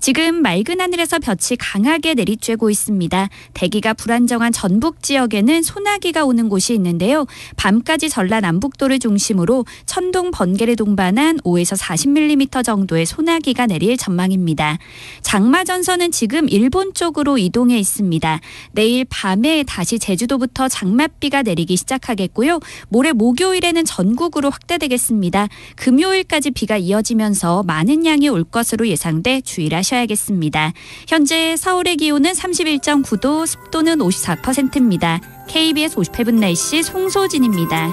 지금 맑은 하늘에서 볕이 강하게 내리쬐고 있습니다. 대기가 불안정한 전북 지역에는 소나기가 오는 곳이 있는데요. 밤까지 전라남북도를 중심으로 천둥, 번개를 동반한 5에서 40mm 정도의 소나기가 내릴 전망입니다. 장마전선은 지금 일본 쪽으로 이동해 있습니다. 내일 밤에 다시 제주도부터 장맛비가 내리기 시작하겠고요. 모레 목요일에는 전국으로 확대되겠습니다. 금요일까지 비가 이어지면서 많은 양이 올 것으로 예상돼 주의를 하셔야겠습니다. 현재 서울의 기온은 31.9도, 습도는 54%입니다. KBS 58분 날씨 송소진입니다.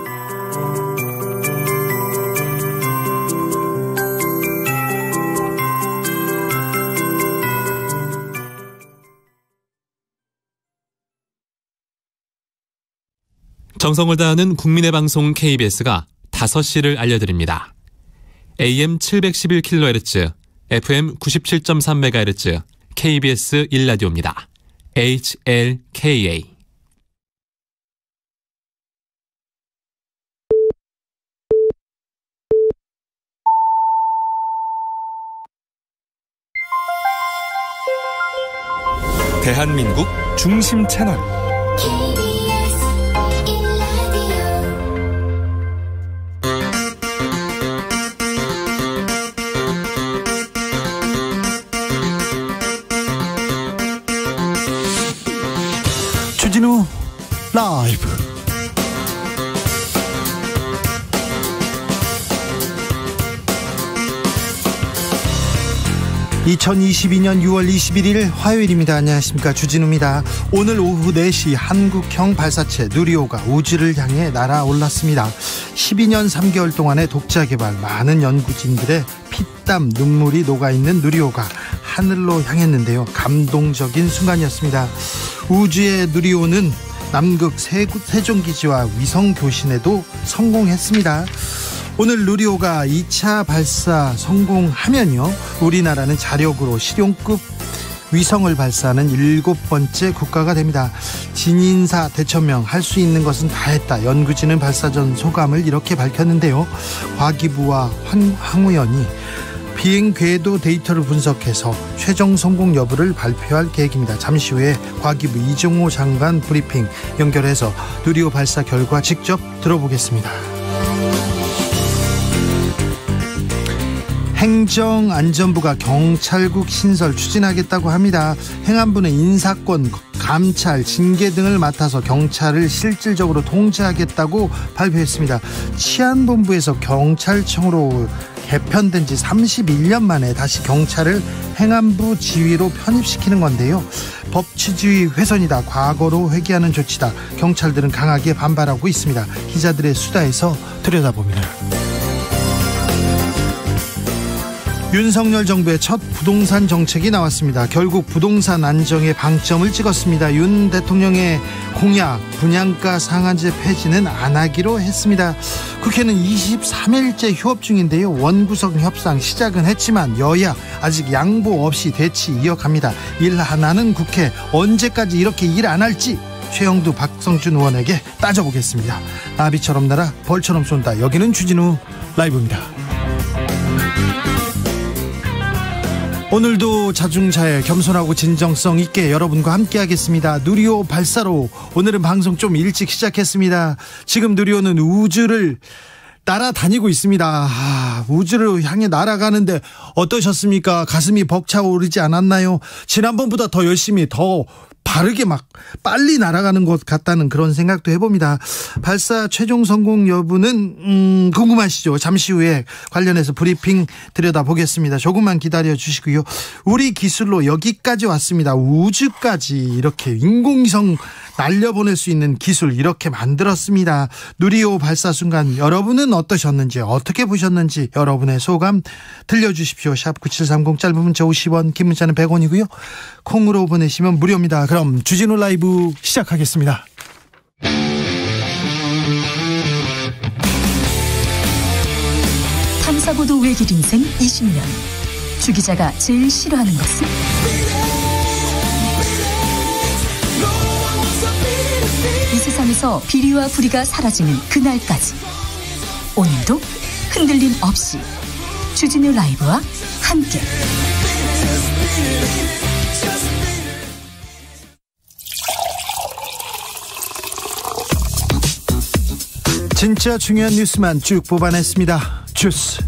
정성을 다하는 국민의 방송 KBS가 5시를 알려드립니다. AM 711kHz, FM 97.3MHz, KBS 1라디오입니다. HLKA. 대한민국 중심 채널 주진우 라이브. (2022년 6월 21일) 화요일입니다. 안녕하십니까, 주진우입니다. 오늘 오후 4시 한국형 발사체 누리호가 우주를 향해 날아올랐습니다. 12년 3개월 동안의 독자 개발, 많은 연구진들의 피땀 눈물이 녹아있는 누리호가 하늘로 향했는데요. 감동적인 순간이었습니다. 우주의 누리호는 남극 세종기지와 위성 교신에도 성공했습니다. 오늘 누리호가 2차 발사 성공하면요, 우리나라는 자력으로 실용급 위성을 발사하는 7번째 국가가 됩니다. 진인사 대천명, 할 수 있는 것은 다 했다. 연구진은 발사 전 소감을 이렇게 밝혔는데요. 과기부와 항우연이 비행 궤도 데이터를 분석해서 최종 성공 여부를 발표할 계획입니다. 잠시 후에 과기부 이종호 장관 브리핑 연결해서 누리호 발사 결과 직접 들어보겠습니다. 행정안전부가 경찰국 신설 추진하겠다고 합니다. 행안부는 인사권, 감찰, 징계 등을 맡아서 경찰을 실질적으로 통제하겠다고 발표했습니다. 치안본부에서 경찰청으로 개편된 지 31년 만에 다시 경찰을 행안부 지휘로 편입시키는 건데요. 법치주의 훼손이다, 과거로 회귀하는 조치다, 경찰들은 강하게 반발하고 있습니다. 기자들의 수다에서 들여다봅니다. 윤석열 정부의 첫 부동산 정책이 나왔습니다. 결국 부동산 안정에 방점을 찍었습니다. 윤 대통령의 공약, 분양가 상한제 폐지는 안 하기로 했습니다. 국회는 23일째 휴업 중인데요. 원구성 협상 시작은 했지만 여야 아직 양보 없이 대치 이어갑니다. 일 안 하는 국회, 언제까지 이렇게 일 안 할지 최영두, 박성준 의원에게 따져보겠습니다. 나비처럼 날아 벌처럼 쏜다. 여기는 주진우 라이브입니다. 오늘도 자중자애, 겸손하고 진정성 있게 여러분과 함께 하겠습니다. 누리호 발사로 오늘은 방송 좀 일찍 시작했습니다. 지금 누리호는 우주를 날아다니고 있습니다. 우주를 향해 날아가는데 어떠셨습니까? 가슴이 벅차오르지 않았나요? 지난번보다 더 열심히, 더 바르게 막 빨리 날아가는 것 같다는 그런 생각도 해봅니다. 발사 최종 성공 여부는 궁금하시죠? 잠시 후에 관련해서 브리핑 들여다보겠습니다. 조금만 기다려 주시고요. 우리 기술로 여기까지 왔습니다. 우주까지 이렇게 인공위성 날려보낼 수 있는 기술 이렇게 만들었습니다. 누리호 발사 순간 여러분은 어떠셨는지, 어떻게 보셨는지 여러분의 소감 들려주십시오. 샵 9730, 짧은 문자 50원, 긴 문자는 100원이고요. 콩으로 보내시면 무료입니다. 그럼 주진우 라이브 시작하겠습니다. 탐사보도 외길 인생 20년. 주 기자가 제일 싫어하는 것은? 이 세상에서 비리와 부리가 사라지는 그날까지, 오늘도 흔들림 없이 주진우 라이브와 함께 진짜 중요한 뉴스만 쭉 뽑아냈습니다. 주스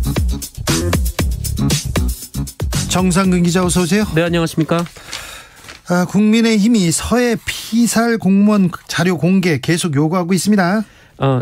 정상근 기자 어서 오세요. 네, 안녕하십니까. 국민의힘이 서해 피살 공무원 자료 공개 계속 요구하고 있습니다.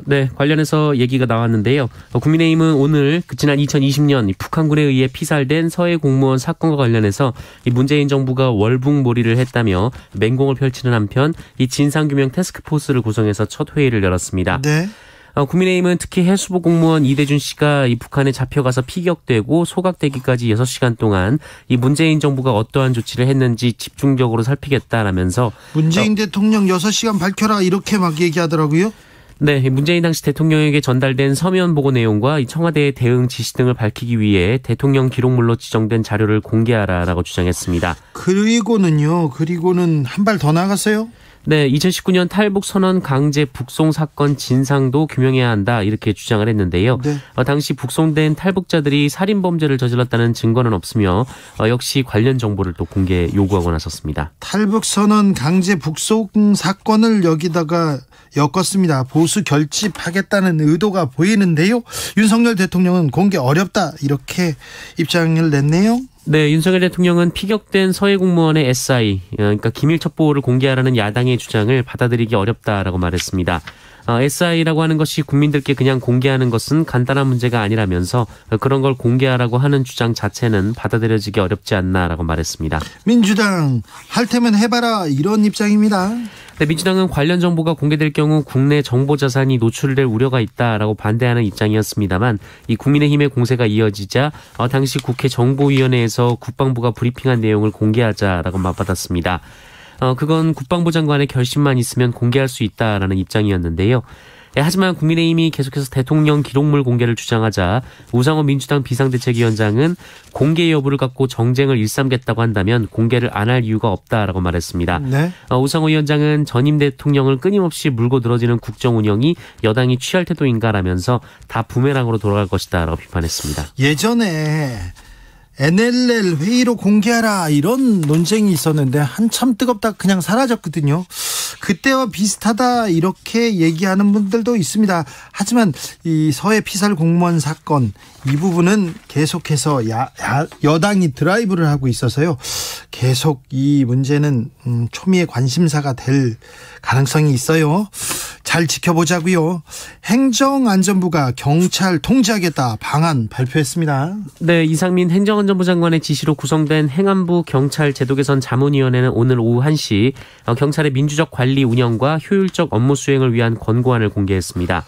네, 관련해서 얘기가 나왔는데요. 국민의힘은 오늘 지난 2020년 북한군에 의해 피살된 서해 공무원 사건과 관련해서 이 문재인 정부가 월북몰이를 했다며 맹공을 펼치는 한편 이 진상규명 태스크포스를 구성해서 첫 회의를 열었습니다. 네. 국민의힘은 특히 해수부 공무원 이대준 씨가 이 북한에 잡혀가서 피격되고 소각되기까지 6시간 동안 이 문재인 정부가 어떠한 조치를 했는지 집중적으로 살피겠다라면서 문재인 대통령 6시간 밝혀라 이렇게 막 얘기하더라고요. 네, 문재인 당시 대통령에게 전달된 서면 보고 내용과 이 청와대의 대응 지시 등을 밝히기 위해 대통령 기록물로 지정된 자료를 공개하라라고 주장했습니다. 그리고는 한 발 더 나갔어요? 네, 2019년 탈북 선언 강제 북송 사건 진상도 규명해야 한다 이렇게 주장을 했는데요. 네. 당시 북송된 탈북자들이 살인 범죄를 저질렀다는 증거는 없으며 역시 관련 정보를 또 공개 요구하고 나섰습니다. 탈북 선언 강제 북송 사건을 여기다가 엮었습니다. 보수 결집하겠다는 의도가 보이는데요. 윤석열 대통령은 공개 어렵다 이렇게 입장을 냈네요. 네, 윤석열 대통령은 피격된 서해 공무원의 SI, 그러니까 기밀 첩보를 공개하라는 야당의 주장을 받아들이기 어렵다라고 말했습니다. SI라고 하는 것이 국민들께 그냥 공개하는 것은 간단한 문제가 아니라면서 그런 걸 공개하라고 하는 주장 자체는 받아들여지기 어렵지 않나라고 말했습니다. 민주당 할 테면 해봐라 이런 입장입니다. 네, 민주당은 관련 정보가 공개될 경우 국내 정보 자산이 노출될 우려가 있다라고 반대하는 입장이었습니다만 이 국민의힘의 공세가 이어지자 당시 국회 정보위원회에서 국방부가 브리핑한 내용을 공개하자라고 맞받았습니다. 그건 국방부 장관의 결심만 있으면 공개할 수 있다라는 입장이었는데요. 하지만 국민의힘이 계속해서 대통령 기록물 공개를 주장하자 우상호 민주당 비상대책위원장은 공개 여부를 갖고 정쟁을 일삼겠다고 한다면 공개를 안 할 이유가 없다라고 말했습니다. 네. 우상호 위원장은 전임 대통령을 끊임없이 물고 늘어지는 국정 운영이 여당이 취할 태도인가라면서 다 부메랑으로 돌아갈 것이다라고 비판했습니다. 예전에 NLL 회의로 공개하라 이런 논쟁이 있었는데 한참 뜨겁다 그냥 사라졌거든요. 그때와 비슷하다 이렇게 얘기하는 분들도 있습니다. 하지만 이 서해 피살 공무원 사건 이 부분은 계속해서 여당이 드라이브를 하고 있어서요. 계속 이 문제는 초미의 관심사가 될 가능성이 있어요. 잘 지켜보자고요. 행정안전부가 경찰 통제하겠다 방안 발표했습니다. 네, 이상민 행정안전부 장관의 지시로 구성된 행안부 경찰 제도 개선 자문위원회는 오늘 오후 1시 경찰의 민주적 관리 운영과 효율적 업무 수행을 위한 권고안을 공개했습니다.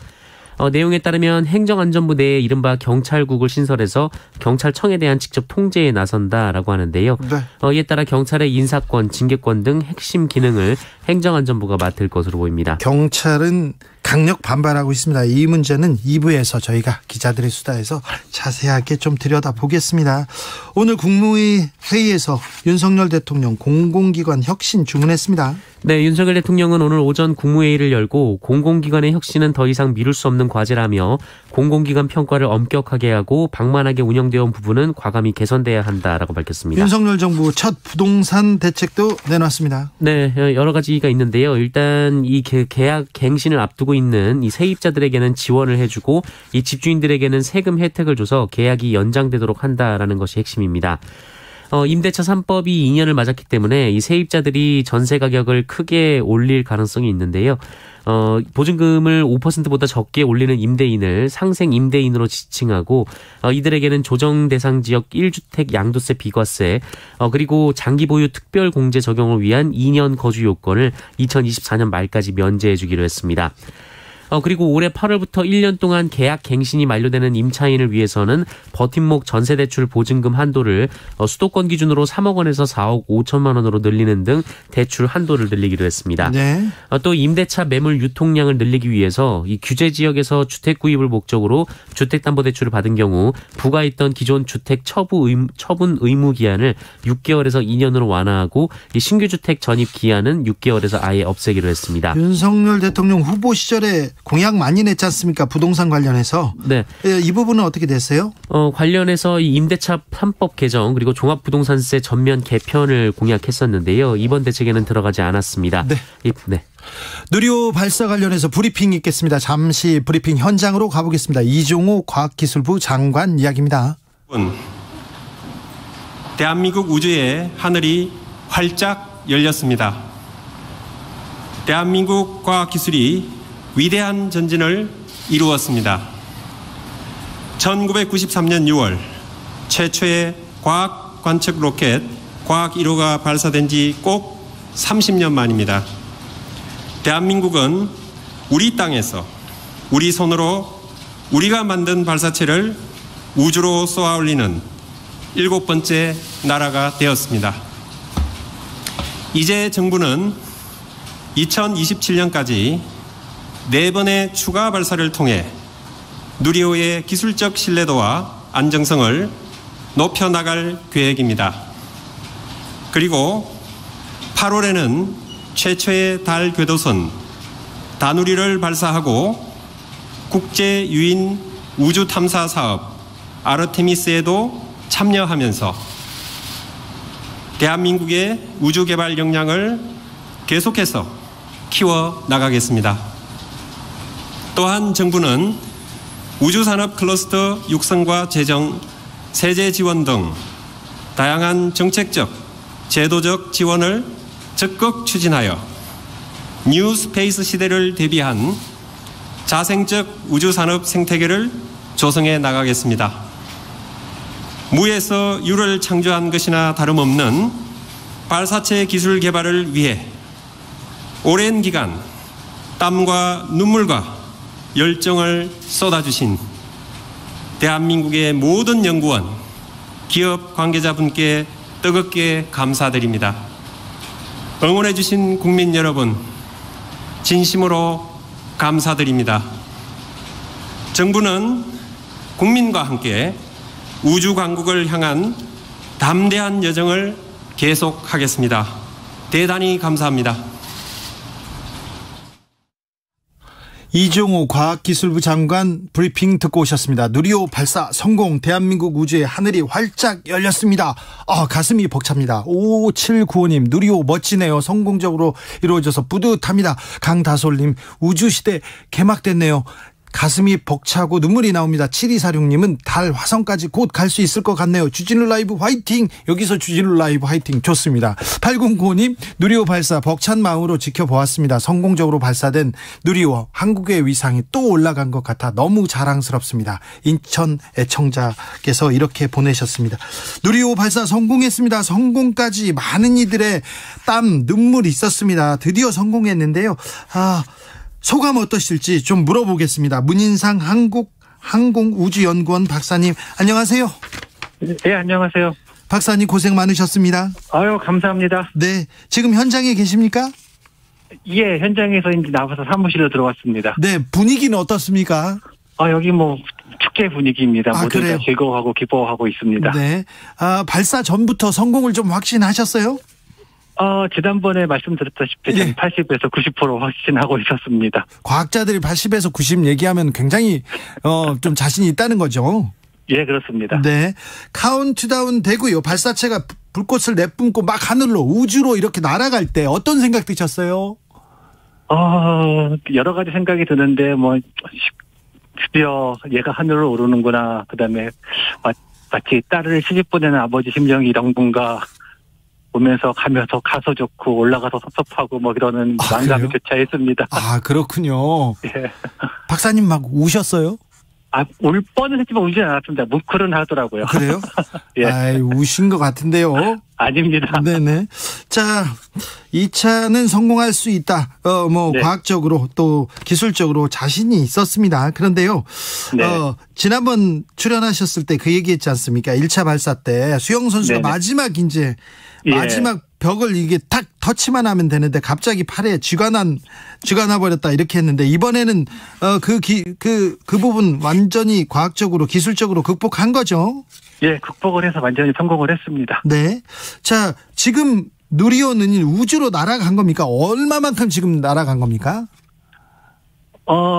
내용에 따르면 행정안전부 내에 이른바 경찰국을 신설해서 경찰청에 대한 직접 통제에 나선다라고 하는데요. 네. 이에 따라 경찰의 인사권, 징계권 등 핵심 기능을 행정안전부가 맡을 것으로 보입니다. 경찰은 강력 반발하고 있습니다. 이 문제는 2부에서 저희가 기자들의 수다에서 자세하게 좀 들여다보겠습니다. 오늘 국무회의 회의에서 윤석열 대통령 공공기관 혁신 주문했습니다. 네, 윤석열 대통령은 오늘 오전 국무회의를 열고 공공기관의 혁신은 더 이상 미룰 수 없는 과제라며 공공기관 평가를 엄격하게 하고 방만하게 운영되어 온 부분은 과감히 개선돼야 한다라고 밝혔습니다. 윤석열 정부 첫 부동산 대책도 내놨습니다. 네, 여러 가지가 있는데요. 일단 이 계약 갱신을 앞두고 있는 이 세입자들에게는 지원을 해주고 이 집주인들에게는 세금 혜택을 줘서 계약이 연장되도록 한다라는 것이 핵심입니다. 임대차 3법이 2년을 맞았기 때문에 이 세입자들이 전세 가격을 크게 올릴 가능성이 있는데요. 보증금을 5%보다 적게 올리는 임대인을 상생 임대인으로 지칭하고 이들에게는 조정 대상 지역 1주택 양도세 비과세 그리고 장기 보유 특별 공제 적용을 위한 2년 거주 요건을 2024년 말까지 면제해 주기로 했습니다. 그리고 올해 8월부터 1년 동안 계약 갱신이 만료되는 임차인을 위해서는 버팀목 전세대출 보증금 한도를 수도권 기준으로 3억 원에서 4억 5천만 원으로 늘리는 등 대출 한도를 늘리기로 했습니다. 네. 또 임대차 매물 유통량을 늘리기 위해서 이 규제 지역에서 주택 구입을 목적으로 주택담보대출을 받은 경우 부과했던 기존 주택 처분 의무 기한을 6개월에서 2년으로 완화하고 이 신규 주택 전입 기한은 6개월에서 아예 없애기로 했습니다. 윤석열 대통령 후보 시절에 공약 많이 냈지 않습니까? 부동산 관련해서. 네. 이 부분은 어떻게 됐어요? 관련해서 이 임대차 3법 개정 그리고 종합부동산세 전면 개편을 공약했었는데요. 이번 대책에는 들어가지 않았습니다. 네. 네. 누리호 발사 관련해서 브리핑 있겠습니다. 잠시 브리핑 현장으로 가보겠습니다. 이종호 과학기술부 장관 이야기입니다. 대한민국 우주의 하늘이 활짝 열렸습니다. 대한민국 과학기술이 위대한 전진을 이루었습니다. 1993년 6월 최초의 과학 관측 로켓 과학 1호가 발사된 지 꼭 30년 만입니다. 대한민국은 우리 땅에서 우리 손으로 우리가 만든 발사체를 우주로 쏘아 올리는 7번째 나라가 되었습니다. 이제 정부는 2027년까지 4번의 추가 발사를 통해 누리호의 기술적 신뢰도와 안정성을 높여나갈 계획입니다. 그리고 8월에는 최초의 달 궤도선 다누리를 발사하고 국제 유인 우주 탐사 사업 아르테미스에도 참여하면서 대한민국의 우주 개발 역량을 계속해서 키워 나가겠습니다. 또한 정부는 우주산업 클러스터 육성과 재정, 세제 지원 등 다양한 정책적, 제도적 지원을 적극 추진하여 뉴 스페이스 시대를 대비한 자생적 우주산업 생태계를 조성해 나가겠습니다. 무에서 유를 창조한 것이나 다름없는 발사체 기술 개발을 위해 오랜 기간 땀과 눈물과 열정을 쏟아주신 대한민국의 모든 연구원, 기업 관계자분께 뜨겁게 감사드립니다. 응원해 주신 국민 여러분, 진심으로 감사드립니다. 정부는 국민과 함께 우주 강국을 향한 담대한 여정을 계속하겠습니다. 대단히 감사합니다. 이종호 과학기술부 장관 브리핑 듣고 오셨습니다. 누리호 발사 성공, 대한민국 우주의 하늘이 활짝 열렸습니다. 가슴이 벅찹니다. 5795님, 누리호 멋지네요. 성공적으로 이루어져서 뿌듯합니다. 강다솔님, 우주시대 개막됐네요. 가슴이 벅차고 눈물이 나옵니다. 7246님은 달 화성까지 곧 갈 수 있을 것 같네요. 주진우 라이브 화이팅. 여기서 주진우 라이브 화이팅. 좋습니다. 8095님, 누리호 발사 벅찬 마음으로 지켜보았습니다. 성공적으로 발사된 누리호, 한국의 위상이 또 올라간 것 같아 너무 자랑스럽습니다. 인천 애청자께서 이렇게 보내셨습니다. 누리호 발사 성공했습니다. 성공까지 많은 이들의 땀, 눈물이 있었습니다. 드디어 성공했는데요. 소감 어떠실지 좀 물어보겠습니다. 문인상 항공우주연구원 박사님, 안녕하세요. 네, 안녕하세요. 박사님 고생 많으셨습니다. 아유, 감사합니다. 네, 지금 현장에 계십니까? 예, 현장에서 이제 나와서 사무실로 들어왔습니다. 네, 분위기는 어떻습니까? 여기 축제 분위기입니다. 모두 다 즐거워하고 기뻐하고 있습니다. 네, 발사 전부터 성공을 좀 확신하셨어요? 지난번에 말씀드렸다시피 예. 80에서 90% 확신하고 있었습니다. 과학자들이 80에서 90 얘기하면 굉장히 좀 자신이 있다는 거죠. 예, 그렇습니다. 네, 카운트다운 되고요. 발사체가 불꽃을 내뿜고 막 하늘로, 우주로 이렇게 날아갈 때 어떤 생각 드셨어요? 여러 가지 생각이 드는데 드디어 얘가 하늘로 오르는구나. 그다음에 마치 딸을 시집 보내는 아버지 심정이 이런 건가 보면서 가서 좋고 올라가서 섭섭하고 이러는 망감이 교차했습니다. 그렇군요. 예. 박사님 막 우셨어요? 울 뻔은 했지만 울지 않았습니다. 뭉클은 하더라고요. 그래요? 예. 우신 것 같은데요. 아닙니다. 네네. 자, 2차는 성공할 수 있다. 네. 과학적으로 또 기술적으로 자신이 있었습니다. 그런데요. 네. 지난번 출연하셨을 때 그 얘기했지 않습니까? 1차 발사 때 수영 선수가 네네. 마지막 벽을 이게 탁 터치만 하면 되는데 갑자기 팔에 쥐가 나 버렸다 이렇게 했는데, 이번에는 그 부분 완전히 과학적으로 기술적으로 극복한 거죠. 예, 극복을 해서 완전히 성공을 했습니다. 네. 자, 지금 누리호는 우주로 날아간 겁니까? 얼마만큼 지금 날아간 겁니까?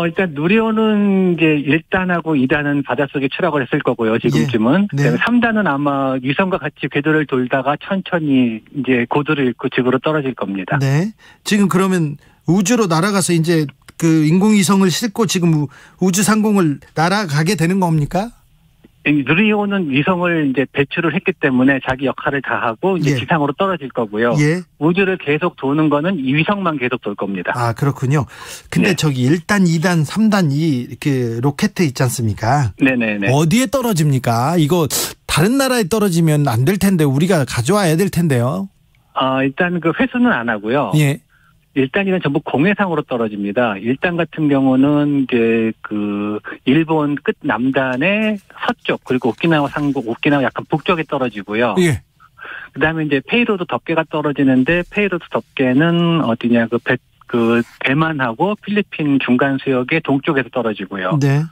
일단 누리호는 이제 1단하고 2단은 바닷속에 추락을 했을 거고요, 지금쯤은. 예. 네. 3단은 아마 위성과 같이 궤도를 돌다가 천천히 이제 고도를 잃고 지구로 떨어질 겁니다. 네. 지금 그러면 우주로 날아가서 이제 그 인공위성을 싣고 지금 우주 상공을 날아가게 되는 겁니까? 누리호는 위성을 이제 배출을 했기 때문에 자기 역할을 다 하고 이제 예. 지상으로 떨어질 거고요. 예. 우주를 계속 도는 거는 이 위성만 계속 돌 겁니다. 아, 그렇군요. 근데 네. 저기 1단, 2단, 3단 이 로켓 있지 않습니까? 네네네. 어디에 떨어집니까? 이거 다른 나라에 떨어지면 안 될 텐데 우리가 가져와야 될 텐데요. 일단 그 회수는 안 하고요. 예. 1단이는 전부 공해상으로 떨어집니다. 1단 같은 경우는 이제 그 일본 끝 남단의 서쪽 그리고 오키나와 상국, 오키나와 약간 북쪽에 떨어지고요. 예. 그다음에 이제 페이로드 덮개가 떨어지는데 페이로드 덮개는 어디냐 그 대만하고 필리핀 중간 수역의 동쪽에서 떨어지고요. 네.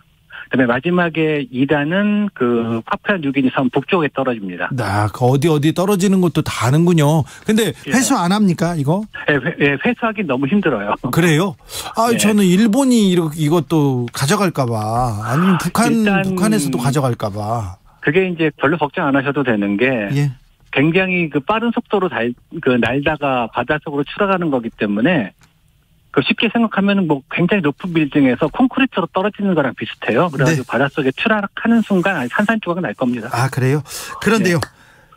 그다음에 마지막에 2단은 그 파푸아 뉴기니 섬 북쪽에 떨어집니다. 그 어디 떨어지는 것도 다 아는군요. 근데 회수 안 합니까, 이거? 회수하기 너무 힘들어요. 그래요? 네. 저는 일본이 이것도 가져갈까봐. 아니면 북한에서도 가져갈까봐. 그게 이제 별로 걱정 안 하셔도 되는 게 예. 굉장히 그 빠른 속도로 날다가 바닷속으로 추락하는 거기 때문에 쉽게 생각하면 뭐 굉장히 높은 빌딩에서 콘크리트로 떨어지는 거랑 비슷해요. 그래가지고 네. 바닷속에 추락하는 순간 산산조각이 날 겁니다. 아, 그래요? 그런데요.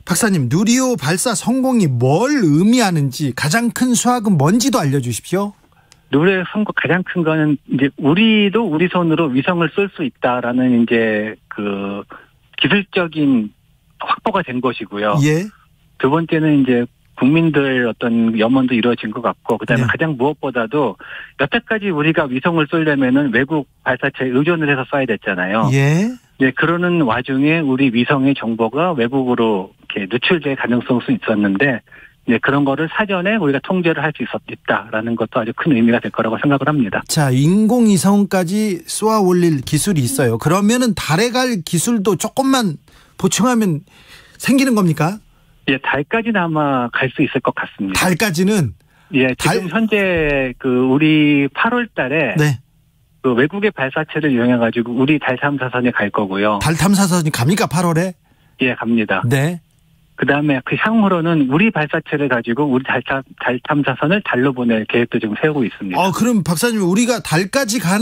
박사님, 누리호 발사 성공이 뭘 의미하는지 가장 큰 수확은 뭔지도 알려주십시오. 누리호 성공 가장 큰 거는 이제 우리도 우리 손으로 위성을 쏠 수 있다라는 이제 그 기술적인 확보가 된 것이고요. 예. 두 번째는 이제 국민들 어떤 염원도 이루어진 것 같고, 그다음에 네. 가장 무엇보다도 여태까지 우리가 위성을 쏘려면은 외국 발사체에 의존을 해서 쏴야 됐잖아요. 예. 예, 그러는 와중에 우리 위성의 정보가 외국으로 이렇게 누출될 가능성이 있었는데, 예, 그런 거를 사전에 우리가 통제를 할 수 있다라는 것도 아주 큰 의미가 될 거라고 생각을 합니다. 자, 인공위성까지 쏘아 올릴 기술이 있어요. 그러면은 달에 갈 기술도 조금만 보충하면 생기는 겁니까? 예, 달까지는 아마 갈 수 있을 것 같습니다. 달까지는? 예, 지금 현재 우리 8월 달에 네. 그 외국의 발사체를 이용해가지고 우리 달 탐사선에 갈 거고요. 달 탐사선이 갑니까, 8월에? 예, 갑니다. 네. 그 다음에 그 향후로는 우리 발사체를 가지고 우리 달 탐사선을 달로 보낼 계획도 지금 세우고 있습니다. 그럼 박사님, 우리가 달까지 갈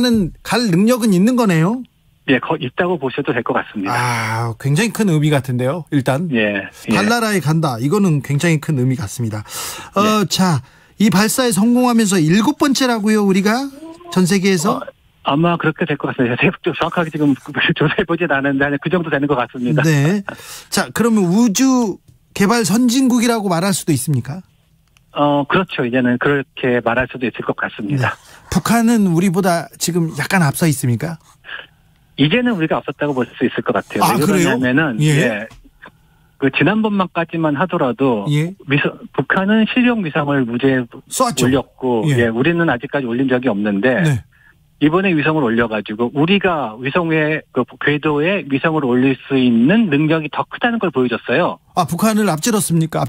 능력은 있는 거네요? 예, 있다고 보셔도 될 것 같습니다. 굉장히 큰 의미 같은데요, 일단. 예. 달나라에 간다. 이거는 굉장히 큰 의미 같습니다. 자, 이 발사에 성공하면서 7번째라고요, 우리가? 전 세계에서? 아마 그렇게 될 것 같습니다. 정확하게 지금 조사해보진 않았는데 그 정도 되는 것 같습니다. 네. 자, 그러면 우주 개발 선진국이라고 말할 수도 있습니까? 그렇죠. 이제는 그렇게 말할 수도 있을 것 같습니다. 네. 북한은 우리보다 지금 약간 앞서 있습니까? 이제는 우리가 앞섰다고 볼 수 있을 것 같아요. 왜 그래요? 그러냐면은, 그 지난번만까지만 하더라도, 예. 북한은 실용 위성을 무죄 쐈죠. 올렸고, 예. 우리는 아직까지 올린 적이 없는데, 네. 이번에 위성을 올려가지고, 우리가 위성의 궤도에 위성을 올릴 수 있는 능력이 더 크다는 걸 보여줬어요. 북한을 앞질렀습니까?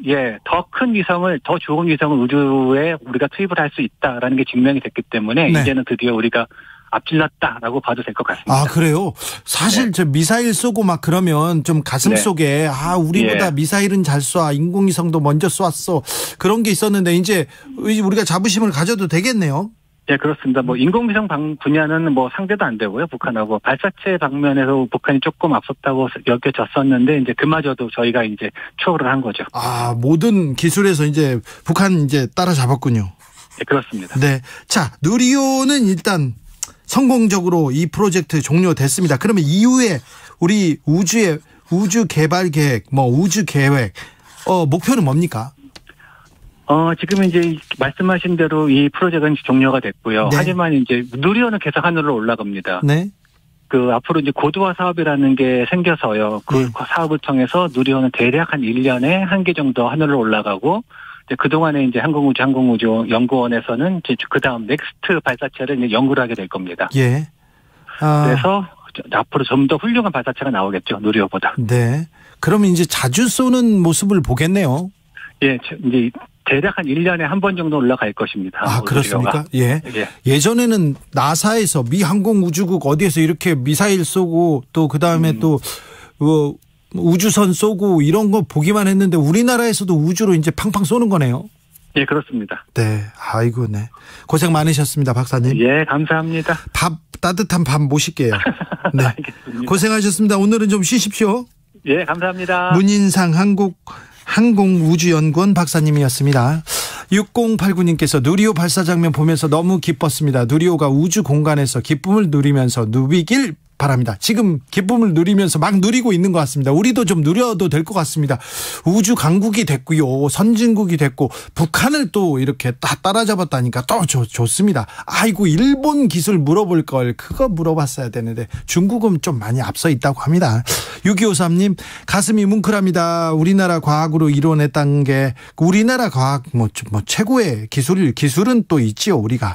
예, 더 큰 위성을, 더 좋은 위성을 우주에 우리가 투입을 할 수 있다라는 게 증명이 됐기 때문에, 네. 이제는 드디어 우리가 앞질렀다라고 봐도 될 것 같습니다. 그래요? 사실 저 미사일 쏘고 막 그러면 좀 가슴 속에 우리보다 미사일은 잘 쏴, 인공위성도 먼저 쐈어, 그런 게 있었는데 이제 우리가 자부심을 가져도 되겠네요. 예, 그렇습니다. 인공위성 분야는 상대도 안 되고요, 북한하고. 발사체 방면에서 북한이 조금 앞섰다고 여겨졌었는데, 이제 그마저도 저희가 이제 추월을 한 거죠. 모든 기술에서 이제 북한 이제 따라잡았군요. 예, 그렇습니다. 네. 자, 누리호는 일단 성공적으로 이 프로젝트 종료됐습니다. 그러면 이후에 우리 우주 개발 계획, 우주 계획, 목표는 뭡니까? 지금 이제 말씀하신 대로 이 프로젝트는 종료가 됐고요. 네. 하지만 이제 누리호는 계속 하늘로 올라갑니다. 네. 앞으로 이제 고도화 사업이라는 게 생겨서요. 그 사업을 통해서 누리호는 대략 한 1년에 한 개 정도 하늘로 올라가고, 그동안에 이제 항공우주연구원에서는 이제 그 다음 넥스트 발사체를 이제 연구를 하게 될 겁니다. 예. 그래서 앞으로 좀 더 훌륭한 발사체가 나오겠죠, 누리호보다. 네. 그러면 이제 자주 쏘는 모습을 보겠네요. 예, 이제 대략 한 1년에 한 번 정도 올라갈 것입니다. 그렇습니까? 예. 예전에는 나사에서 미 항공우주국 어디에서 이렇게 미사일 쏘고 또 그다음에 또 우주선 쏘고 이런 거 보기만 했는데 우리나라에서도 우주로 이제 팡팡 쏘는 거네요. 예, 그렇습니다. 네, 아이고, 네. 고생 많으셨습니다, 박사님. 예, 감사합니다. 따뜻한 밥 모실게요. 네. 알겠습니다. 고생하셨습니다. 오늘은 좀 쉬십시오. 예, 감사합니다. 문인상 항공우주연구원 박사님이었습니다. 6089님께서 누리호 발사 장면 보면서 너무 기뻤습니다. 누리호가 우주 공간에서 기쁨을 누리면서 누비길 바랍니다. 지금 기쁨을 누리면서 막 누리고 있는 것 같습니다. 우리도 좀 누려도 될 것 같습니다. 우주 강국이 됐고요. 선진국이 됐고 북한을 또 이렇게 따라잡았다니까 또 좋습니다. 아이고 일본 기술 물어볼 걸 그거 물어봤어야 되는데 중국은 좀 많이 앞서 있다고 합니다. 6253님 가슴이 뭉클합니다. 우리나라 과학으로 이뤄냈다는 게 우리나라 과학 뭐 최고의 기술은 또 있지요 우리가.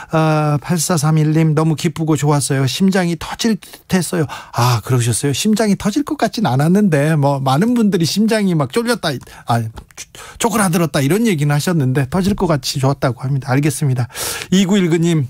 8431님 너무 기쁘고 좋았어요. 심장이 터질 듯했어요. 아 그러셨어요? 심장이 터질 것 같진 않았는데 뭐 많은 분들이 심장이 막 쫄렸다 쪼그라들었다 이런 얘기는 하셨는데 터질 것 같이 좋았다고 합니다. 알겠습니다. 2919님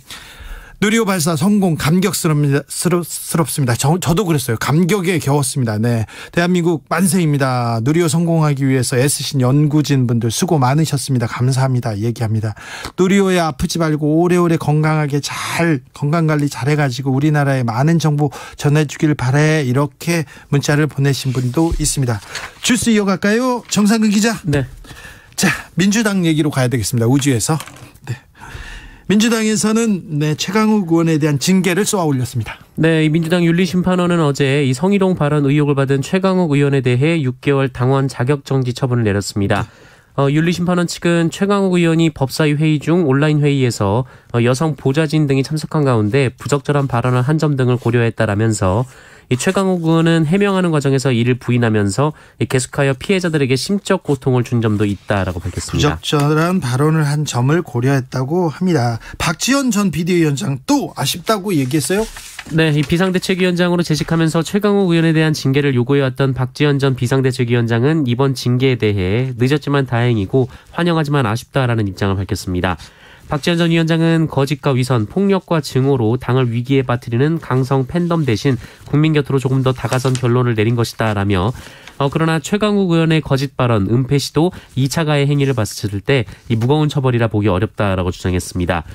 누리호 발사 성공 감격스럽습니다. 저도 그랬어요. 감격에 겨웠습니다. 네, 대한민국 만세입니다. 누리호 성공하기 위해서 애쓰신 연구진 분들 수고 많으셨습니다. 감사합니다. 얘기합니다. 누리호에 아프지 말고 오래오래 건강하게 잘 건강관리 잘해가지고 우리나라에 많은 정보 전해주길 바래 이렇게 문자를 보내신 분도 있습니다. 주스 이어갈까요? 정상근 기자. 네. 자, 민주당 얘기로 가야 되겠습니다. 우주에서. 민주당에서는 최강욱 의원에 대한 징계를 쏘아 올렸습니다. 네, 이 민주당 윤리심판원은 어제 이 성희롱 발언 의혹을 받은 최강욱 의원에 대해 6개월 당원 자격정지 처분을 내렸습니다. 윤리심판원 측은 최강욱 의원이 법사위 회의 중 온라인 회의에서 여성 보좌진 등이 참석한 가운데 부적절한 발언을 한 점 등을 고려했다라면서 이 최강욱 의원은 해명하는 과정에서 이를 부인하면서 계속하여 피해자들에게 심적 고통을 준 점도 있다라고 밝혔습니다. 부적절한 발언을 한 점을 고려했다고 합니다. 박지원 전 비대위원장 또 아쉽다고 얘기했어요? 네, 이 비상대책위원장으로 재직하면서 최강욱 의원에 대한 징계를 요구해왔던 박지원 전 비상대책위원장은 이번 징계에 대해 늦었지만 다행이고 환영하지만 아쉽다라는 입장을 밝혔습니다. 박지원 전 위원장은 거짓과 위선, 폭력과 증오로 당을 위기에 빠뜨리는 강성 팬덤 대신 국민 곁으로 조금 더 다가선 결론을 내린 것이다라며 그러나 최강욱 의원의 거짓 발언, 은폐 시도 2차 가해 행위를 봤을 때 이 무거운 처벌이라 보기 어렵다라고 주장했습니다.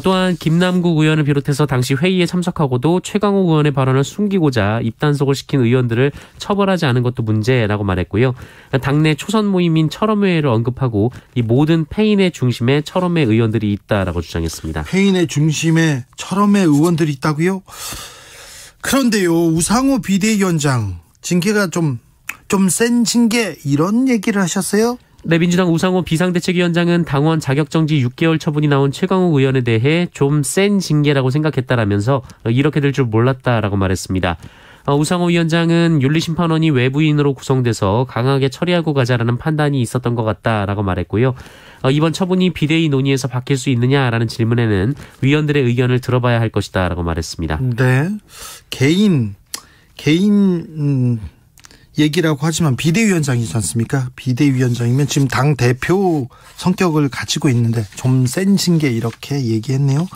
또한 김남국 의원을 비롯해서 당시 회의에 참석하고도 최강욱 의원의 발언을 숨기고자 입단속을 시킨 의원들을 처벌하지 않은 것도 문제라고 말했고요. 당내 초선 모임인 철험회를 언급하고 이 모든 패인의 중심에 철험회 의원들이 있다라고 주장했습니다. 패인의 중심에 철험회 의원들이 있다고요? 그런데요, 우상호 비대위원장 징계가 좀 센 징계 이런 얘기를 하셨어요? 네, 민주당 우상호 비상대책위원장은 당원 자격정지 6개월 처분이 나온 최강욱 의원에 대해 좀 센 징계라고 생각했다라면서 이렇게 될 줄 몰랐다라고 말했습니다. 우상호 위원장은 윤리심판원이 외부인으로 구성돼서 강하게 처리하고 가자라는 판단이 있었던 것 같다라고 말했고요. 이번 처분이 비대위 논의에서 바뀔 수 있느냐라는 질문에는 위원들의 의견을 들어봐야 할 것이다라고 말했습니다. 네, 개인 얘기라고 하지만 비대위원장이지 않습니까? 비대위원장이면 지금 당 대표 성격을 가지고 있는데 좀 센 징계 이렇게 얘기했네요.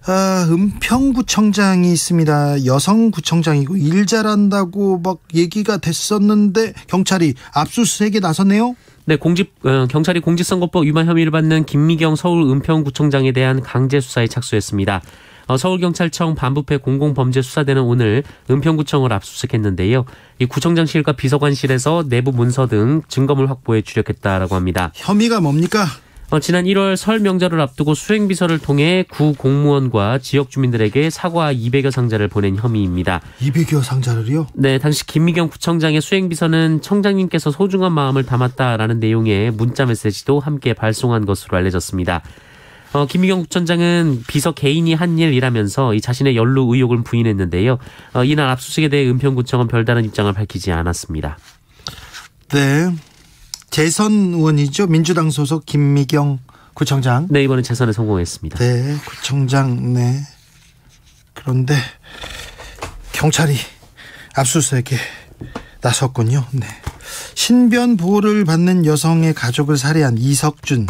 은평구청장이 있습니다. 여성구청장이고 일 잘한다고 막 얘기가 됐었는데 경찰이 압수수색에 나섰네요. 네, 경찰이 공직선거법 위반 혐의를 받는 김미경 서울 은평구청장에 대한 강제 수사에 착수했습니다. 서울경찰청 반부패 공공범죄수사대는 오늘 은평구청을 압수수색했는데요. 이 구청장실과 비서관실에서 내부 문서 등 증거물 확보에 주력했다라고 합니다. 혐의가 뭡니까? 지난 1월 설 명절을 앞두고 수행비서를 통해 구 공무원과 지역 주민들에게 사과 200여 상자를 보낸 혐의입니다. 200여 상자를요? 네, 당시 김미경 구청장의 수행비서는 청장님께서 소중한 마음을 담았다라는 내용의 문자 메시지도 함께 발송한 것으로 알려졌습니다. 김미경 구청장은 비서 개인이 한 일이라면서 이 자신의 연루 의혹을 부인했는데요. 이날 압수수색에 대해 은평구청은 별다른 입장을 밝히지 않았습니다. 네, 재선 의원이죠. 민주당 소속 김미경 구청장. 네, 이번에 재선에 성공했습니다. 네, 구청장. 네. 그런데 경찰이 압수수색에 나섰군요. 네. 신변 보호를 받는 여성의 가족을 살해한 이석준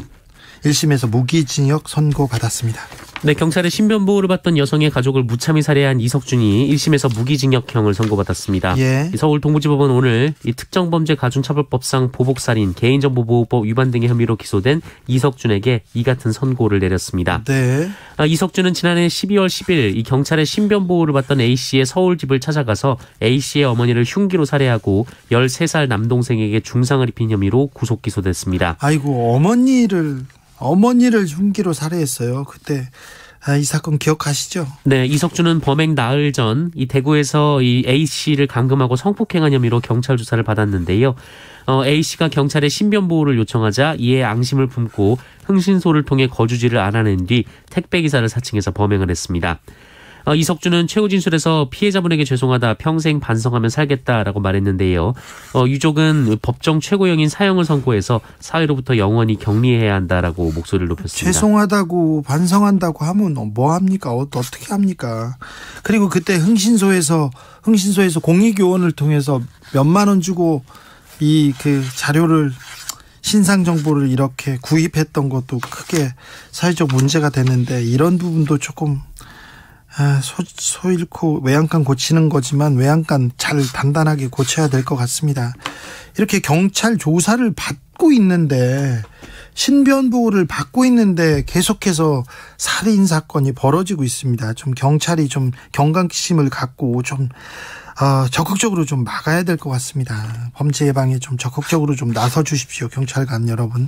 1심에서 무기징역 선고받았습니다. 네, 경찰의 신변보호를 받던 여성의 가족을 무참히 살해한 이석준이 1심에서 무기징역형을 선고받았습니다. 예. 서울 동부지법은 오늘 이 특정범죄 가중처벌법상 보복살인, 개인정보보호법 위반 등의 혐의로 기소된 이석준에게 이 같은 선고를 내렸습니다. 네. 이석준은 지난해 12월 10일 이 경찰의 신변보호를 받던 A씨의 서울 집을 찾아가서 A씨의 어머니를 흉기로 살해하고 13살 남동생에게 중상을 입힌 혐의로 구속 기소됐습니다. 아이고, 어머니를 흉기로 살해했어요. 그때 이 사건 기억하시죠? 네, 이석준은 범행 나흘 전 이 대구에서 이 A씨를 감금하고 성폭행한 혐의로 경찰 조사를 받았는데요. A씨가 경찰에 신변보호를 요청하자 이에 앙심을 품고 흥신소를 통해 거주지를 알아낸 뒤 택배기사를 사칭해서 범행을 했습니다. 이석준은 최후 진술에서 피해자분에게 죄송하다, 평생 반성하며 살겠다라고 말했는데요. 유족은 법정 최고형인 사형을 선고해서 사회로부터 영원히 격리해야 한다라고 목소리를 높였습니다. 죄송하다고 반성한다고 하면 뭐 합니까? 어떻게 합니까? 그리고 그때 흥신소에서 공익요원을 통해서 몇만 원 주고 그 자료를 신상 정보를 이렇게 구입했던 것도 크게 사회적 문제가 되는데 이런 부분도 조금 소 잃고 외양간 고치는 거지만 외양간 잘 단단하게 고쳐야 될 것 같습니다. 이렇게 경찰 조사를 받고 있는데 신변보호를 받고 있는데 계속해서 살인 사건이 벌어지고 있습니다. 좀 경찰이 좀 경각심을 갖고 좀 적극적으로 좀 막아야 될 것 같습니다. 범죄 예방에 좀 적극적으로 좀 나서 주십시오. 경찰관 여러분.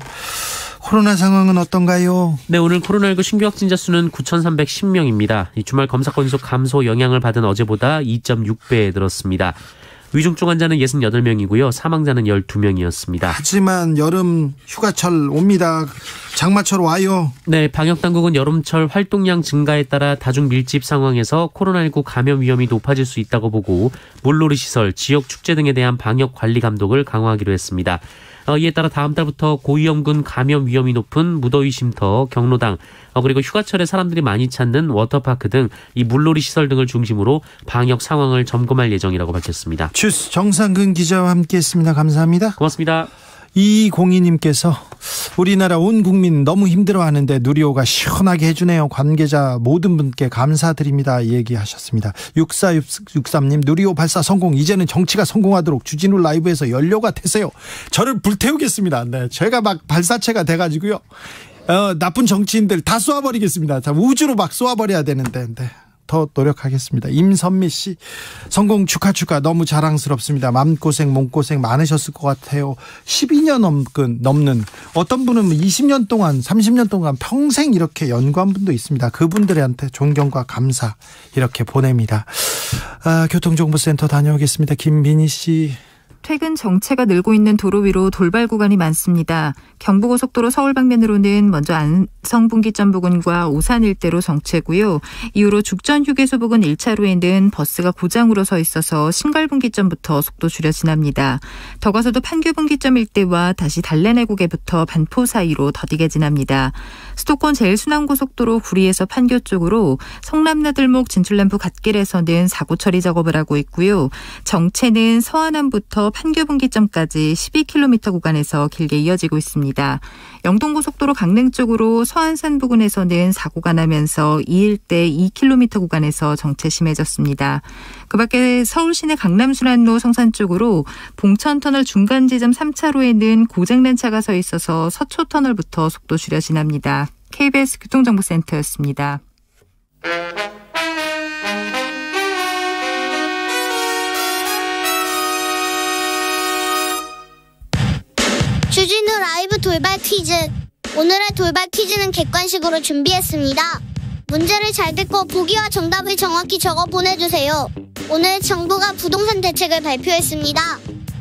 코로나 상황은 어떤가요? 네, 오늘 코로나19 신규 확진자 수는 9,310명입니다. 이 주말 검사 건수 감소 영향을 받은 어제보다 2.6배 늘었습니다. 위중증 환자는 68명이고요. 사망자는 12명이었습니다. 하지만 여름 휴가철 옵니다. 장마철 와요. 네, 방역당국은 여름철 활동량 증가에 따라 다중 밀집 상황에서 코로나19 감염 위험이 높아질 수 있다고 보고 물놀이 시설, 지역 축제 등에 대한 방역 관리 감독을 강화하기로 했습니다. 이에 따라 다음 달부터 고위험군 감염 위험이 높은 무더위 쉼터, 경로당, 그리고 휴가철에 사람들이 많이 찾는 워터파크 등 이 물놀이 시설 등을 중심으로 방역 상황을 점검할 예정이라고 밝혔습니다. 주스 정상근 기자와 함께했습니다. 감사합니다. 고맙습니다. 2202님께서 우리나라 온 국민 너무 힘들어하는데 누리호가 시원하게 해주네요. 관계자 모든 분께 감사드립니다. 얘기하셨습니다. 6463님 누리호 발사 성공. 이제는 정치가 성공하도록 주진우 라이브에서 연료가 되세요. 저를 불태우겠습니다. 네, 제가 막 발사체가 돼가지고요. 나쁜 정치인들 다 쏘아버리겠습니다. 자, 우주로 막 쏘아버려야 되는데. 네. 더 노력하겠습니다. 임선미 씨 성공 축하 너무 자랑스럽습니다. 마음고생 몸고생 많으셨을 것 같아요. 12년 넘는 어떤 분은 20년 동안 30년 동안 평생 이렇게 연구한 분도 있습니다. 그분들한테 존경과 감사 이렇게 보냅니다. 교통정보센터 다녀오겠습니다. 김빈희 씨. 퇴근 정체가 늘고 있는 도로 위로 돌발 구간이 많습니다. 경부고속도로 서울 방면으로는 먼저 안성분기점 부근과 오산 일대로 정체고요. 이후로 죽전 휴게소 부근 1차로에는 버스가 고장으로 서 있어서 신갈분기점부터 속도 줄여 지납니다. 더 가서도 판교분기점 일대와 다시 달래내국에부터 반포 사이로 더디게 지납니다. 수도권 제일순환고속도로 구리에서 판교 쪽으로 성남나들목 진출램프 갓길에서는 사고 처리 작업을 하고 있고요. 정체는 서안암부터 판교분기점까지 12km 구간에서 길게 이어지고 있습니다. 영동고속도로 강릉 쪽으로 서안산 부근에서는 사고가 나면서 이 일대 2km 구간에서 정체 심해졌습니다. 그 밖에 서울시내 강남순환로 성산 쪽으로 봉천터널 중간 지점 3차로에는 고장난 차가 서 있어서 서초터널부터 속도 줄여 지납니다. KBS 교통정보센터였습니다. 주진우 라이브 돌발 퀴즈. 오늘의 돌발 퀴즈는 객관식으로 준비했습니다. 문제를 잘 듣고 보기와 정답을 정확히 적어 보내주세요. 오늘 정부가 부동산 대책을 발표했습니다.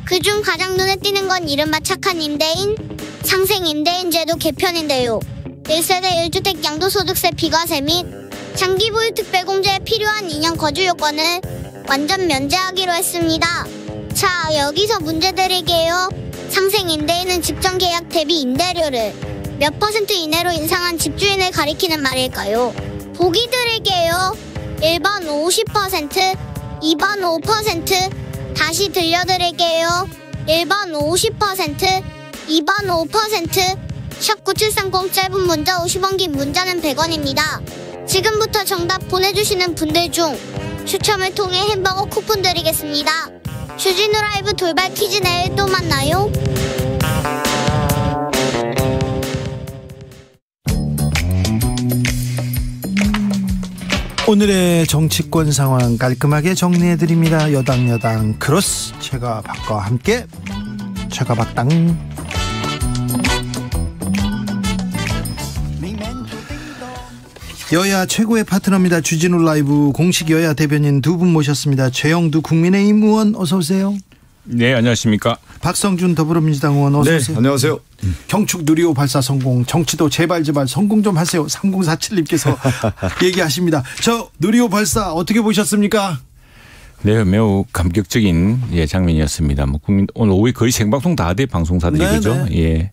그중 가장 눈에 띄는 건 이른바 착한 임대인, 상생 임대인 제도 개편인데요. 1세대 1주택 양도소득세 비과세 및 장기 보유 특별공제에 필요한 2년 거주 요건을 완전 면제하기로 했습니다. 자, 여기서 문제 드릴게요. 상생 임대인은 직전 계약 대비 임대료를 몇 % 이내로 인상한 집주인을 가리키는 말일까요? 보기 드릴게요. 1번 50%, 2번 5%, 다시 들려드릴게요. 1번 50%, 2번 5%, 샵 9730 짧은 문자 50원, 긴 문자는 100원입니다. 지금부터 정답 보내주시는 분들 중 추첨을 통해 햄버거 쿠폰 드리겠습니다. 주진우 라이브 돌발 퀴즈 내일 또 만나요. 오늘의 정치권 상황 깔끔하게 정리해드립니다. 여당 크로스 최가박과 함께 최가박당. 여야 최고의 파트너입니다. 주진우 라이브 공식 여야 대변인 두 분 모셨습니다. 최영두 국민의힘 의원 어서 오세요. 네, 안녕하십니까. 박성준 더불어민주당 의원 어서 네, 오세요. 안녕하세요. 경축 누리호 발사 성공, 정치도 제발 성공 좀 하세요. 3047님께서 얘기하십니다. 저 누리호 발사 어떻게 보셨습니까? 네, 매우 감격적인 장면이었습니다. 뭐 국민 오늘 오후에 거의 생방송 다 돼 방송사들이 네, 그죠? 네. 예.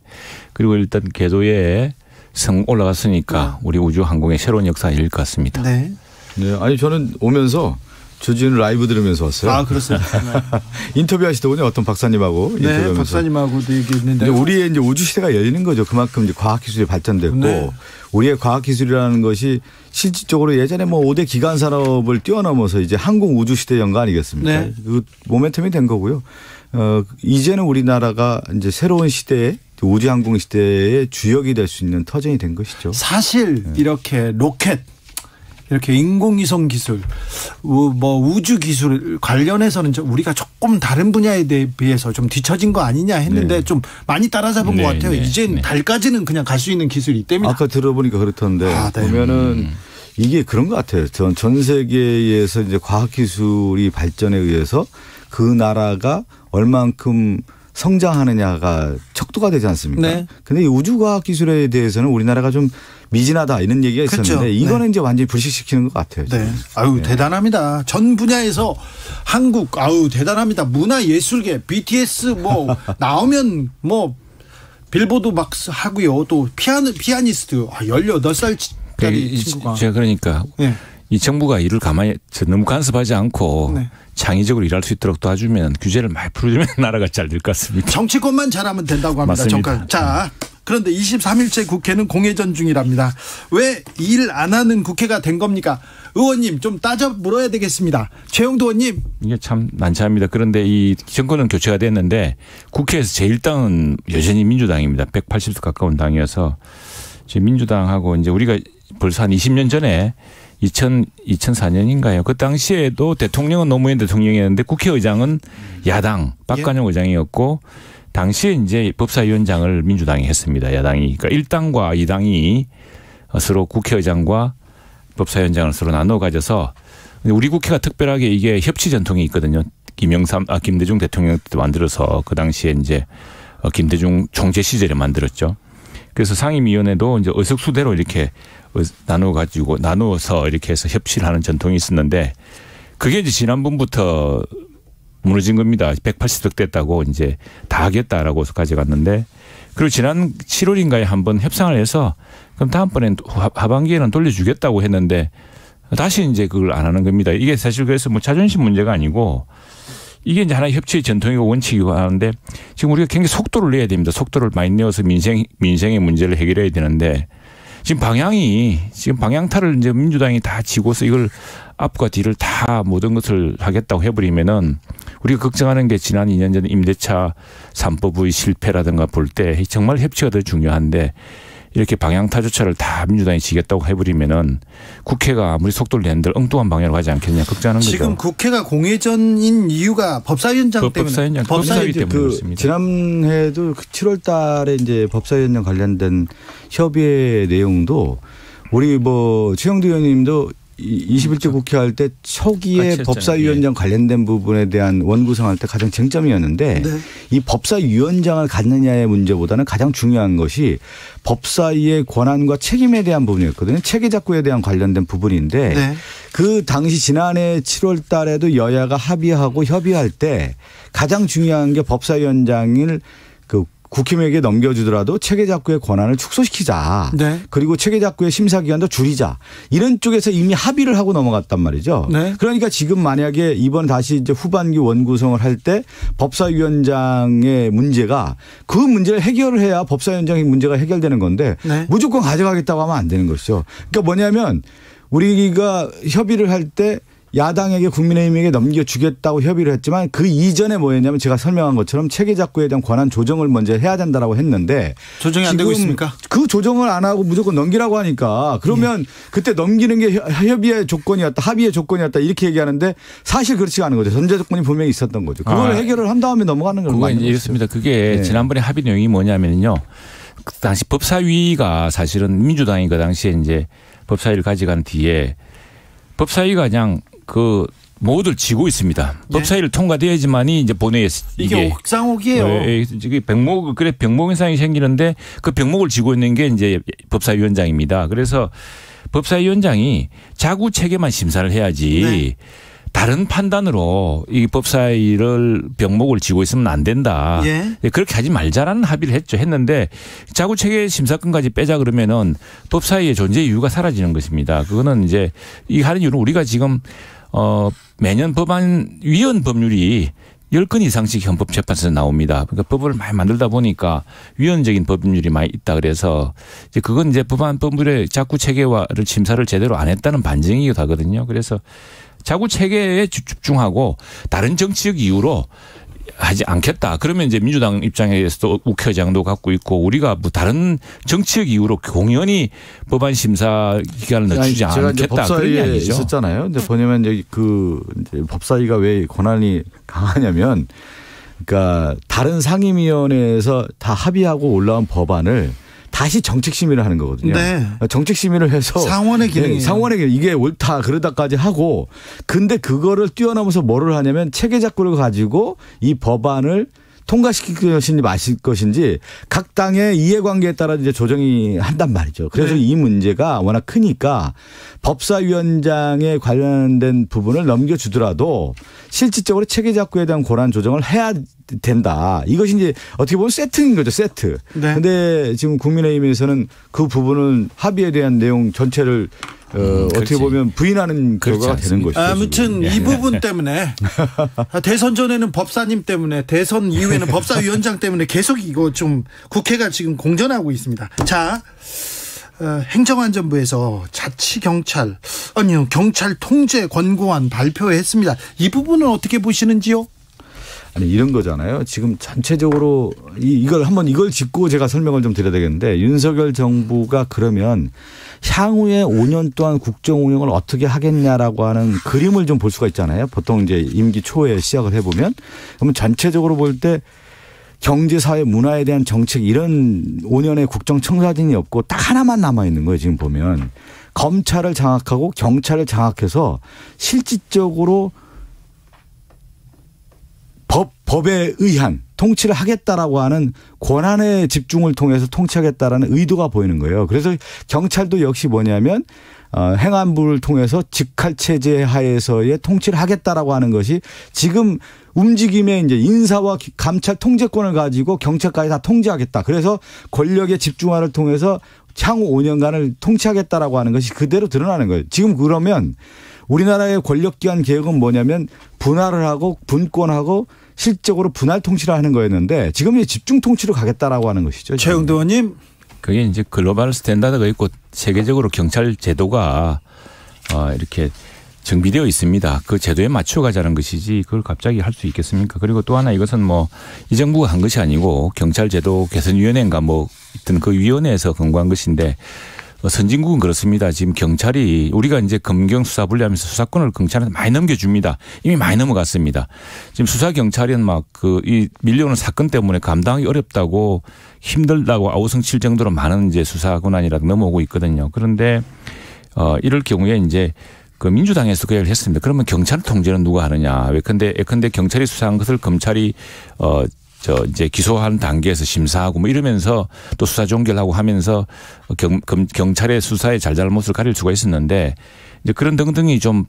그리고 일단 궤도에 성 올라갔으니까 우리 우주 항공의 새로운 역사일 것 같습니다. 네. 네, 아니 저는 오면서 주진우 라이브 들으면서 왔어요. 아, 그렇습니다. 인터뷰 하시더군요. 어떤 박사님하고. 네, 인터뷰하면서. 박사님하고도 얘기했는데. 우리의 이제 우주 시대가 열리는 거죠. 그만큼 이제 과학기술이 발전됐고 네. 우리의 과학기술이라는 것이 실질적으로 예전에 뭐 5대 기간 산업을 뛰어넘어서 이제 항공 우주 시대 연가 아니겠습니까? 네. 그 모멘텀이 된 거고요. 이제는 우리나라가 이제 새로운 시대에 우주 항공 시대의 주역이 될 수 있는 터전이 된 것이죠. 사실 이렇게 로켓 이렇게 인공위성 기술, 뭐 우주 기술 관련해서는 우리가 조금 다른 분야에 비해서 좀 뒤처진 거 아니냐 했는데 좀 많이 따라잡은 것 같아요. 이젠 달까지는 그냥 갈 수 있는 기술이 있답니다. 아까 들어보니까 그렇던데 보면은 이게 그런 것 같아요. 전 세계에서 이제 과학기술이 발전에 의해서 그 나라가 얼만큼 성장하느냐가 척도가 되지 않습니까? 네. 근데 이 우주과학기술에 대해서는 우리나라가 좀 미진하다 이런 얘기가 있었는데 그렇죠. 이거는 이제 완전히 불식시키는 것 같아요. 네. 아유, 대단합니다. 전 분야에서 한국, 대단합니다. 문화예술계, BTS 뭐 나오면 뭐 빌보드 막 하고요. 또 피아니스트 18살짜리 친구가. 제가 그러니까 네. 이 정부가 일을 가만히 너무 간섭하지 않고 창의적으로 일할 수 있도록 도와주면 규제를 많이 풀어주면 나라가 잘 될 것 같습니다. 정치권만 잘하면 된다고 합니다. 맞습니다. 자, 그런데 23일째 국회는 공회전 중이랍니다. 왜 일 안 하는 국회가 된 겁니까? 의원님 좀 따져 물어야 되겠습니다. 최영두 의원님. 이게 참 난처합니다. 그런데 이 정권은 교체가 됐는데 국회에서 제1당은 여전히 민주당입니다. 180석 가까운 당이어서 지금 민주당하고 이제 우리가 벌써 한 20년 전에 2004년인가요? 그 당시에도 대통령은 노무현 대통령이었는데 국회의장은 야당 박관영 의장이었고 당시에 이제 법사위원장을 민주당이 했습니다. 야당이. 그러니까 1당과 2당이 서로 국회의장과 법사위원장을 서로 나눠 가져서 우리 국회가 특별하게 이게 협치 전통이 있거든요. 김대중 대통령 때도 만들어서 그 당시에 이제 김대중 총재 시절에 만들었죠. 그래서 상임위원회도 이제 의석수대로 이렇게 나누어서 이렇게 해서 협치를 하는 전통이 있었는데 그게 이제 지난번부터 무너진 겁니다. 180석 됐다고 이제 다 하겠다라고 해서 가져갔는데 그리고 지난 7월인가에 한번 협상을 해서 그럼 다음번엔 하반기에는 돌려주겠다고 했는데 다시 이제 그걸 안 하는 겁니다. 이게 사실 그래서 뭐 자존심 문제가 아니고 이게 이제 하나의 협치의 전통이고 원칙이고 하는데 지금 우리가 굉장히 속도를 내야 됩니다. 속도를 많이 내어서 민생의 문제를 해결해야 되는데 지금 방향타를 이제 민주당이 다 지고서 이걸 앞과 뒤를 다 모든 것을 하겠다고 해버리면은 우리가 걱정하는 게 지난 2년 전 임대차 3법의 실패라든가 볼 때 정말 협치가 더 중요한데 이렇게 방향타조차를 다 민주당이 지겠다고 해버리면은 국회가 아무리 속도를 내는들 엉뚱한 방향으로 가지 않겠냐 걱정하는 거죠. 지금 국회가 공회전인 이유가 법사위원장 때문에. 법사위 때문에 그렇습니다. 지난해도 7월 달에 이제 법사위원장 관련된 협의의 내용도 우리 뭐 최영두 의원님도 21대 국회 할 때 초기에 법사위원장 관련된 부분에 대한 원구성할 때 가장 쟁점이었는데 이 법사위원장을 갖느냐의 문제보다는 가장 중요한 것이 법사위의 권한과 책임에 대한 부분이었거든요. 체계작구에 대한 관련된 부분인데 그 당시 지난해 7월 달에도 여야가 합의하고 협의할 때 가장 중요한 게 법사위원장을 국힘에게 넘겨주더라도 체계작구의 권한을 축소시키자. 그리고 체계작구의 심사기간도 줄이자. 이런 쪽에서 이미 합의를 하고 넘어갔단 말이죠. 그러니까 지금 만약에 이번 다시 이제 후반기 원구성을 할 때 법사위원장의 문제가 그 문제를 해결을 해야 법사위원장의 문제가 해결되는 건데 무조건 가져가겠다고 하면 안 되는 것이죠. 그러니까 뭐냐면 우리가 협의를 할 때 야당에게 국민의힘에게 넘겨주겠다고 협의를 했지만 그 이전에 뭐였냐면 제가 설명한 것처럼 체계작구에 대한 권한 조정을 먼저 해야 된다라고 했는데 조정이 안 되고 있습니까? 그 조정을 안 하고 무조건 넘기라고 하니까 그러면 그때 넘기는 게 협의의 조건이었다, 합의의 조건이었다 이렇게 얘기하는데 사실 그렇지 않은 거죠. 전제 조건이 분명히 있었던 거죠. 그걸 해결을 한 다음에 넘어가는 건 그건 이렇습니다. 그게 지난번에 합의 내용이 뭐냐면요. 그 당시 법사위가 사실은 민주당이 그 당시에 이제 법사위를 가져간 뒤에 법사위가 그냥 그 모두를 지고 있습니다. 법사위를 통과돼야지만이 이제 본회의에 이게 옥상옥이에요. 이게 병목 현상이 생기는데 그 병목을 지고 있는 게 이제 법사위원장입니다. 그래서 법사위원장이 자구 체계만 심사를 해야지 다른 판단으로 이 법사위를 병목을 지고 있으면 안 된다. 그렇게 하지 말자라는 합의를 했는데 자구 체계 심사권까지 빼자 그러면은 법사위의 존재 이유가 사라지는 것입니다. 그거는 이제 이 하는 이유는 우리가 지금 매년 법안 위헌 법률이 10건 이상씩 헌법재판소에서 나옵니다. 그러니까 법을 많이 만들다 보니까 위헌적인 법률이 많이 있다 그래서 이제 그건 이제 법안 법률의 자구 체계화를 심사를 제대로 안 했다는 반증이기도 하거든요. 그래서 자구 체계에 집중하고 다른 정치적 이유로 하지 않겠다. 그러면 이제 민주당 입장에서도 우회장도 갖고 있고 우리가 뭐 다른 정치적 이유로 공연히 법안 심사 기간을 늦추지 않겠다. 법사위에 있었잖아요. 근데 보냐면 이제 이제 법사위가 왜 권한이 강하냐면 그러니까 다른 상임위원회에서 다 합의하고 올라온 법안을 다시 정책심의를 하는 거거든요. 정책심의를 해서 상원의 기능이에요. 상원의 기능. 이게 옳다 그러다까지 하고 근데 그거를 뛰어넘어서 뭐를 하냐면 체계작구를 가지고 이 법안을 통과시킬 것인지 마실 것인지 각 당의 이해관계에 따라 이제 조정이 한단 말이죠. 그래서 이 문제가 워낙 크니까 법사위원장에 관련된 부분을 넘겨주더라도 실질적으로 체계작구에 대한 권한 조정을 해야 된다. 이것이 이제 어떻게 보면 세트인 거죠. 세트. 그런데 지금 국민의힘에서는 그 부분은 합의에 대한 내용 전체를 어떻게 보면 부인하는 결과가 되는 것이죠. 아무튼 이 부분 때문에 대선 전에는 법사님 때문에 대선 이후에는 법사위원장 때문에 계속 이거 좀 국회가 지금 공전하고 있습니다. 자, 행정안전부에서 자치경찰 경찰 통제 권고안 발표했습니다. 이 부분은 어떻게 보시는지요? 아니 이런 거잖아요. 지금 전체적으로 이걸 짚고 제가 설명을 좀 드려야 되겠는데 윤석열 정부가 그러면 향후에 5년 동안 국정 운영을 어떻게 하겠냐라고 하는 그림을 좀 볼 수가 있잖아요. 보통 이제 임기 초에 시작을 해보면 그러면 전체적으로 볼 때 경제, 사회, 문화에 대한 정책 이런 5년의 국정청사진이 없고 딱 하나만 남아 있는 거예요. 지금 보면 검찰을 장악하고 경찰을 장악해서 실질적으로 법에 의한 통치를 하겠다라고 하는 권한의 집중을 통해서 통치하겠다라는 의도가 보이는 거예요. 그래서 경찰도 역시 뭐냐면 행안부를 통해서 직할 체제 하에서의 통치를 하겠다라고 하는 것이 지금 움직임에 이제 인사와 감찰 통제권을 가지고 경찰까지 다 통제하겠다. 그래서 권력의 집중화를 통해서 향후 5년간을 통치하겠다라고 하는 것이 그대로 드러나는 거예요. 지금 그러면 우리나라의 권력기관 개혁은 뭐냐면 분할을 하고 분권하고 실적으로 분할 통치를 하는 거였는데 지금 이제 집중 통치로 가겠다라고 하는 것이죠. 최영도 의원님. 그게 이제 글로벌 스탠다드가 있고 세계적으로 경찰 제도가 이렇게 정비되어 있습니다. 그 제도에 맞춰가자는 것이지 그걸 갑자기 할 수 있겠습니까? 그리고 또 하나 이것은 뭐 이 정부가 한 것이 아니고 경찰제도 개선위원회인가 뭐 있던 그 위원회에서 권고한 것인데 선진국은 그렇습니다. 지금 경찰이 우리가 이제 검경 수사 분리하면서 수사권을 경찰한테 많이 넘겨줍니다. 이미 많이 넘어갔습니다. 지금 수사 경찰은 막 이 밀려오는 사건 때문에 감당하기 어렵다고 힘들다고 아우성칠 정도로 많은 이제 수사 권한이라 넘어오고 있거든요. 그런데 이럴 경우에 이제 그 민주당에서 그 얘기를 했습니다. 그러면 경찰 통제는 누가 하느냐? 예컨대 경찰이 수사한 것을 검찰이 이제 기소하는 단계에서 심사하고 뭐 이러면서 또 수사 종결하고 하면서 경찰의 수사의 잘잘못을 가릴 수가 있었는데 이제 그런 등등이 좀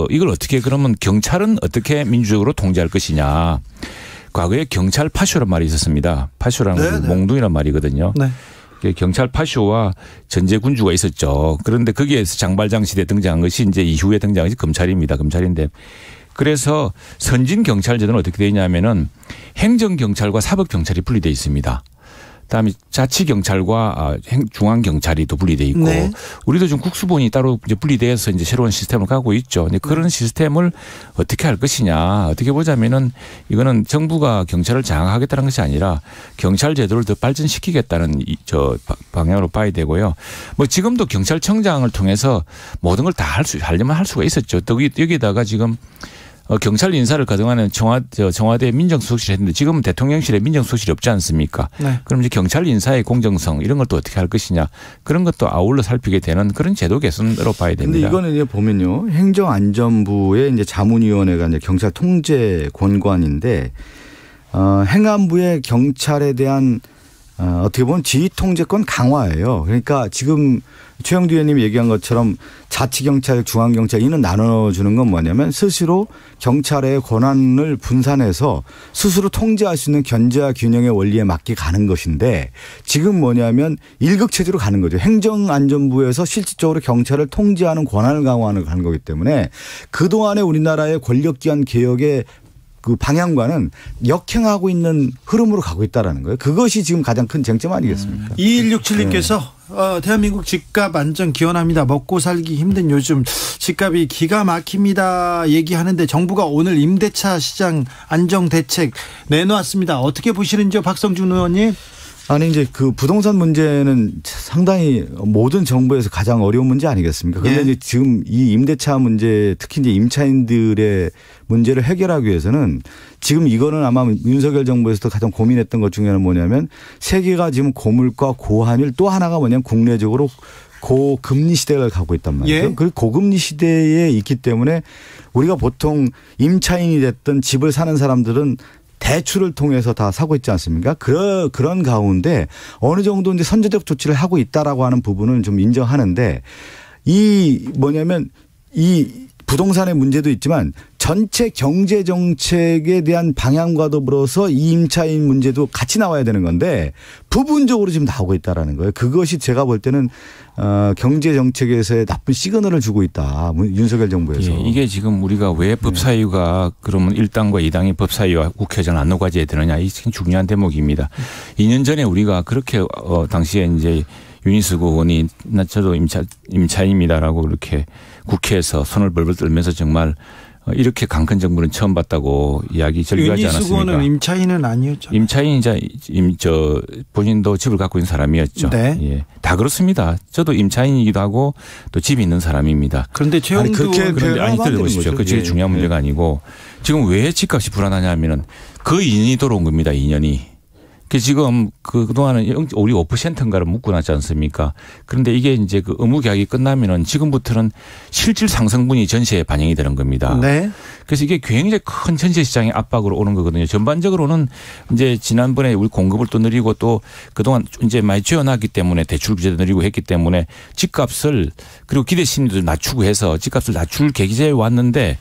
이걸 어떻게 그러면 경찰은 어떻게 민주적으로 통제할 것이냐. 과거에 경찰 파쇼란 말이 있었습니다. 파쇼라는 것은 몽둥이란 말이거든요. 경찰 파쇼와 전제 군주가 있었죠. 그런데 거기에서 장발장 시대에 등장한 것이 이제 이후에 등장한 것이 검찰입니다. 검찰인데 그래서 선진 경찰제도는 어떻게 되어 있냐면은 행정 경찰과 사법 경찰이 분리되어 있습니다. 그다음에 자치경찰과 중앙경찰이 또 분리돼 있고 네. 우리도 지금 국수본이 따로 이제 분리돼서 이제 새로운 시스템을 가고 있죠. 근데 그런 시스템을 어떻게 할 것이냐. 어떻게 보자면은 이거는 정부가 경찰을 장악하겠다는 것이 아니라 경찰 제도를 더 발전시키겠다는 방향으로 봐야 되고요. 뭐 지금도 경찰청장을 통해서 모든 걸 다 하려면 할 수가 있었죠. 또 여기다가 지금 경찰 인사를 그동안은 청와대 민정수석실에 했는데 지금은 대통령실에 민정수석실이 없지 않습니까? 네. 그럼 이제 경찰 인사의 공정성 이런 걸 또 어떻게 할 것이냐 그런 것도 아울러 살피게 되는 그런 제도 개선으로 봐야 됩니다. 그런데 이거는 이제 보면요. 행정안전부의 이제 자문위원회가 이제 경찰 통제 권관인데 행안부의 경찰에 대한 어떻게 보면 지휘 통제권 강화예요. 그러니까 지금 최영두 의원님이 얘기한 것처럼 자치경찰, 중앙경찰 이는 나눠주는 건 뭐냐면 스스로 경찰의 권한을 분산해서 스스로 통제할 수 있는 견제와 균형의 원리에 맞게 가는 것인데 지금 뭐냐면 일극체제로 가는 거죠. 행정안전부에서 실질적으로 경찰을 통제하는 권한을 강화하는 가는 거기 때문에 그동안의 우리나라의 권력기관 개혁의 그 방향과는 역행하고 있는 흐름으로 가고 있다라는 거예요. 그것이 지금 가장 큰 쟁점 아니겠습니까? 2167님께서 대한민국 집값 안정 기원합니다. 먹고 살기 힘든 요즘 집값이 기가 막힙니다. 얘기하는데 정부가 오늘 임대차 시장 안정 대책 내놓았습니다. 어떻게 보시는지요, 박성준 의원님? 아니 이제 그 부동산 문제는 상당히 모든 정부에서 가장 어려운 문제 아니겠습니까? 그런데 이제 지금 이 임대차 문제 특히 이제 임차인들의 문제를 해결하기 위해서는 지금 이거는 아마 윤석열 정부에서도 가장 고민했던 것 중에는 뭐냐면 세계가 지금 고물가 고환율 또 하나가 뭐냐면 국내적으로 고금리 시대를 가고 있단 말이죠. 그 고금리 시대에 있기 때문에 우리가 보통 임차인이 됐든 집을 사는 사람들은 대출을 통해서 다 사고 있지 않습니까? 그런 가운데 어느 정도 이제 선제적 조치를 하고 있다라고 하는 부분은 좀 인정하는데 이 뭐냐면 이 부동산의 문제도 있지만 전체 경제 정책에 대한 방향과 더불어서 이 임차인 문제도 같이 나와야 되는 건데 부분적으로 지금 나오고 있다라는 거예요. 그것이 제가 볼 때는 경제 정책에서의 나쁜 시그널을 주고 있다. 윤석열 정부에서. 예, 이게 지금 우리가 왜 법사위가 그러면 1당과 2당이 법사위와 국회의장 안 녹아져야 되느냐. 이 중요한 대목입니다. 2년 전에 우리가 그렇게 당시에 이제 윤희숙 의원이 나 저도 임차인입니다라고 그렇게 국회에서 손을 벌벌 떨면서 정말 이렇게 강큰 정부는 처음 봤다고 이야기 절규하지 않았습니까? 윤희숙 의원은 임차인은 아니었죠. 임차인이자 본인도 집을 갖고 있는 사람이었죠. 네. 예, 다 그렇습니다. 저도 임차인이기도 하고 또 집이 있는 사람입니다. 그런데 최영두 그런데 아니 들어보십시오. 그 제일 중요한 문제가 아니고 지금 왜 집값이 불안하냐면은 그 2년이 돌아온 겁니다. 2년이. 지금 그동안은 우리 5%인가를 묶어놨지 않습니까? 그런데 이게 이제 그 의무 계약이 끝나면은 지금부터는 실질 상승분이 전세에 반영이 되는 겁니다. 네. 그래서 이게 굉장히 큰 전세 시장의 압박으로 오는 거거든요. 전반적으로는 이제 지난번에 우리 공급을 또 늘리고 또 그동안 이제 많이 죄어놨기 때문에 대출 규제도 늘리고 했기 때문에 집값을 그리고 기대 심리도 낮추고 해서 집값을 낮출 계기제에 왔는데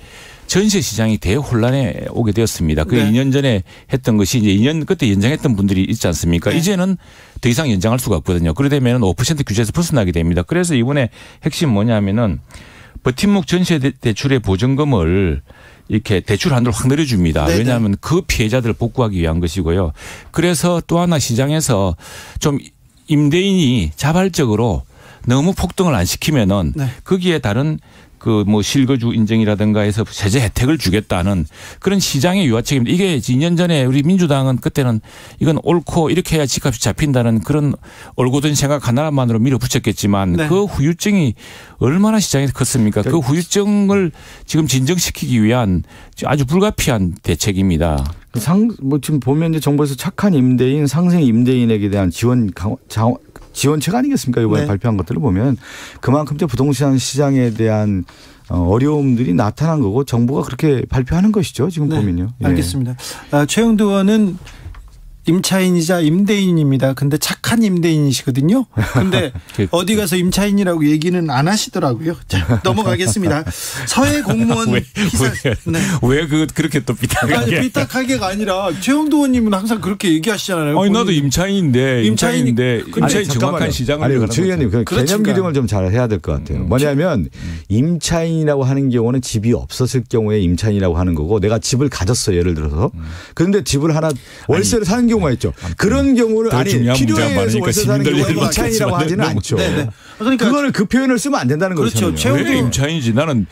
전세 시장이 대혼란에 오게 되었습니다. 그 2년 전에 했던 것이 이제 2년 그때 연장했던 분들이 있지 않습니까? 네. 이제는 더 이상 연장할 수가 없거든요. 그러다 보면 5% 규제에서 벗어나게 됩니다. 그래서 이번에 핵심 뭐냐면은 버팀목 전세 대출의 보증금을 이렇게 대출 한도를 확 늘려줍니다. 네네. 왜냐하면 그 피해자들을 복구하기 위한 것이고요. 그래서 또 하나 시장에서 좀 임대인이 자발적으로 너무 폭등을 안 시키면은 거기에 다른 실거주 인증이라든가 해서 세제 혜택을 주겠다는 그런 시장의 유화책입니다. 이게 2년 전에 우리 민주당은 그때는 이건 옳고 이렇게 해야 집값이 잡힌다는 그런 올곧은 생각 하나만으로 밀어붙였겠지만 그 후유증이 얼마나 시장에서 컸습니까? 그 후유증을 지금 진정시키기 위한 아주 불가피한 대책입니다. 지금 보면 이제 정부에서 착한 임대인, 상생 임대인에게 대한 지원책 아니겠습니까? 이번에 발표한 것들을 보면 그만큼 이제 부동산 시장에 대한 어려움들이 나타난 거고 정부가 그렇게 발표하는 것이죠. 지금 보면요. 알겠습니다. 최영두 의원은 임차인이자 임대인입니다. 근데 착한 임대인이시거든요. 근데 어디 가서 임차인이라고 얘기는 안 하시더라고요. 자, 넘어가겠습니다. 서해 공무원 왜 그렇게 또 삐딱하게? 삐딱하게가 아니라 최영두 의원님은 항상 그렇게 얘기하시잖아요. 아니 나도 임차인인데 임차인 정확한 시장을 아니 최 의원님 개념 규정을 좀 잘 해야 될 것 같아요. 뭐냐면 임차인이라고 하는 경우는 집이 없었을 경우에 임차인이라고 하는 거고 내가 집을 가졌어 예를 들어서. 그런데 집을 하나 월세를 사는 경우 경우가 있죠. 그런 경우를 더 중요한 문제가 필요해서 많으니까 월세 사는 시민들 경우는 임차인이라고 하지는 않죠. 네네. 그러니까 그거는 그 표현을 쓰면 안 된다는 거죠. 그렇죠. 왜 임차인이지? 나는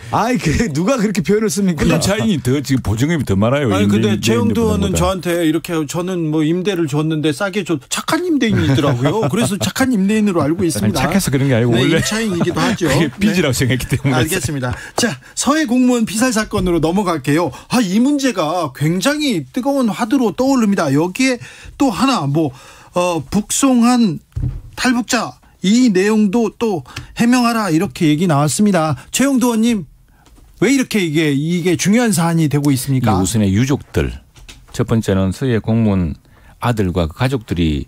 누가 그렇게 표현을 씁니까? 임차인이 더 지금 보증금이 더 많아요. 아니 근데 최영도 의원은 저한테 이렇게 저는 뭐 임대를 줬는데 싸게 줘 착한 임대인이 있더라고요. 그래서 착한 임대인으로 알고 있습니다. 아니, 착해서 그런 게 아니고 네, 원래 임차인이기도 하죠. 그게 빚이라고 생각했기 때문에. 알겠습니다. 자, 서해 공무원 피살 사건으로 넘어갈게요. 이 문제가 굉장히 뜨거운 화두로 떠오릅니다. 여기에 또 하나 북송한 탈북자 이 내용도 또 해명하라 이렇게 얘기 나왔습니다. 최영도 의원님 왜 이렇게 이게 중요한 사안이 되고 있습니까? 우선의 유족들 첫 번째는 서해 공무원 아들과 그 가족들이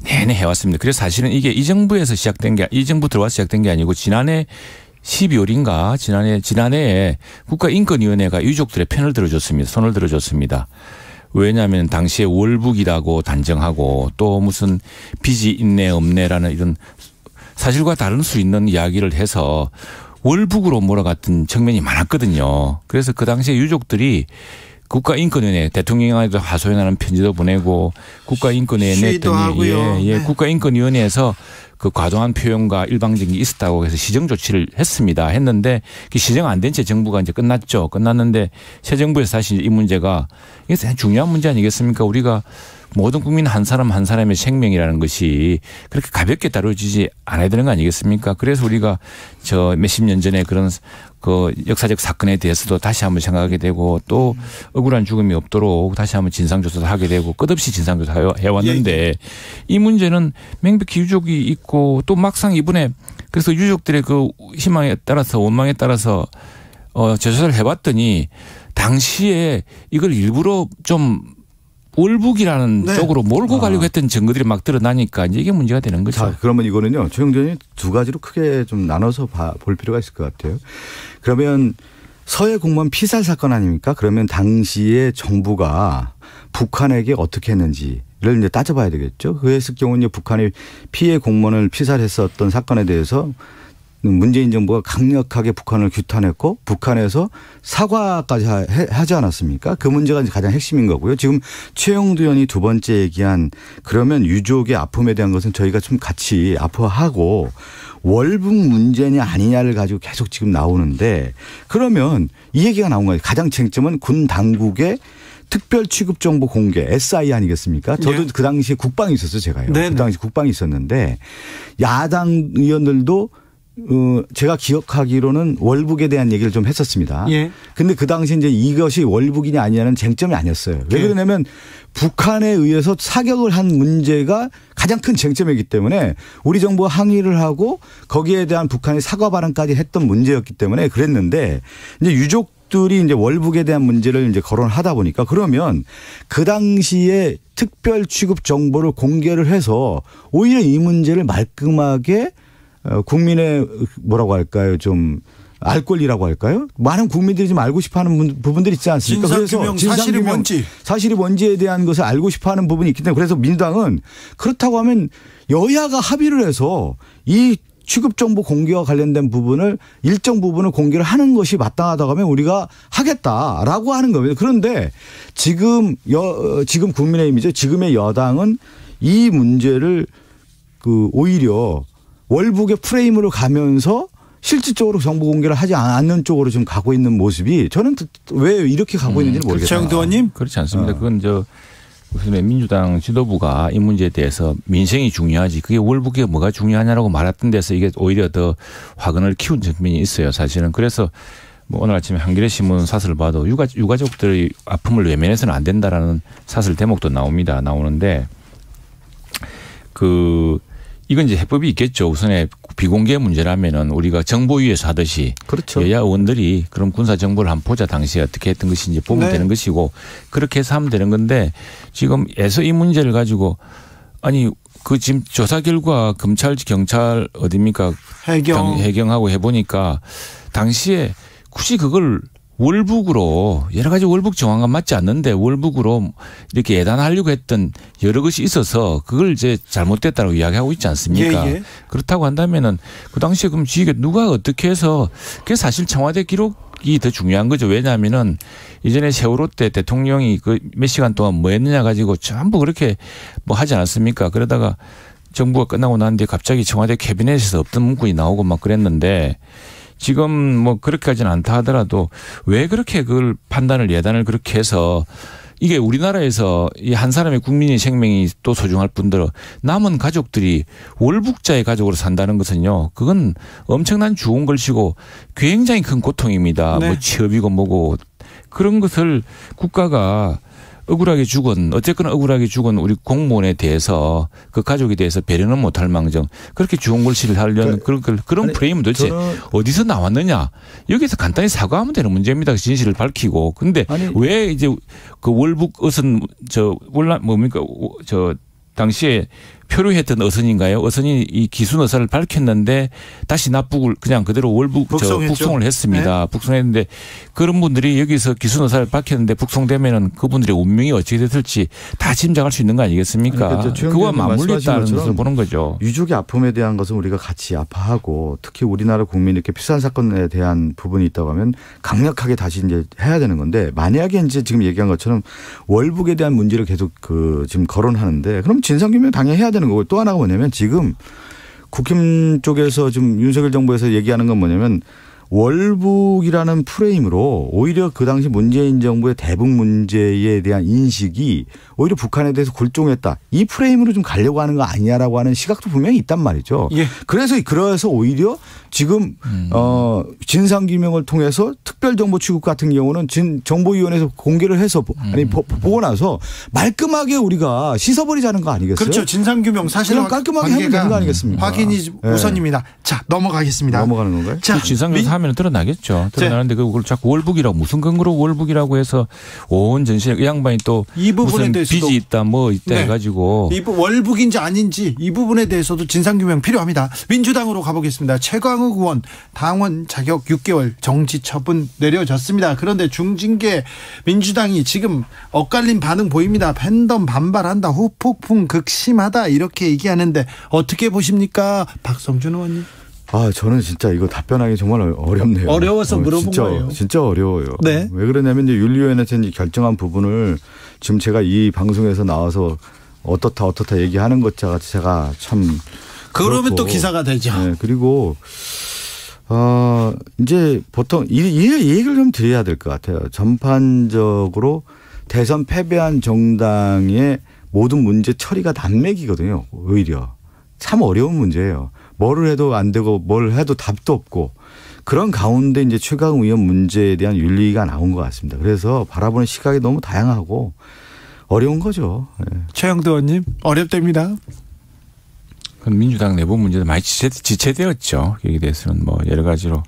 내내 해왔습니다. 그래서 사실은 이게 이 정부에서 이 정부 들어와서 시작된 게 아니고 지난해 12월인가 지난해에 국가인권위원회가 유족들의 편을 들어줬습니다. 손을 들어줬습니다. 왜냐하면 당시에 월북이라고 단정하고 또 무슨 빚이 있네 없네라는 이런 사실과 다를 수 있는 이야기를 해서 월북으로 몰아갔던 측면이 많았거든요. 그래서 그 당시에 유족들이 국가인권위원회 대통령에도 하소연하는 편지도 보내고 국가인권위원회 냈더니 국가인권위원회에서 그 과도한 표현과 일방적인 게 있었다고 해서 시정 조치를 했는데 시정 안 된 채 정부가 이제 끝났죠. 끝났는데 새 정부에서 다시 이 문제가 이게 중요한 문제 아니겠습니까? 우리가 모든 국민 한 사람 한 사람의 생명이라는 것이 그렇게 가볍게 다뤄지지 않아야 되는 거 아니겠습니까? 그래서 우리가 몇십 년 전에 그런 그 역사적 사건에 대해서도 다시 한번 생각하게 되고 또 억울한 죽음이 없도록 다시 한번 진상조사도 하게 되고 끝없이 진상조사 해왔는데 이 문제는 명백히 유족이 있고 또 막상 이번에 그래서 유족들의 그 희망에 따라서 원망에 따라서 재조사를 해봤더니 당시에 이걸 일부러 좀 월북이라는 쪽으로 몰고 가려고 했던 증거들이 막 드러나니까 이제 이게 문제가 되는 거죠. 자, 그러면 이거는요. 최영도 의원이 두 가지로 크게 좀 나눠서 볼 필요가 있을 것 같아요. 그러면 서해 공무원 피살 사건 아닙니까? 그러면 당시에 정부가 북한에게 어떻게 했는지를 이제 따져봐야 되겠죠. 그랬을 경우는 북한이 피해 공무원을 피살했었던 사건에 대해서 문재인 정부가 강력하게 북한을 규탄했고 북한에서 사과까지 하지 않았습니까? 그 문제가 가장 핵심인 거고요. 지금 최영도 의원이 두 번째 얘기한 그러면 유족의 아픔에 대한 것은 저희가 좀 같이 아파하고 월북 문제냐 아니냐를 가지고 계속 지금 나오는데 그러면 이 얘기가 나온 거예요. 가장 쟁점은 군 당국의 특별 취급 정보 공개 SI 아니겠습니까? 저도 그 당시에 국방이 있었어요, 제가요. 그 당시 국방이 있었는데 야당 의원들도 제가 기억하기로는 월북에 대한 얘기를 좀 했었습니다. 근데 그 당시 이제 이것이 월북이냐 아니냐는 쟁점이 아니었어요. 왜 그러냐면 북한에 의해서 사격을 한 문제가 가장 큰 쟁점이기 때문에 우리 정부가 항의를 하고 거기에 대한 북한의 사과 발언까지 했던 문제였기 때문에 그랬는데 이제 유족들이 이제 월북에 대한 문제를 이제 거론하다 보니까 그러면 그 당시에 특별 취급 정보를 공개를 해서 오히려 이 문제를 말끔하게 국민의 뭐라고 할까요? 좀 알 권리라고 할까요? 많은 국민들이 좀 알고 싶어하는 부분들이 있지 않습니까? 진상규명, 사실이 뭔지에 대한 것을 알고 싶어하는 부분이 있기 때문에 그래서 민주당은 그렇다고 하면 여야가 합의를 해서 이 취급정보 공개와 관련된 부분을 일정 부분을 공개를 하는 것이 마땅하다고 하면 우리가 하겠다라고 하는 겁니다. 그런데 지금 국민의힘이죠. 지금의 여당은 이 문제를 오히려 월북의 프레임으로 가면서 실질적으로 정보 공개를 하지 않는 쪽으로 좀 가고 있는 모습이 저는 왜 이렇게 가고 있는지는 모르겠어요. 최영도 의원님? 그렇지 않습니다. 그건 민주당 지도부가 이 문제에 대해서 민생이 중요하지 그게 월북이 뭐가 중요하냐라고 말했던 데서 이게 오히려 더 화근을 키운 측면이 있어요. 사실은. 그래서 오늘 아침에 한겨레 신문 사설을 봐도 유가족들의 아픔을 외면해서는 안 된다라는 사설 대목도 나오는데 이건 이제 해법이 있겠죠. 우선에 비공개 문제라면은 우리가 정보위에서 하듯이 그렇죠. 여야 의원들이 그럼 군사 정보를 한번 보자 당시에 어떻게 했던 것인지 보면 되는 것이고 그렇게 해서 하면 되는 건데 지금에서 이 문제를 가지고 지금 조사 결과 검찰 경찰 어딥니까 해경하고 해보니까 당시에 굳이 그걸 월북으로 여러 가지 월북 정황과 맞지 않는데 월북으로 이렇게 예단하려고 했던 여러 것이 있어서 그걸 이제 잘못됐다고 이야기하고 있지 않습니까? 그렇다고 한다면은 그 당시에 그럼 지휘계 누가 어떻게 해서 그게 사실 청와대 기록 월북이 더 중요한 거죠. 왜냐하면은 이전에 세월호 때 대통령이 그 몇 시간 동안 뭐 했느냐 가지고 전부 그렇게 뭐 하지 않았습니까? 그러다가 정부가 끝나고 난 뒤에 갑자기 청와대 캐비넷에서 없던 문구이 나오고 막 그랬는데 지금 뭐 그렇게 하진 않다 하더라도 왜 그렇게 그걸 판단을 예단을 그렇게 해서 이게 우리나라에서 이 한 사람의 국민의 생명이 또 소중할 뿐더러 남은 가족들이 월북자의 가족으로 산다는 것은요. 그건 엄청난 죽은 걸치고 굉장히 큰 고통입니다. 네. 뭐 취업이고 뭐고 그런 것을 국가가 억울하게 죽은 어쨌거나 억울하게 죽은 우리 공무원에 대해서 그 가족에 대해서 배려는 못할 망정 그렇게 죽은 걸치를 하려는 그런 프레임은 도대체 어디서 나왔느냐. 여기서 간단히 사과하면 되는 문제입니다. 진실을 밝히고. 근데 왜 이제 그 월북 어선 당시에 표류했던 어선인가요? 어선이 이 기순 의사를 밝혔는데 다시 납북을 그냥 그대로 북송을 했습니다. 네. 북송했는데 그런 분들이 여기서 기순 의사를 밝혔는데 북송되면은 그분들의 운명이 어떻게 됐을지 다 짐작할 수 있는 거 아니겠습니까? 그와 맞물렸다는 것을 보는 거죠. 유족의 아픔에 대한 것은 우리가 같이 아파하고 특히 우리나라 국민이 이렇게 피살 사건에 대한 부분이 있다고 하면 강력하게 다시 이제 해야 되는 건데 만약에 이제 지금 얘기한 것처럼 월북에 대한 문제를 계속 지금 거론하는데 그럼 진상규명 당연히 해야 되는 거고 또 하나가 뭐냐면 지금 국힘 쪽에서 지금 윤석열 정부에서 얘기하는 건 뭐냐면 월북이라는 프레임으로 오히려 그 당시 문재인 정부의 대북 문제에 대한 인식이 오히려 북한에 대해서 굴종했다. 이 프레임으로 좀 가려고 하는 거 아니냐라고 하는 시각도 분명히 있단 말이죠. 예. 그래서 오히려 지금 진상규명을 통해서 특별정보 취급 같은 경우는 정보위원회에서 공개를 해서 보고 나서 말끔하게 우리가 씻어버리자는 거 아니겠어요? 그렇죠. 진상규명 사실은 깔끔하게 하면 되는 거 아니겠습니까? 확인이 우선입니다. 자 넘어가겠습니다. 넘어가는 건가요? 자, 진상규명 하면 드러나겠죠. 드러나는데 그걸 자꾸 월북이라고 무슨 근거로 월북이라고 해서 온 전시에 이 양반이 또 이 부분에 무슨 대해서도 빚이 있다 뭐 있다 해가지고 월북인지 아닌지 이 부분에 대해서도 진상규명 필요합니다. 민주당으로 가보겠습니다. 최광욱 의원 당원 자격 6개월 정지 처분 내려졌습니다. 그런데 중징계 민주당이 지금 엇갈린 반응 보입니다. 팬덤 반발한다. 후폭풍 극심하다 이렇게 얘기하는데 어떻게 보십니까? 박성준 의원님. 저는 진짜 이거 답변하기 정말 어렵네요. 어려워서 물어본 거예요. 진짜 어려워요. 네. 왜 그러냐면 이제 윤리위원회에서 결정한 부분을 지금 제가 이 방송에서 나와서 어떻다 얘기하는 것 자체가 참 그러면 그렇고. 또 기사가 되죠. 네. 그리고 이제 보통 이 얘기를 좀 드려야 될 것 같아요. 전반적으로 대선 패배한 정당의 모든 문제 처리가 난맥이거든요. 오히려 참 어려운 문제예요. 뭐를 해도 안 되고 뭘 해도 답도 없고 그런 가운데 이제 최강욱 의원 문제에 대한 윤리가 나온 것 같습니다. 그래서 바라보는 시각이 너무 다양하고 어려운 거죠. 네. 최영도 의원님 어렵답니다. 그건 민주당 내부 문제도 많이 지체되었죠. 여기에 대해서는 뭐 여러 가지로.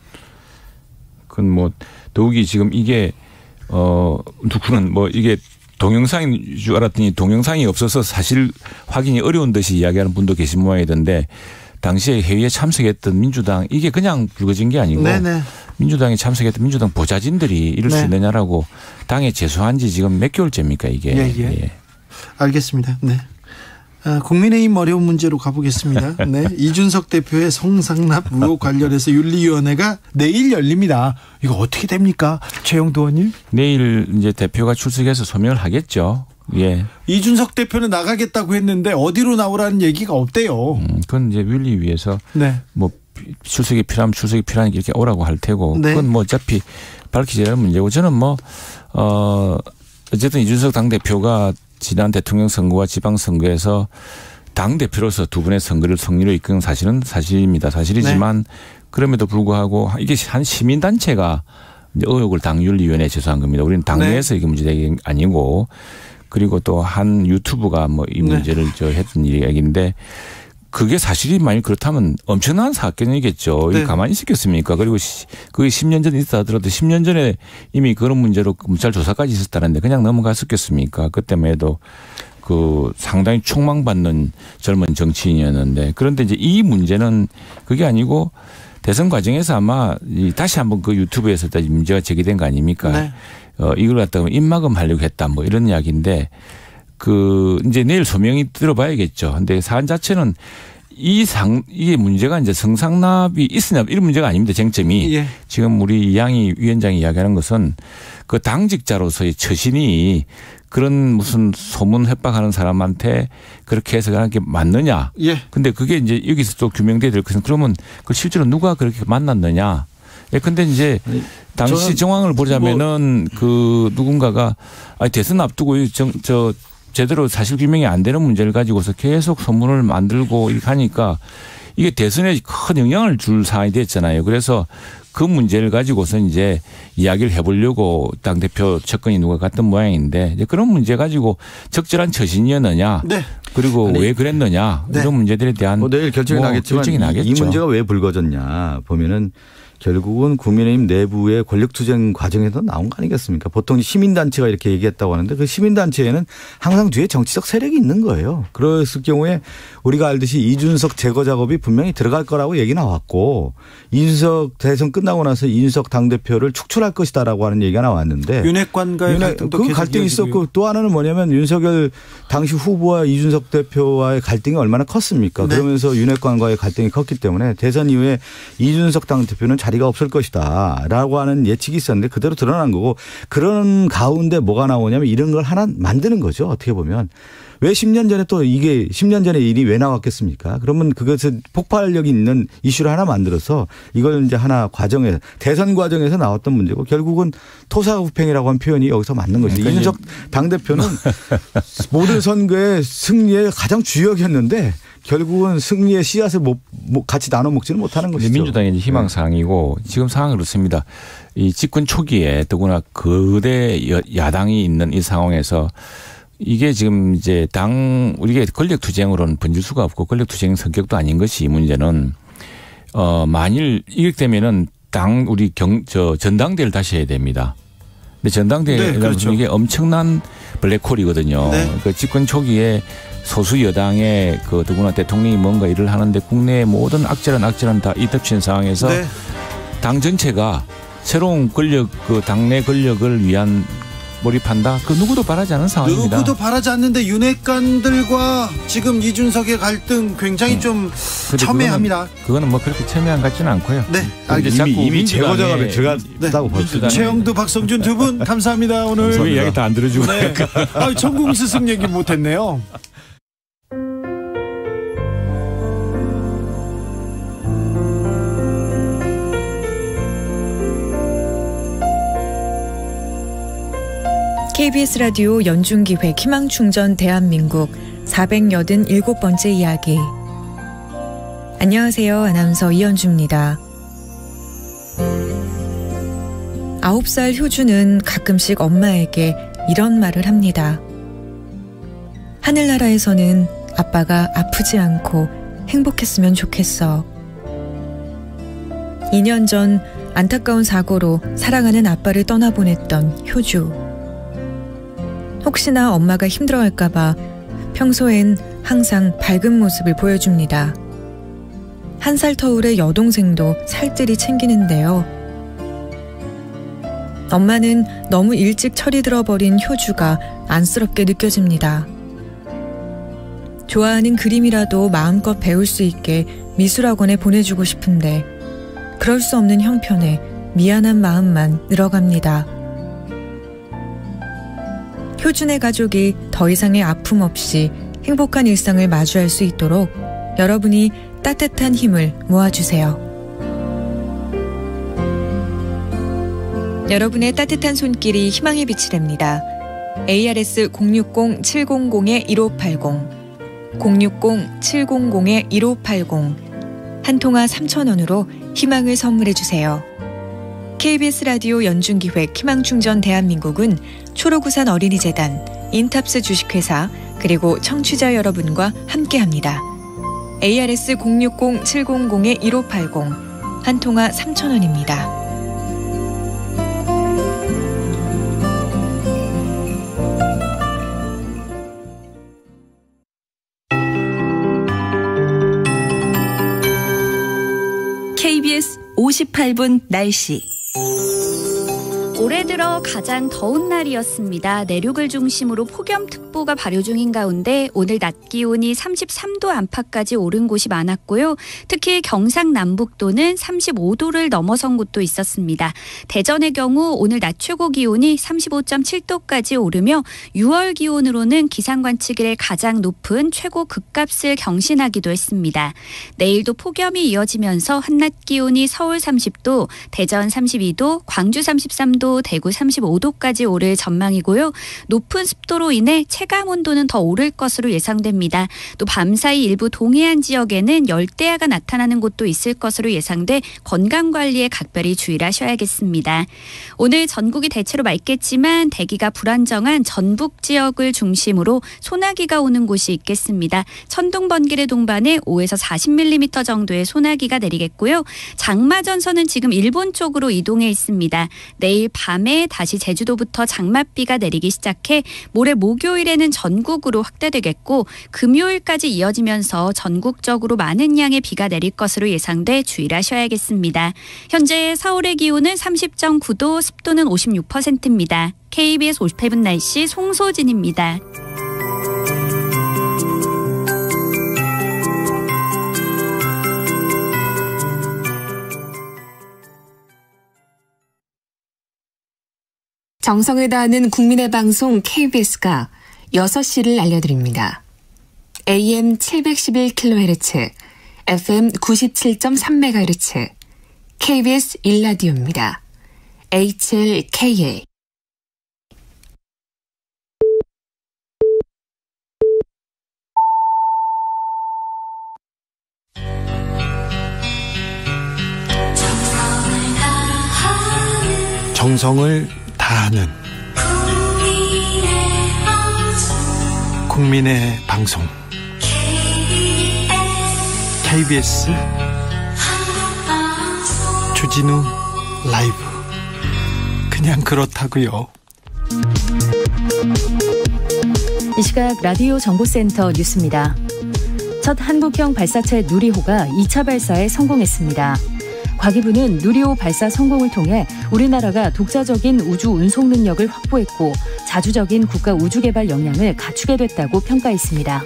그건 뭐 더욱이 지금 이게 누구는 뭐 이게 동영상인 줄 알았더니 동영상이 없어서 사실 확인이 어려운 듯이 이야기하는 분도 계신 모양이던데 당시에 회의에 참석했던 민주당 이게 그냥 불거진 게 아니고 네네. 민주당에 참석했던 민주당 보좌진들이 이럴 수 있느냐라고 당에 제소한 지 지금 몇 개월째입니까 이게. 예. 알겠습니다. 네. 국민의힘 어려운 문제로 가보겠습니다. 네. 이준석 대표의 성상납 의혹 관련해서 윤리위원회가 내일 열립니다. 이거 어떻게 됩니까? 최영도 의원님? 내일 이제 대표가 출석해서 소명을 하겠죠. 예. 이준석 대표는 나가겠다고 했는데 어디로 나오라는 얘기가 없대요. 그건 이제 윤리위에서 네. 뭐 출석이 필요하면 출석이 필요하니까 이렇게 오라고 할 테고 네. 그건 뭐 어차피 밝히지 않은 문제고 저는 뭐 어쨌든 이준석 당대표가 지난 대통령 선거와 지방선거에서 당대표로서 두 분의 선거를 승리로 이끈 사실은 사실입니다. 사실이지만 그럼에도 불구하고 이게 한 시민단체가 이제 의혹을 당윤리위원회에 제소한 겁니다. 우리는 당내에서 이게 문제된 게 아니고 그리고 또 한 유튜브가 뭐 이 문제를 했던 이야기인데 그게 사실이 만약 그렇다면 엄청난 사건이겠죠. 이게 가만히 있었겠습니까? 그리고 그게 10년 전에 있다 하더라도 10년 전에 이미 그런 문제로 검찰 조사까지 있었다는데 그냥 넘어갔었겠습니까? 그때만 해도 그 상당히 촉망받는 젊은 정치인이었는데 그런데 이제 이 문제는 그게 아니고 대선 과정에서 아마 다시 한번 그 유튜브에서 다시 문제가 제기된 거 아닙니까? 네. 이걸 갖다가 입막음 하려고 했다 뭐 이런 이야기인데 그 이제 내일 소명이 들어봐야겠죠. 근데 사안 자체는 이게 문제가 이제 성상납이 있으냐 이런 문제가 아닙니다. 쟁점이. 예. 지금 우리 이양희 위원장이 이야기하는 것은 그 당직자로서의 처신이 그런 무슨 소문 협박하는 사람한테 그렇게 해석하는 게 맞느냐. 예. 근데 그게 이제 여기서 또 규명돼야 될 것은 그러면 그 실제로 누가 그렇게 만났느냐. 예. 근데 이제 당시 정황을 보자면은 그 누군가가 대선 앞두고 제대로 사실 규명이 안 되는 문제를 가지고서 계속 소문을 만들고 이렇게 하니까 이게 대선에 큰 영향을 줄 사안이 됐잖아요. 그래서 그 문제를 가지고서 이제 이야기를 해보려고 당대표 측근이 누가 갔던 모양인데 이제 그런 문제 가지고 적절한 처신이었느냐. 네. 그리고 왜 그랬느냐. 네. 이런 문제들에 대한 내일 결정이 나겠지만 나겠죠. 이 문제가 왜 불거졌냐 보면은 결국은 국민의힘 내부의 권력투쟁 과정에서 나온 거 아니겠습니까? 보통 시민단체가 이렇게 얘기했다고 하는데 그 시민단체에는 항상 뒤에 정치적 세력이 있는 거예요. 그랬을 경우에 우리가 알듯이 이준석 제거 작업이 분명히 들어갈 거라고 얘기 나왔고 이준석 대선 끝나고 나서 이준석 당대표를 축출할 것이다라고 하는 얘기가 나왔는데 윤핵관과의 갈등도 그 갈등이 있었고 또 하나는 뭐냐면 윤석열 당시 후보와 이준석 대표와의 갈등이 얼마나 컸습니까? 네. 그러면서 윤핵관과의 갈등이 컸기 때문에 대선 이후에 이준석 당대표는 자리가 없을 것이다 라고 하는 예측이 있었는데 그대로 드러난 거고 그런 가운데 뭐가 나오냐면 이런 걸 하나 만드는 거죠. 어떻게 보면. 왜 10년 전에 또 이게 10년 전에 일이 왜 나왔겠습니까? 그러면 그것은 폭발력이 있는 이슈를 하나 만들어서 이걸 이제 하나 과정에서 대선 과정에서 나왔던 문제고 결국은 토사구팽이라고 하는 표현이 여기서 맞는 것이죠. 그러니까 이준석 당대표는 모든 선거의 승리의 가장 주역이었는데 결국은 승리의 씨앗을 같이 나눠 먹지는 못하는 것이죠. 민주당의 희망사항이고 지금 상황은 그렇습니다. 이 집권 초기에 더구나 거대 야당이 있는 이 상황에서 이게 지금 이제 우리가 권력투쟁으로는 번질 수가 없고 권력투쟁 성격도 아닌 것이 이 문제는 만일 이렇게 되면은 우리 전당대회를 다시 해야 됩니다. 근데 전당대회가 네, 그렇죠. 이게 엄청난 블랙홀이거든요. 네. 그 집권 초기에 소수 여당의 그 더구나 대통령이 뭔가 일을 하는데 국내의 모든 악재란 다 이덮친 상황에서 네. 당 전체가 새로운 권력, 그 당내 권력을 위한 몰입한다? 그 누구도 바라지 않은 상황입니다. 누구도 바라지 않는데 윤핵관들과 지금 이준석의 갈등 굉장히 좀 첨예합니다. 그거는 뭐 그렇게 첨예한 것 같지는 않고요. 네. 이미 제거 작업에 들어갔다고 봤어요. 최영두, 박성준 두 분 감사합니다. 오늘 감사합니다. 이야기 다 안 들어주고. 네. 천공스승 얘기 못했네요. KBS 라디오 연중기획 희망충전 대한민국 487번째 이야기. 안녕하세요. 아나운서 이현주입니다. 9살 효주는 가끔씩 엄마에게 이런 말을 합니다. 하늘나라에서는 아빠가 아프지 않고 행복했으면 좋겠어. 2년 전 안타까운 사고로 사랑하는 아빠를 떠나보냈던 효주. 혹시나 엄마가 힘들어할까봐 평소엔 항상 밝은 모습을 보여줍니다. 1살 터울의 여동생도 살뜰히 챙기는데요. 엄마는 너무 일찍 철이 들어버린 효주가 안쓰럽게 느껴집니다. 좋아하는 그림이라도 마음껏 배울 수 있게 미술학원에 보내주고 싶은데 그럴 수 없는 형편에 미안한 마음만 늘어갑니다. 효준의 가족이 더 이상의 아픔 없이 행복한 일상을 마주할 수 있도록 여러분이 따뜻한 힘을 모아주세요. 여러분의 따뜻한 손길이 희망의 빛이 됩니다. ARS 060-700-1580 060-700-1580 한 통화 3,000원으로 희망을 선물해주세요. KBS 라디오 연중기획 희망충전 대한민국은 초록우산 어린이재단, 인탑스 주식회사 그리고 청취자 여러분과 함께합니다. ARS 060-700-1580 한 통화 3,000원입니다. KBS 58분 날씨. 올해 들어 가장 더운 날이었습니다. 내륙을 중심으로 폭염특보가 발효 중인 가운데 오늘 낮 기온이 33도 안팎까지 오른 곳이 많았고요. 특히 경상남북도는 35도를 넘어선 곳도 있었습니다. 대전의 경우 오늘 낮 최고 기온이 35.7도까지 오르며 6월 기온으로는 기상관측 이래 가장 높은 최고 극값을 경신하기도 했습니다. 내일도 폭염이 이어지면서 한낮 기온이 서울 30도, 대전 32도, 광주 33도, 대구 35도까지 오를 전망이고요. 높은 습도로 인해 체감 온도는 더 오를 것으로 예상됩니다. 또 밤사이 일부 동해안 지역에는 열대야가 나타나는 곳도 있을 것으로 예상돼 건강관리에 각별히 주의를 하셔야겠습니다. 오늘 전국이 대체로 맑겠지만 대기가 불안정한 전북 지역을 중심으로 소나기가 오는 곳이 있겠습니다. 천둥, 번개를 동반해 5에서 40mm 정도의 소나기가 내리겠고요. 장마전선은 지금 일본 쪽으로 이동해 있습니다. 내일 밤에 다시 제주도부터 장맛비가 내리기 시작해 모레 목요일에는 전국으로 확대되겠고 금요일까지 이어지면서 전국적으로 많은 양의 비가 내릴 것으로 예상돼 주의를 하셔야겠습니다. 현재 서울의 기온은 30.9도, 습도는 56%입니다. KBS 58분 날씨 송소진입니다. 정성을 다하는 국민의 방송 KBS가 6시를 알려드립니다. AM 711kHz, FM 97.3MHz, KBS 1라디오입니다. HLKA. 정성을 다하는 국민의 방송 KBS 주진우 라이브. 그냥 그렇다고요. 이 시각 라디오 정보센터 뉴스입니다. 첫 한국형 발사체 누리호가 2차 발사에 성공했습니다. 과기부는 누리호 발사 성공을 통해 우리나라가 독자적인 우주 운송 능력을 확보했고 자주적인 국가 우주개발 역량을 갖추게 됐다고 평가했습니다.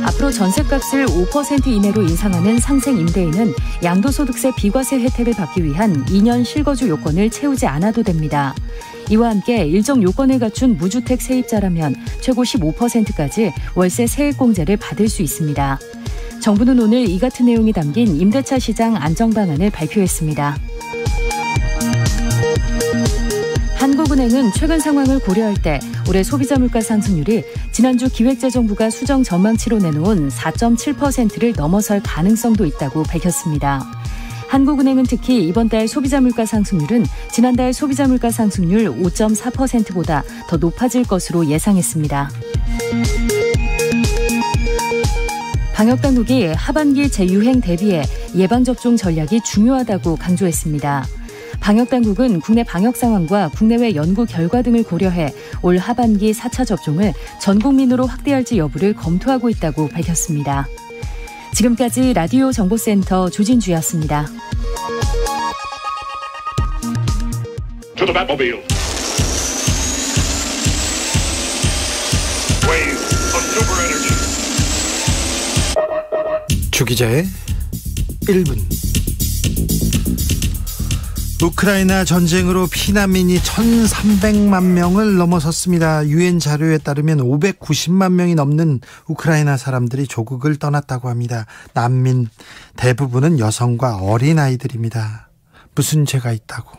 앞으로 전셋값을 5% 이내로 인상하는 상생 임대인은 양도소득세 비과세 혜택을 받기 위한 2년 실거주 요건을 채우지 않아도 됩니다. 이와 함께 일정 요건을 갖춘 무주택 세입자라면 최고 15%까지 월세 세액공제를 받을 수 있습니다. 정부는 오늘 이 같은 내용이 담긴 임대차 시장 안정 방안을 발표했습니다. 한국은행은 최근 상황을 고려할 때 올해 소비자 물가 상승률이 지난주 기획재정부가 수정 전망치로 내놓은 4.7%를 넘어설 가능성도 있다고 밝혔습니다. 한국은행은 특히 이번 달 소비자 물가 상승률은 지난달 소비자 물가 상승률 5.4%보다 더 높아질 것으로 예상했습니다. 방역당국이 하반기 재유행 대비에 예방접종 전략이 중요하다고 강조했습니다. 방역당국은 국내 방역 상황과 국내외 연구 결과 등을 고려해 올 하반기 4차 접종을 전 국민으로 확대할지 여부를 검토하고 있다고 밝혔습니다. 지금까지 라디오 정보센터 조진주였습니다. 주기자의 1분. 우크라이나 전쟁으로 피난민이 1,300만 명을 넘어섰습니다. 유엔 자료에 따르면 590만 명이 넘는 우크라이나 사람들이 조국을 떠났다고 합니다. 난민 대부분은 여성과 어린아이들입니다. 무슨 죄가 있다고.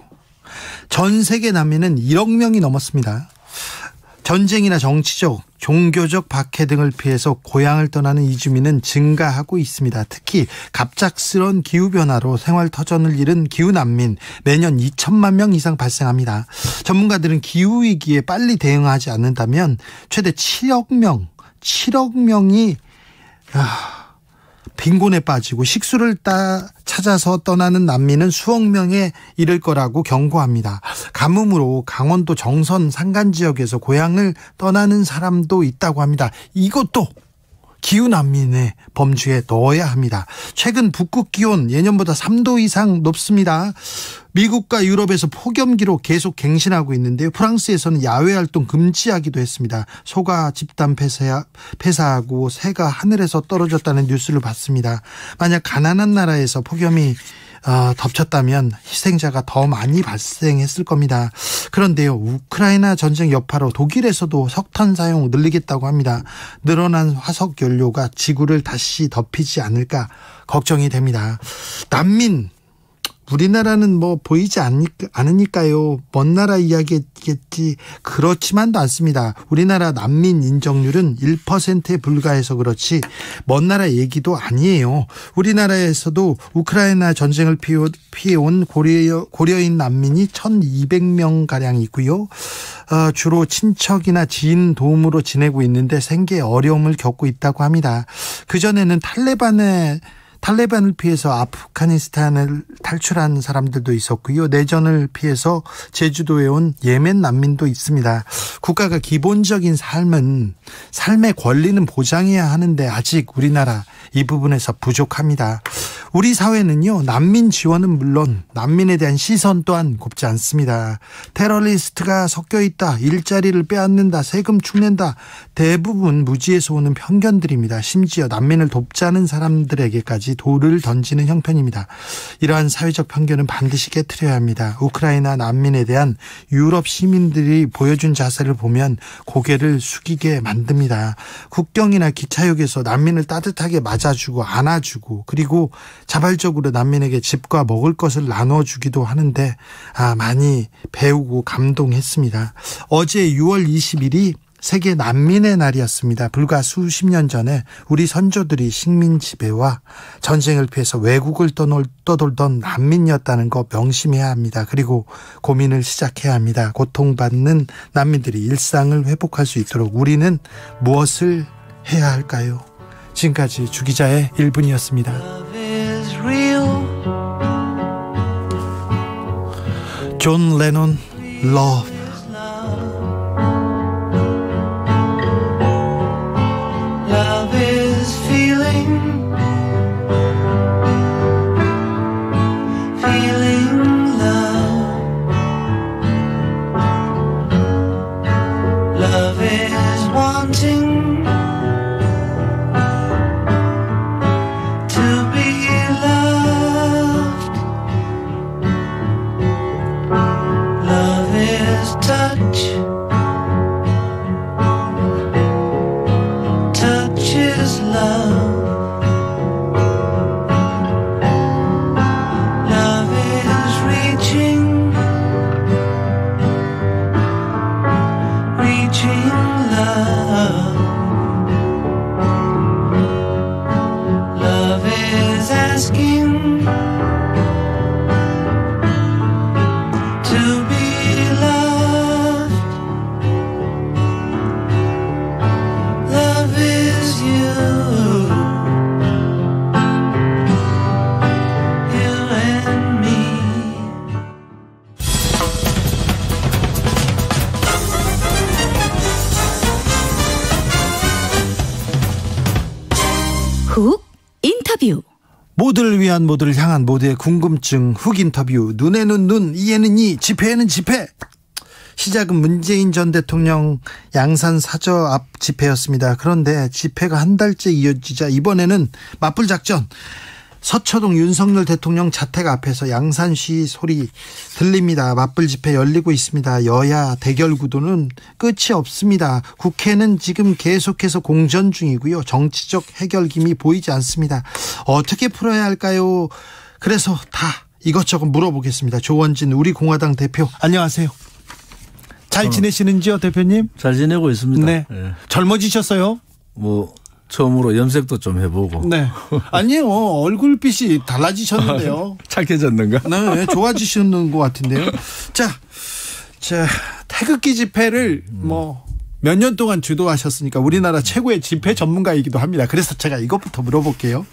전 세계 난민은 1억 명이 넘었습니다. 전쟁이나 정치적, 종교적 박해 등을 피해서 고향을 떠나는 이주민은 증가하고 있습니다. 특히 갑작스러운 기후변화로 생활터전을 잃은 기후난민 매년 2천만 명 이상 발생합니다. 전문가들은 기후위기에 빨리 대응하지 않는다면 최대 7억 명이 빈곤에 빠지고 식수를 찾아서 떠나는 난민은 수억 명에 이를 거라고 경고합니다. 가뭄으로 강원도 정선 산간 지역에서 고향을 떠나는 사람도 있다고 합니다. 이것도 기후난민의 범주에 넣어야 합니다. 최근 북극 기온 예년보다 3도 이상 높습니다. 미국과 유럽에서 폭염기로 계속 갱신하고 있는데요. 프랑스에서는 야외 활동 금지하기도 했습니다. 소가 집단 폐사하고 새가 하늘에서 떨어졌다는 뉴스를 봤습니다. 만약 가난한 나라에서 폭염이 덮쳤다면 희생자가 더 많이 발생했을 겁니다. 그런데요, 우크라이나 전쟁 여파로 독일에서도 석탄 사용 늘리겠다고 합니다. 늘어난 화석 연료가 지구를 다시 덮이지 않을까 걱정이 됩니다. 난민, 우리나라는 뭐 보이지 않으니까요. 먼 나라 이야기겠지. 그렇지만도 않습니다. 우리나라 난민 인정률은 1%에 불과해서 그렇지 먼 나라 얘기도 아니에요. 우리나라에서도 우크라이나 전쟁을 피해온 고려인 난민이 1,200명가량 있고요. 주로 친척이나 지인 도움으로 지내고 있는데 생계에 어려움을 겪고 있다고 합니다. 그전에는 탈레반을 피해서 아프가니스탄을 탈출한 사람들도 있었고요. 내전을 피해서 제주도에 온 예멘 난민도 있습니다. 국가가 기본적인 삶의 권리는 보장해야 하는데 아직 우리나라 이 부분에서 부족합니다. 우리 사회는요, 난민 지원은 물론 난민에 대한 시선 또한 곱지 않습니다. 테러리스트가 섞여 있다, 일자리를 빼앗는다, 세금 축낸다, 대부분 무지에서 오는 편견들입니다. 심지어 난민을 돕자는 사람들에게까지 돌을 던지는 형편입니다. 이러한 사회적 편견은 반드시 깨트려야 합니다. 우크라이나 난민에 대한 유럽 시민들이 보여준 자세를 보면 고개를 숙이게 만듭니다. 국경이나 기차역에서 난민을 따뜻하게 맞아주고 안아주고 그리고 자발적으로 난민에게 집과 먹을 것을 나눠주기도 하는데 많이 배우고 감동했습니다. 어제 6월 20일이 세계 난민의 날이었습니다. 불과 수십 년 전에 우리 선조들이 식민 지배와 전쟁을 피해서 외국을 떠돌던 난민이었다는 거 명심해야 합니다. 그리고 고민을 시작해야 합니다. 고통받는 난민들이 일상을 회복할 수 있도록 우리는 무엇을 해야 할까요? 지금까지 주 기자의 1분이었습니다. 존 레논, Love. Love is feeling love. Love is wanting to be loved. Love is touch. Is love. Love is reaching love. Love is asking to be loved. Love is you and me. 훅 인터뷰. 모두를 위한, 모두를 향한, 모두의 궁금증 훅 인터뷰. 눈에는 눈, 이에는 이, 집회에는 집회. 시작은 문재인 전 대통령 양산 사저 앞 집회였습니다. 그런데 집회가 한 달째 이어지자 이번에는 맞불 작전. 서초동 윤석열 대통령 자택 앞에서 양산 시 소리 들립니다. 맞불 집회 열리고 있습니다. 여야 대결 구도는 끝이 없습니다. 국회는 지금 계속해서 공전 중이고요. 정치적 해결김이 보이지 않습니다. 어떻게 풀어야 할까요? 그래서 다 이것저것 물어보겠습니다. 조원진 우리공화당 대표, 안녕하세요. 잘 지내시는지요, 대표님? 잘 지내고 있습니다. 네. 네. 젊어지셨어요? 처음으로 염색도 좀 해보고. 네. 아니에요. 얼굴빛이 달라지셨는데요. 착해졌는가? 네, 좋아지시는 것 같은데요. 자, 태극기 집회를 몇 년 동안 주도하셨으니까 우리나라 최고의 집회 전문가이기도 합니다. 그래서 제가 이것부터 물어볼게요.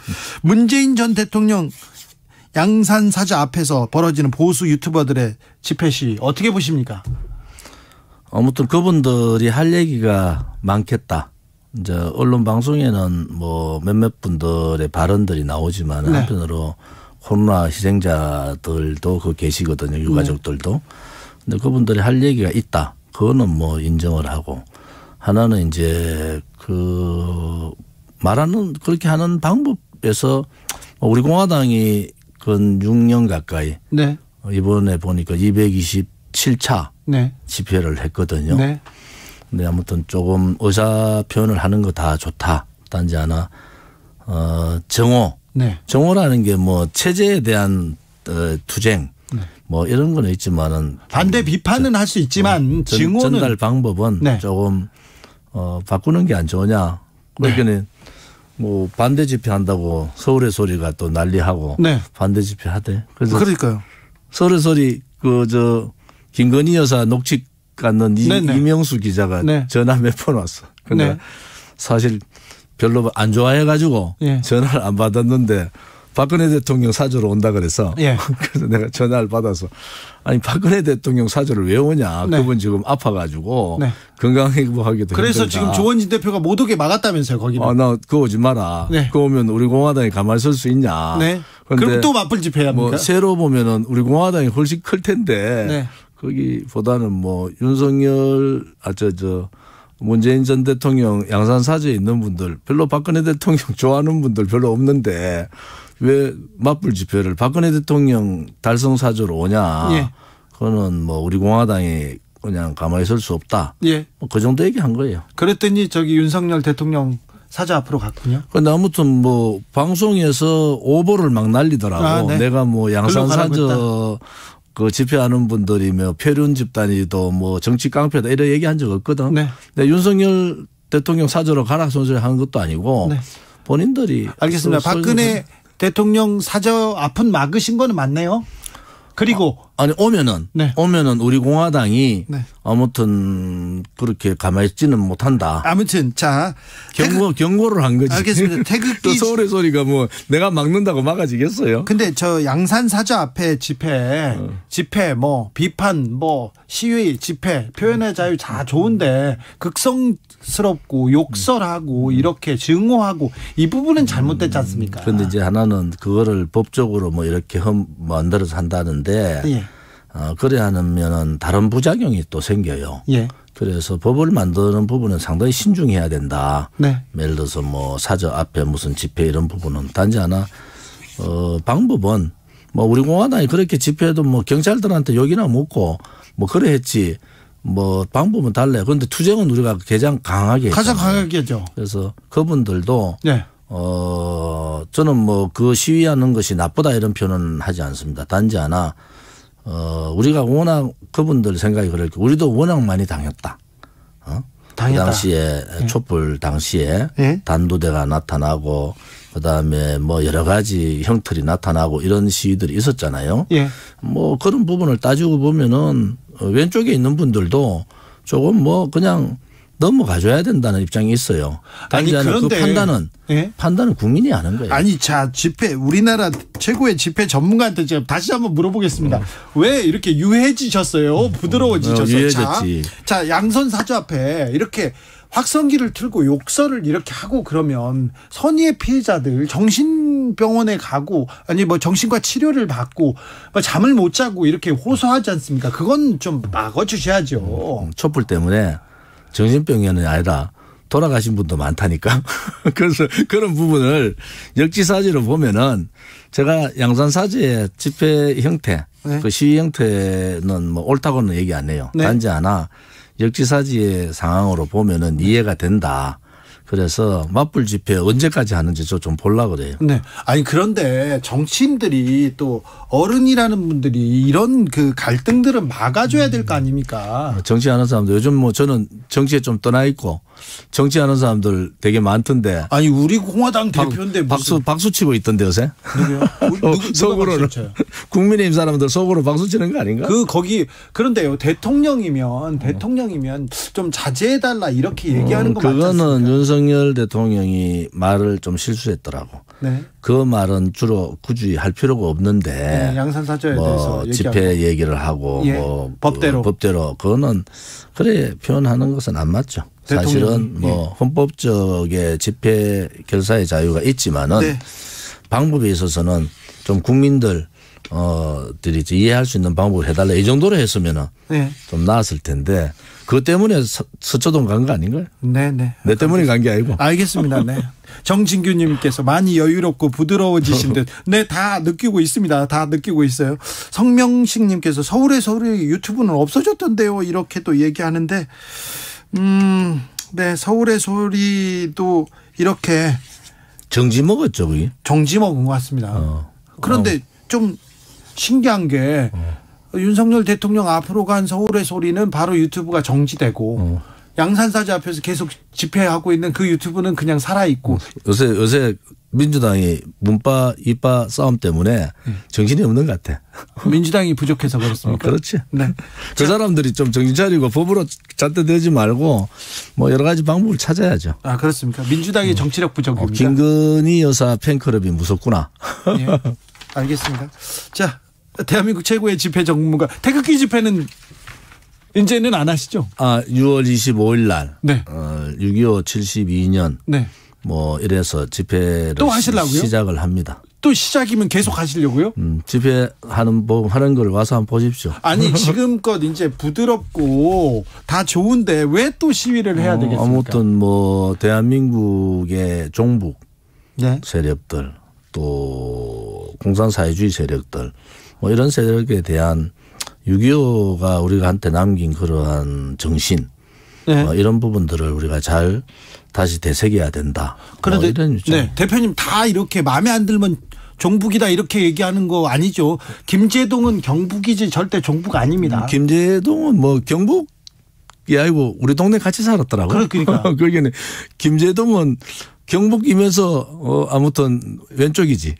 문재인 전 대통령 양산 사저 앞에서 벌어지는 보수 유튜버들의 집회 시 어떻게 보십니까? 아무튼 그분들이 할 얘기가 많겠다. 이제 언론 방송에는 뭐 몇몇 분들의 발언들이 나오지만 네. 한편으로 코로나 희생자들도 그 계시거든요. 유가족들도. 근데 그분들이 할 얘기가 있다. 그거는 뭐 인정을 하고 하나는 이제 그 말하는 그렇게 하는 방법에서 우리 공화당이 근 6년 가까이 네. 이번에 보니까 227차 네. 집회를 했거든요. 네. 근데 아무튼 조금 의사 표현을 하는 거 다 좋다. 단지 하나 정오. 네. 정오라는 게 뭐 체제에 대한 투쟁 뭐 이런 거는 있지만은 반대 비판은 할 수 있지만 증오는 전달 방법은 네. 조금 바꾸는 게 안 좋으냐. 그러니까 뭐 반대 집회 한다고 서울의 소리가 또 난리하고 네. 반대 집회 하대. 그래서 그러니까요. 서울의 소리 김건희 여사 녹취 갖는 이명수 기자가 네. 전화 몇 번 왔어. 근데 네. 사실 별로 안 좋아해가지고 예. 전화를 안 받았는데 박근혜 대통령 사저로 온다 그래서 예. 그래서 내가 전화를 받아서 아니 박근혜 대통령 사저를 왜 오냐. 네. 그분 지금 아파가지고 네. 건강회복하기도 그래서 힘들다. 지금 조원진 대표가 못 오게 막았다면서요, 거기는. 나 그거 오지 마라. 네. 그거 오면 우리 공화당이 가만히 설 수 있냐. 네. 근데 그럼 또 맞불 집회야 합니까? 뭐 새로 보면은 우리 공화당이 훨씬 클 텐데 네. 거기보다는 뭐 윤석열 문재인 전 대통령 양산 사저에 있는 분들 별로 박근혜 대통령 좋아하는 분들 별로 없는데 왜 맞불 집회를 박근혜 대통령 달성 사저로 오냐. 예. 그거는 뭐 우리 공화당이 그냥 가만히 설 수 없다. 예. 뭐 그 정도 얘기한 거예요. 그랬더니 윤석열 대통령 사저 앞으로 갔군요. 근데 아무튼 뭐 방송에서 오보를 막 날리더라고. 아, 네. 내가 뭐 양산 글로 가라고 사저 그 집회하는 분들이며 표륜 집단이도 뭐 정치 깡패다 이런 얘기한 적 없거든. 네. 근데 윤석열 대통령 사저로 가라 소리 하는 것도 아니고 네. 본인들이 알겠습니다. 박근혜 대통령 사저 앞은 막으신 거는 맞네요. 그리고 아니 오면은 우리 공화당이 네. 아무튼 그렇게 가만히 있지는 못한다. 아무튼 자 경고를 한 거지. 알겠습니다. 태극기 또 서울의 소리가 뭐 내가 막는다고 막아지겠어요? 근데 저 양산 사저 앞에 집회 뭐 비판 뭐 시위 집회 표현의 자유 다 좋은데 극성스럽고 욕설하고 이렇게 증오하고 이 부분은 잘못됐지 않습니까? 그런데 이제 하나는 그거를 법적으로 뭐 이렇게 만들어서 한다는데 예. 그래 하면은 다른 부작용이 또 생겨요. 예. 그래서 법을 만드는 부분은 상당히 신중해야 된다. 네. 예를 들어서 뭐 사저 앞에 무슨 집회 이런 부분은 단지 하나 방법은 뭐 우리 공화당이 그렇게 집회해도 뭐 경찰들한테 욕이나 먹고 뭐 그래 했지 뭐 방법은 달라요. 그런데 투쟁은 우리가 가장 강하게 가장 했잖아요. 강하게 하죠. 그래서 그분들도 네. 저는 뭐 그 시위하는 것이 나쁘다 이런 표현은 하지 않습니다. 단지 하나 우리가 워낙 그분들 생각이 그럴 게 우리도 워낙 많이 당했다. 그 당시에 네. 촛불 당시에 네. 단두대가 나타나고 그다음에 뭐 여러 가지 형틀이 나타나고 이런 시위들이 있었잖아요. 예. 뭐 그런 부분을 따지고 보면은 왼쪽에 있는 분들도 조금 뭐 그냥 넘어가줘야 된다는 입장이 있어요. 아니 그런데 그 판단은 국민이 하는 거예요. 아니 자 집회 우리나라 최고의 집회 전문가한테 제가 다시 한번 물어보겠습니다. 왜 이렇게 유해지셨어요? 부드러워지셨어요? 유해졌지. 자 양선 사저 앞에 이렇게 확성기를 틀고 욕설을 이렇게 하고 그러면 선의의 피해자들 정신병원에 가고 아니 뭐 정신과 치료를 받고 뭐 잠을 못 자고 이렇게 호소하지 않습니까? 그건 좀 막아주셔야죠. 촛불 때문에 정신병원이 아니라 돌아가신 분도 많다니까. 그래서 그런 부분을 역지사지로 보면은 제가 양산사저의 집회 형태, 네. 그 시위 형태는 뭐 옳다고는 얘기 안 해요. 네. 단지 하나 역지사지의 상황으로 보면은 이해가 된다. 그래서 맞불 집회 언제까지 하는지 저 좀 보려고 그래요. 네. 아니 그런데 정치인들이 또 어른이라는 분들이 이런 그 갈등들은 막아줘야 될 거 아닙니까? 정치하는 사람들 요즘 뭐 저는 정치에 좀 떠나 있고 정치하는 사람들 되게 많던데. 아니 우리 공화당 대표인데 박수 치고 있던데 요새. 누구요? 속으로는 국민의힘 사람들 속으로 박수 치는 거 아닌가? 그런데요 대통령이면 좀 자제해달라 이렇게 얘기하는 거 맞지 않습니까? 그거는 윤석열 대통령이 말을 좀 실수했더라고. 네. 그 말은 주로 굳이 할 필요가 없는데. 네, 양산사저에 뭐 대해서 집회 얘기를 하고 예, 뭐 법대로 그거는 그래 표현하는 것은 안 맞죠. 사실은 뭐 헌법적의 집회 결사의 자유가 있지만은 네. 방법에 있어서는 좀 국민들 들이 이해할 수 있는 방법을 해달라 이 정도로 했으면은 네. 좀 나았을 텐데 그것 때문에 서초동 간 거 아닌가요? 네네. 내 때문에 간 게 아니고. 알겠습니다. 네. 정진규님께서 많이 여유롭고 부드러워지신 듯. 네, 다 느끼고 있습니다. 다 느끼고 있어요. 성명식님께서 서울의 소리 유튜브는 없어졌던데요. 이렇게 또 얘기하는데, 네, 서울의 소리도 이렇게 정지 먹었죠, 그게? 정지 먹은 것 같습니다. 그런데 좀 신기한 게 윤석열 대통령 앞으로 간 서울의 소리는 바로 유튜브가 정지되고 양산사지 앞에서 계속 집회하고 있는 그 유튜브는 그냥 살아있고 요새 민주당이 문파 이파 싸움 때문에 정신이 없는 것 같아. 민주당이 부족해서 그렇습니까? 그렇지. 네. 그 사람들이 좀 정신 차리고 법으로 잣대대지 말고 뭐 여러 가지 방법을 찾아야죠. 아 그렇습니까? 민주당의 정치력 부족입니다. 김건희 여사 팬클럽이 무섭구나. 예. 알겠습니다. 자, 대한민국 최고의 집회 전문가 태극기 집회는 이제는 안 하시죠? 6월 25일 날 네. 6.25 72년 네. 뭐 이래서 집회를 또 하시려고요? 시작을 합니다. 또 시작이면 계속 하시려고요? 집회하는 걸 와서 한번 보십시오. 아니 지금껏 이제 부드럽고 다 좋은데 왜 또 시위를 해야 되겠습니까? 아무튼 뭐 대한민국의 종북 네. 세력들 또 공산사회주의 세력들 뭐 이런 세력에 대한 6.25가 우리가 한테 남긴 그러한 정신 네. 이런 부분들을 우리가 잘 다시 되새겨야 된다. 그런데 이런 네, 대표님 다 이렇게 마음에 안 들면 종북이다 이렇게 얘기하는 거 아니죠? 김제동은 경북이지 절대 종북 아닙니다. 김제동은 뭐 경북이 아니고 우리 동네 같이 살았더라고요. 그러니까. 그러니까 김제동은 경북이면서 아무튼 왼쪽이지.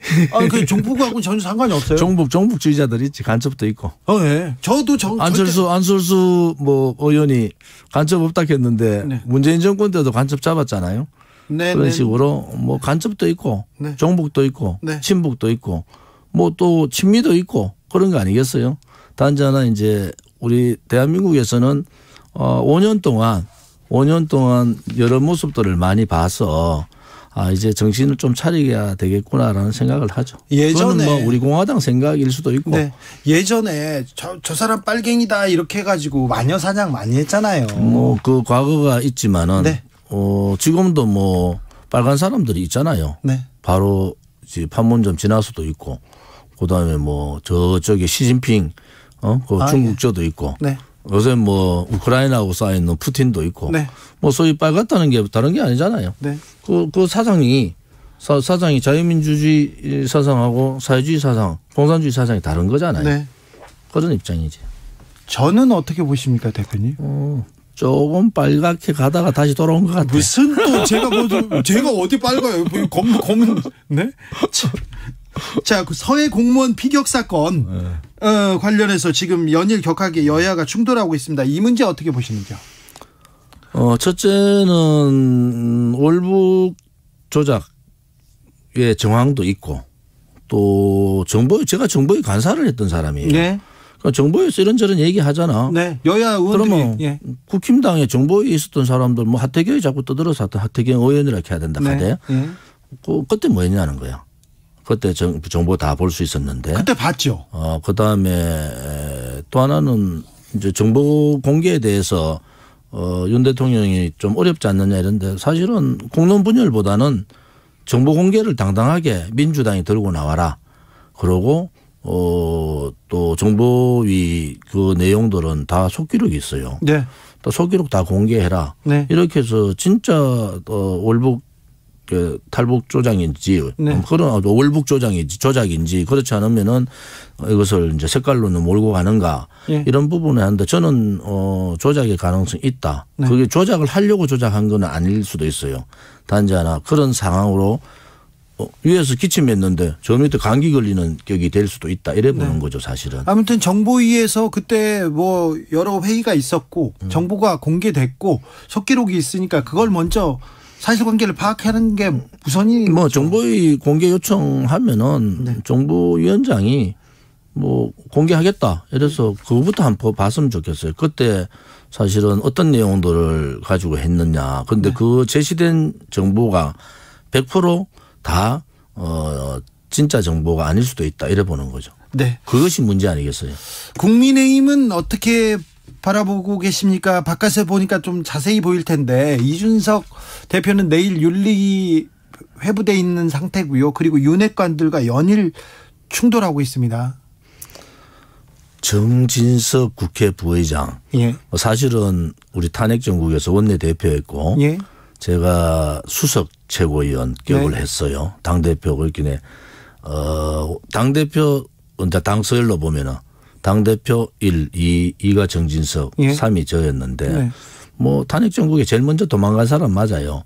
그 종북하고는 전혀 상관이 없어요. 종북주의자들 있지. 간첩도 있고. 네. 저도 안철수 뭐 의원이 간첩 없다 했는데 네. 문재인 정권 때도 간첩 잡았잖아요. 네, 그런 네. 식으로 뭐 간첩도 있고 네. 종북도 있고 네. 친북도 있고 뭐 또 친미도 있고 그런 거 아니겠어요? 단지 하나 이제 우리 대한민국에서는 5년 동안 여러 모습들을 많이 봐서 이제 정신을 좀 차리게 되겠구나라는 생각을 하죠. 예전에 뭐 우리 공화당 생각일 수도 있고. 네. 예전에 저 사람 빨갱이다 이렇게 해가지고 마녀 사냥 많이 했잖아요. 뭐 그 과거가 있지만은 네. 지금도 뭐 빨간 사람들이 있잖아요. 네. 바로 이제 판문점 지나서도 있고, 그다음에 뭐 저쪽에 시진핑 그 중국저도 있고. 네. 요새 뭐 우크라이나하고 쌓여있는 푸틴도 있고. 네. 뭐 소위 빨갛다는 게 다른 게 아니잖아요. 네. 그 사상이 자유민주주의 사상하고 사회주의 사상, 공산주의 사상이 다른 거잖아요. 네. 그런 입장이지. 저는 어떻게 보십니까, 대표님? 조금 빨갛게 가다가 다시 돌아온 것 같아요. 무슨 또 제가 어디 빨가요? 검은 네? 자, 그 서해 공무원 피격 사건 관련해서 지금 연일 격하게 여야가 충돌하고 있습니다. 이 문제 어떻게 보시는지요? 첫째는 월북 조작의 정황도 있고 또 제가 정보에 간사를 했던 사람이에요. 네. 그러니까 정보에서 이런저런 얘기하잖아. 네. 여야 의원들이. 그러면 예. 국힘당에 정보에 있었던 사람들 뭐 하태경이 자꾸 떠들어서 하던 하태경 의원이라고 해야 된다 하대. 네. 그때 뭐 했냐는 거야. 그때 정보 다 볼 수 있었는데. 그때 봤죠. 그다음에 또 하나는 이제 정보 공개에 대해서 윤 대통령이 좀 어렵지 않느냐 이런데 사실은 공론 분열보다는 정보 공개를 당당하게 민주당이 들고 나와라. 그러고 또 정보위 그 내용들은 다 속기록이 있어요. 네. 또 속기록 다 공개해라. 네. 이렇게 해서 진짜 월북 탈북 조장인지 네. 그런 월북 조작인지 그렇지 않으면은 이것을 이제 색깔로는 몰고 가는가 예. 이런 부분에 한데 저는 조작의 가능성이 있다. 네. 그게 조작을 하려고 조작한 건 아닐 수도 있어요. 단지 하나 그런 상황으로 위에서 기침했는데 저 밑에 감기 걸리는 격이 될 수도 있다. 이래 보는 네. 거죠, 사실은. 아무튼 정보위에서 그때 뭐 여러 회의가 있었고 정보가 공개됐고 속기록이 있으니까 그걸 먼저 사실관계를 파악하는 게 우선이. 뭐 정보위 공개 요청하면은 네. 정보위원장이 뭐 공개하겠다. 이래서 그거부터 한번 봤으면 좋겠어요. 그때 사실은 어떤 내용들을 가지고 했느냐. 그런데 그 제시된 정보가 100% 다 진짜 정보가 아닐 수도 있다. 이래 보는 거죠. 네. 그것이 문제 아니겠어요? 국민의힘은 어떻게 바라보고 계십니까? 바깥에 보니까 좀 자세히 보일 텐데 이준석 대표는 내일 윤리 회부돼 있는 상태고요. 그리고 윤핵관들과 연일 충돌하고 있습니다. 정진석 국회 부의장. 예. 사실은 우리 탄핵정국에서 원내대표였고 예. 제가 수석 최고위원 격을 네. 했어요. 당대표 그렇긴 당대표 당 서열로 보면은 당대표 1, 2가 정진석, 예. 3이 저였는데 네. 뭐 탄핵정국에 제일 먼저 도망간 사람 맞아요.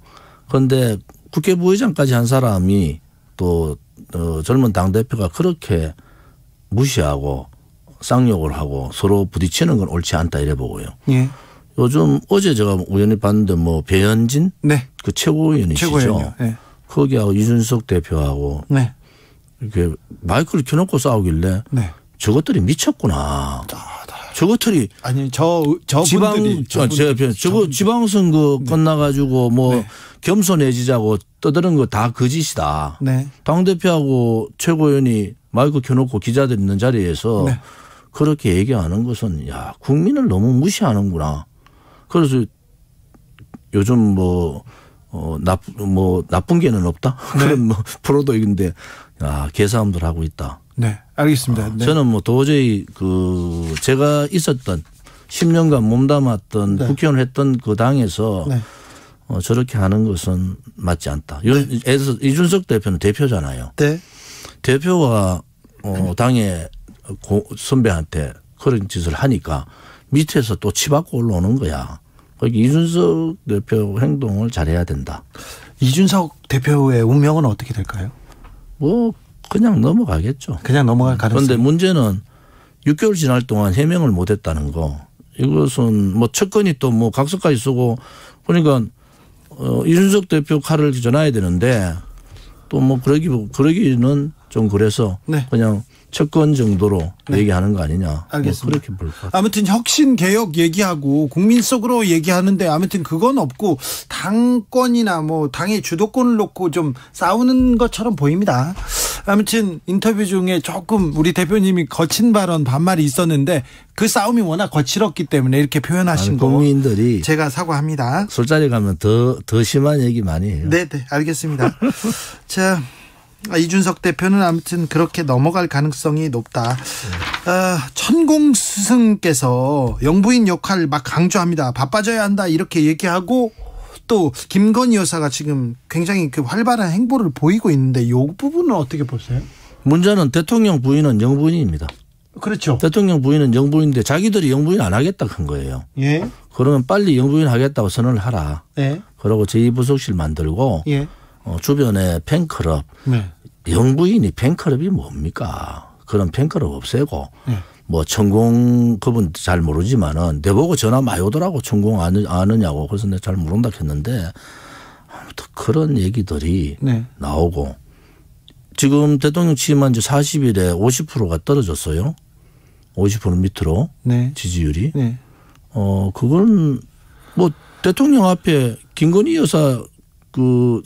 그런데 국회 부의장까지 한 사람이 또 젊은 당대표가 그렇게 무시하고 쌍욕을 하고 서로 부딪히는 건 옳지 않다 이래 보고요. 예. 요즘 어제 제가 우연히 봤는데 뭐 배현진 네. 그 최고위원이시죠. 최고위원이요. 네. 거기하고 이준석 대표하고 네. 이렇게 마이크를 켜놓고 싸우길래 네. 저것들이 미쳤구나. 저것들이 아니 저분들이 저거 지방선거 끝나가지고 뭐 네. 겸손해지자고 떠드는 거 다 거짓이다. 네. 당 대표하고 최고위원이 마이크 켜놓고 기자들 있는 자리에서 네. 그렇게 얘기하는 것은 야 국민을 너무 무시하는구나. 그래서 요즘 나쁜 게는 없다. 네. 그런 프로도 있는데 개싸움들 하고 있다. 네, 알겠습니다. 네. 저는 도저히 제가 있었던 10년간 몸담았던 네. 국회의원을 했던 그 당에서 네. 저렇게 하는 것은 맞지 않다. 예를 이준석 대표는 대표잖아요. 네. 대표가 당의 선배한테 그런 짓을 하니까 밑에서 또 치받고 올라오는 거야. 그러니까 이준석 대표 행동을 잘해야 된다. 이준석 대표의 운명은 어떻게 될까요? 그냥 넘어가겠죠. 그냥 넘어갈 가능성. 그런데 문제는 6개월 지날 동안 해명을 못했다는 거. 이것은 측근이 또 각서까지 쓰고 그러니까 이준석 대표 칼을 전해야 되는데 또 그러기는 좀 그래서 네. 그냥 측근 정도로 네. 얘기하는 거 아니냐. 알겠습니다. 그렇게 볼 것 같아요. 아무튼 혁신 개혁 얘기하고 국민 속으로 얘기하는데 아무튼 그건 없고 당권이나 당의 주도권을 놓고 좀 싸우는 것처럼 보입니다. 아무튼 인터뷰 중에 조금 우리 대표님이 거친 발언 반말이 있었는데 그 싸움이 워낙 거칠었기 때문에 이렇게 표현하신 거 국민들이 제가 사과합니다. 술자리 가면 더 심한 얘기 많이 해요. 네, 알겠습니다. 자. 이준석 대표는 아무튼 그렇게 넘어갈 가능성이 높다. 천공 스승께서 영부인 역할 막 강조합니다. 바빠져야 한다 이렇게 얘기하고 또 김건희 여사가 지금 굉장히 활발한 행보를 보이고 있는데 이 부분은 어떻게 보세요? 문제는 대통령 부인은 영부인입니다. 그렇죠. 대통령 부인은 영부인인데 자기들이 영부인 안 하겠다 한 거예요. 예. 그러면 빨리 영부인 하겠다고 선언을 하라. 네. 그러고 제2부속실 만들고 예. 주변에 팬클럽. 네. 영부인이 팬클럽이 뭡니까? 그런 팬클럽 없애고 네. 천공 그분 잘 모르지만은 내보고 전화 많이 오더라고 천공 아느냐고 그래서 내가 잘 모른다 했는데 아무튼 그런 얘기들이 네. 나오고 지금 대통령 취임한 지 40일에 50%가 떨어졌어요. 50% 밑으로 네. 지지율이. 네. 그건 대통령 앞에 김건희 여사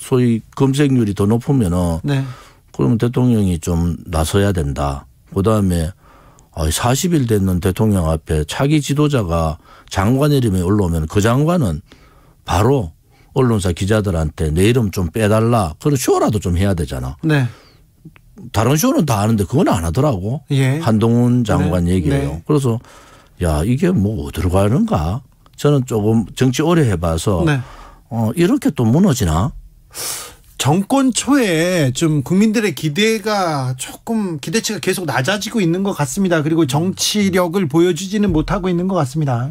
소위 검색률이 더 높으면은 네. 그러면 대통령이 좀 나서야 된다. 그다음에 40일 됐는 대통령 앞에 차기 지도자가 장관 이름이 올라오면 그 장관은 바로 언론사 기자들한테 내 이름 좀 빼달라. 그런 쇼라도 좀 해야 되잖아. 네. 다른 쇼는 다 하는데 그건 안 하더라고. 예. 한동훈 장관 네. 얘기예요. 네. 그래서 이게 어디로 가는가? 저는 조금 정치 오래 해봐서 네. 이렇게 또 무너지나? 정권 초에 좀 국민들의 기대치가 계속 낮아지고 있는 것 같습니다. 그리고 정치력을 보여주지는 못하고 있는 것 같습니다.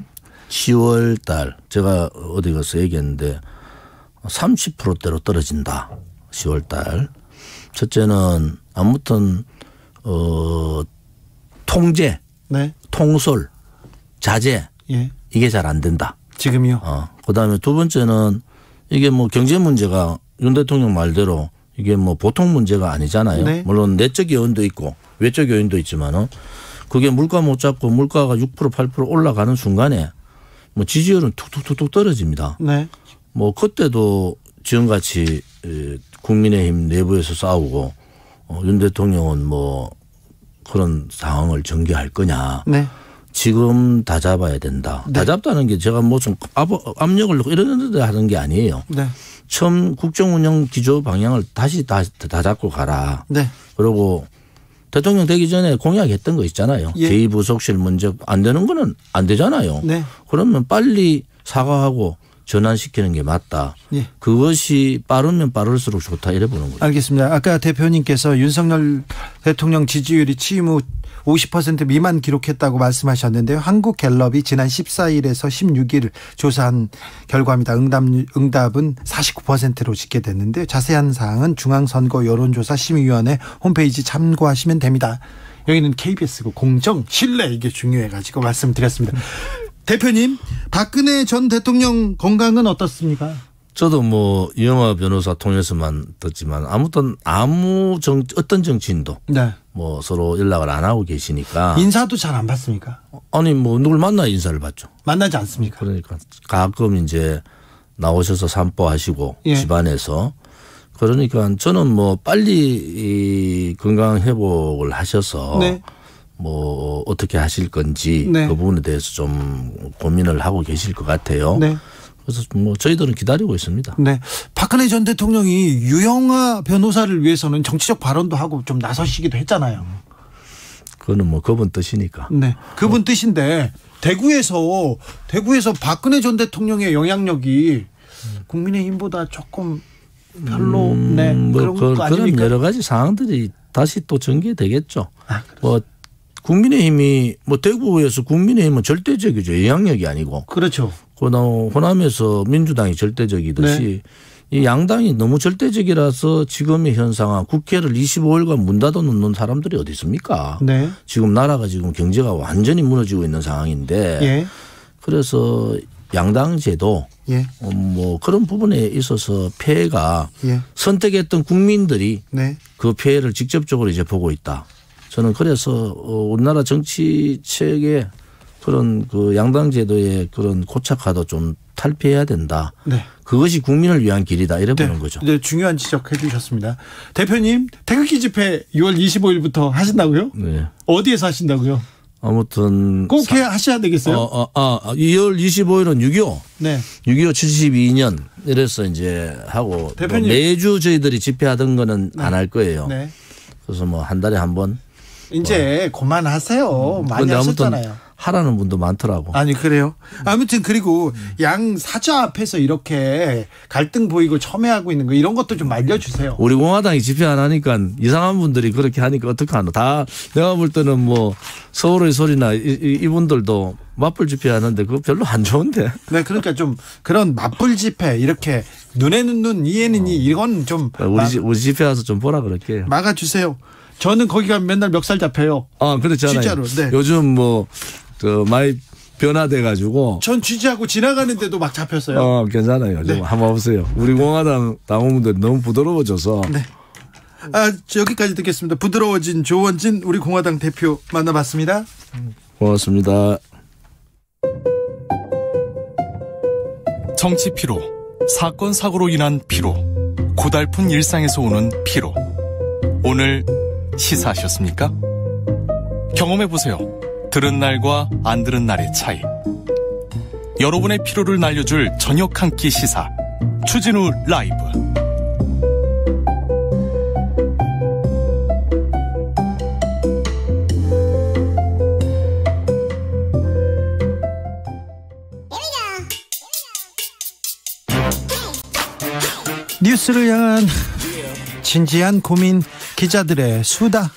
10월 달 제가 어디 가서 얘기했는데 30%대로 떨어진다. 10월 달. 첫째는 아무튼 통제, 네. 통솔, 자제 예. 이게 잘 안 된다. 지금요? 그다음에 두 번째는 이게 경제 문제가 윤 대통령 말대로 이게 보통 문제가 아니잖아요. 네. 물론 내적 요인도 있고 외적 요인도 있지만은 그게 물가 못 잡고 물가가 6% 8% 올라가는 순간에 뭐 지지율은 툭툭툭툭 떨어집니다. 네. 뭐 그때도 지금같이 국민의힘 내부에서 싸우고 윤 대통령은 뭐 그런 상황을 전개할 거냐. 네. 지금 다 잡아야 된다. 다 잡다는 게 제가 무슨 압력을 넣고 이런 데 하는 게 아니에요. 네. 처음 국정운영 기조 방향을 다시 다 잡고 가라. 네. 그리고 대통령 되기 전에 공약했던 거 있잖아요. 예. 제2부속실 문제 안 되는 거는 안 되잖아요. 네. 그러면 빨리 사과하고 전환시키는 게 맞다. 예. 그것이 빠르면 빠를수록 좋다 이래 보는 거죠. 알겠습니다. 아까 대표님께서 윤석열 대통령 지지율이 취임 후 50% 미만 기록했다고 말씀하셨는데요. 한국갤럽이 지난 14일에서 16일 조사한 결과입니다. 응답은 49%로 집계됐는데 자세한 사항은 중앙선거 여론조사 심의위원회 홈페이지 참고하시면 됩니다. 여기는 KBS고 공정, 신뢰 이게 중요해가지고 말씀드렸습니다. 대표님, 박근혜 전 대통령 건강은 어떻습니까? 저도 뭐 이영하 변호사 통해서만 듣지만 아무튼 어떤 정치인도 네. 뭐 서로 연락을 안 하고 계시니까 인사도 잘 안 받습니까? 아니 뭐 누굴 만나 인사를 받죠. 만나지 않습니까? 그러니까 가끔 이제 나오셔서 산보하시고 예. 집안에서 그러니까 저는 뭐 빨리 이 건강 회복을 하셔서 네. 뭐 어떻게 하실 건지 네. 그 부분에 대해서 좀 고민을 하고 계실 것 같아요. 네. 그래서 뭐 저희들은 기다리고 있습니다. 네. 박근혜 전 대통령이 유영하 변호사를 위해서는 정치적 발언도 하고 좀 나서시기도 했잖아요. 그거는 뭐 그분 뜻이니까. 네. 그분 뜻인데 대구에서 박근혜 전 대통령의 영향력이 국민의힘보다 조금 별로 네. 뭐 그런 거 아닙니까? 그런 여러 가지 상황들이 다시 또 전개되겠죠. 뭐 국민의힘이 뭐 대구에서 국민의힘은 절대적이죠. 영향력이 아니고. 그렇죠. 호남에서 민주당이 절대적이듯이 네. 이 양당이 너무 절대적이라서 지금의 현 상황 국회를 25일간 문 닫아놓는 사람들이 어디 있습니까? 네. 지금 나라가 지금 경제가 완전히 무너지고 있는 상황인데 예. 그래서 양당제도 예. 뭐 그런 부분에 있어서 피해가 예. 선택했던 국민들이 네. 그 피해를 직접적으로 이제 보고 있다. 저는 그래서 우리나라 정치체계 그런 그 양당제도의 그런 고착화도 좀 탈피해야 된다. 네. 그것이 국민을 위한 길이다. 이래 보는 거죠. 네, 중요한 지적해 주셨습니다. 대표님, 태극기 집회 6월 25일부터 하신다고요? 네. 어디에서 하신다고요? 아무튼 꼭 하셔야 되겠어요? 2월 25일은 6.25. 네. 6.25 72년 이래서 이제 하고 대표님. 뭐 매주 저희들이 집회하던 거는 안 할 거예요. 네. 그래서 뭐 한 달에 한 번. 이제 그만하세요. 많이 근데 하셨잖아요. 하라는 분도 많더라고. 아니 그래요. 아무튼 그리고 양 사저 앞에서 이렇게 갈등 보이고 첨예하고 있는 거 이런 것도 좀 알려주세요. 우리 공화당이 집회 안 하니까 이상한 분들이 그렇게 하니까 어떡하노. 다 내가 볼 때는 뭐 서울의 소리나 이분들도 맞불 집회 하는데 그거 별로 안 좋은데. 네, 그러니까 좀 그런 맞불 집회 이렇게 눈에는 눈 이에는 이 이건 좀 우리 집회 와서 좀 보라 그럴게요. 막아주세요. 저는 거기 가면 맨날 멱살 잡혀요. 그렇잖아요. 진짜로. 네. 요즘 뭐 많이 변화돼가지고. 전 취재하고 지나가는데도 막 잡혔어요. 괜찮아요. 좀 한번 오세요. 우리 공화당 당원분들 너무 부드러워져서. 네. 여기까지 듣겠습니다. 부드러워진 조원진 우리 공화당 대표 만나봤습니다. 고맙습니다. 정치 피로, 사건 사고로 인한 피로, 고달픈 일상에서 오는 피로. 오늘 시사하셨습니까? 경험해보세요. 들은 날과 안 들은 날의 차이. 여러분의 피로를 날려줄 저녁 한 끼 시사. 추진우 라이브. 뉴스를 향한 진지한 고민, 기자들의 수다.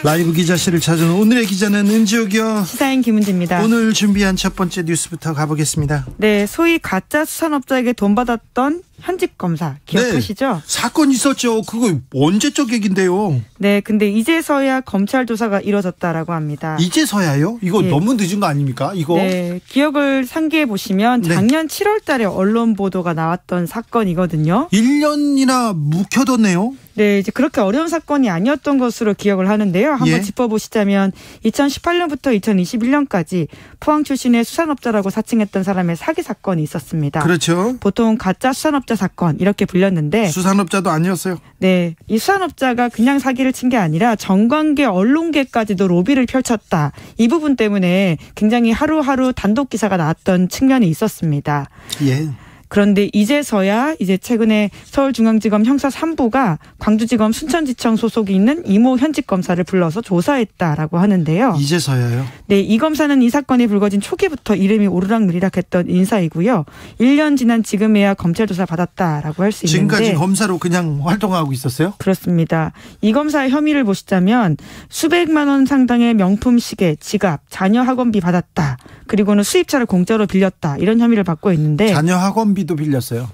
라이브 기자실을 찾은 오늘의 기자는 은지옥이요. 시사인 김은지입니다. 오늘 준비한 첫 번째 뉴스부터 가보겠습니다. 네, 소위 가짜 수산업자에게 돈 받았던 현직 검사 기억하시죠? 네, 사건 있었죠. 그거 언제적 얘긴데요. 네, 근데 이제서야 검찰 조사가 이뤄졌다라고 합니다. 이제서야요? 이거 너무 늦은 거 아닙니까? 이거. 네, 기억을 상기해 보시면 작년 7월 달에 언론 보도가 나왔던 사건이거든요. 1년이나 묵혀뒀네요. 네, 이제 그렇게 어려운 사건이 아니었던 것으로 기억을 하는데요. 한번 예. 짚어보시자면 2018년부터 2021년까지 포항 출신의 수산업자라고 사칭했던 사람의 사기 사건이 있었습니다. 그렇죠. 보통 가짜 수산업자 사건 이렇게 불렸는데 수산업자도 아니었어요. 네, 이 수산업자가 그냥 사기를 친 게 아니라 정관계, 언론계까지도 로비를 펼쳤다. 이 부분 때문에 굉장히 하루하루 단독 기사가 나왔던 측면이 있었습니다. 예. 그런데 이제서야 이제 최근에 서울중앙지검 형사 3부가 광주지검 순천지청 소속이 있는 이모 현직 검사를 불러서 조사했다라고 하는데요. 이제서야요? 네, 이 검사는 이 사건이 불거진 초기부터 이름이 오르락내리락했던 인사이고요. 1년 지난 지금에야 검찰 조사 받았다라고 할 수 있는데 지금까지 검사로 그냥 활동하고 있었어요? 그렇습니다. 이 검사의 혐의를 보시자면 수백만 원 상당의 명품 시계, 지갑, 자녀 학원비 받았다. 그리고는 수입차를 공짜로 빌렸다. 이런 혐의를 받고 있는데 자녀 학원비도 빌렸어요.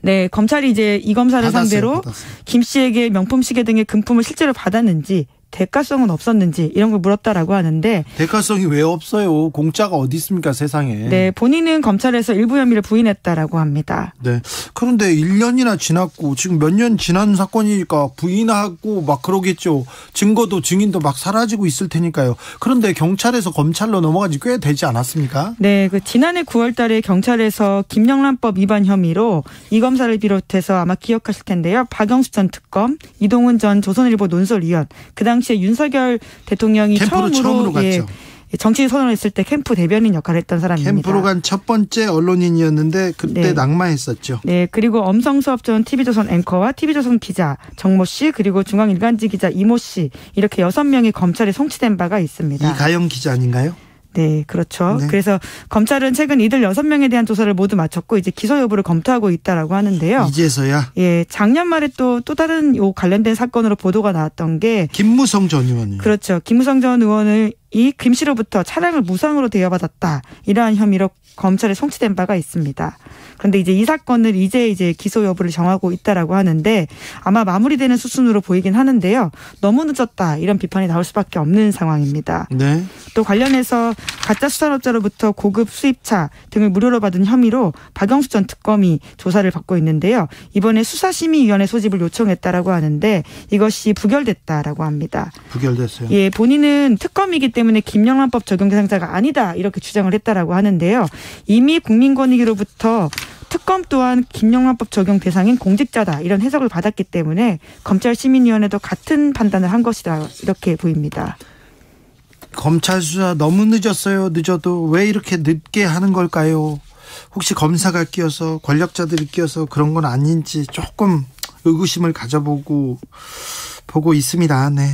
네, 검찰이 이제 이 검사를 받았어요, 상대로 김 씨에게 명품 시계 등의 금품을 실제로 받았는지 대가성은 없었는지 이런 걸 물었다라고 하는데 대가성이 왜 없어요? 공짜가 어디 있습니까, 세상에. 네, 본인은 검찰에서 일부 혐의를 부인했다라고 합니다. 네. 그런데 1년이나 지났고 지금 몇 년 지난 사건이니까 부인하고 막 그러겠죠. 증거도 증인도 막 사라지고 있을 테니까요. 그런데 경찰에서 검찰로 넘어간 지 꽤 되지 않았습니까? 네, 그 지난해 9월 달에 경찰에서 김영란법 위반 혐의로 이 검사를 비롯해서 아마 기억하실 텐데요. 박영수 전 특검, 이동훈 전 조선일보 논설위원, 그 당시에 윤석열 대통령이 처음으로 갔죠. 예, 정치 선언했을 때 캠프 대변인 역할을 했던 사람입니다. 캠프로 간 첫 번째 언론인이었는데 그때 네. 낙마했었죠. 네, 그리고 엄성수업 전 TV조선 앵커와 TV조선 기자 정모 씨 그리고 중앙일간지 기자 이모 씨 이렇게 6명이 검찰에 송치된 바가 있습니다. 이가영 기자 아닌가요? 네, 그렇죠. 네. 그래서 검찰은 최근 이들 6명에 대한 조사를 모두 마쳤고 이제 기소 여부를 검토하고 있다라고 하는데요. 이제서야? 예, 작년 말에 또 다른 요 관련된 사건으로 보도가 나왔던 게 김무성 전 의원이요. 그렇죠. 김무성 전 의원을 이 김 씨로부터 차량을 무상으로 대여받았다. 이러한 혐의로 검찰에 송치된 바가 있습니다. 그런데 이제 이 사건을 이제 기소 여부를 정하고 있다라고 하는데 아마 마무리되는 수순으로 보이긴 하는데요. 너무 늦었다. 이런 비판이 나올 수밖에 없는 상황입니다. 네. 또 관련해서 가짜 수산업자로부터 고급 수입차 등을 무료로 받은 혐의로 박영수 전 특검이 조사를 받고 있는데요. 이번에 수사심의위원회 소집을 요청했다라고 하는데 이것이 부결됐다라고 합니다. 부결됐어요. 예, 본인은 특검이기 때문에 김영란법 적용 대상자가 아니다 이렇게 주장을 했다라고 하는데요. 이미 국민권익위로부터 특검 또한 김영란법 적용 대상인 공직자다 이런 해석을 받았기 때문에 검찰시민위원회도 같은 판단을 한 것이다 이렇게 보입니다. 검찰 수사 너무 늦었어요. 늦어도 왜 이렇게 늦게 하는 걸까요? 혹시 검사가 끼어서 권력자들이 끼어서 그런 건 아닌지 조금 의구심을 가져보고 있습니다. 네,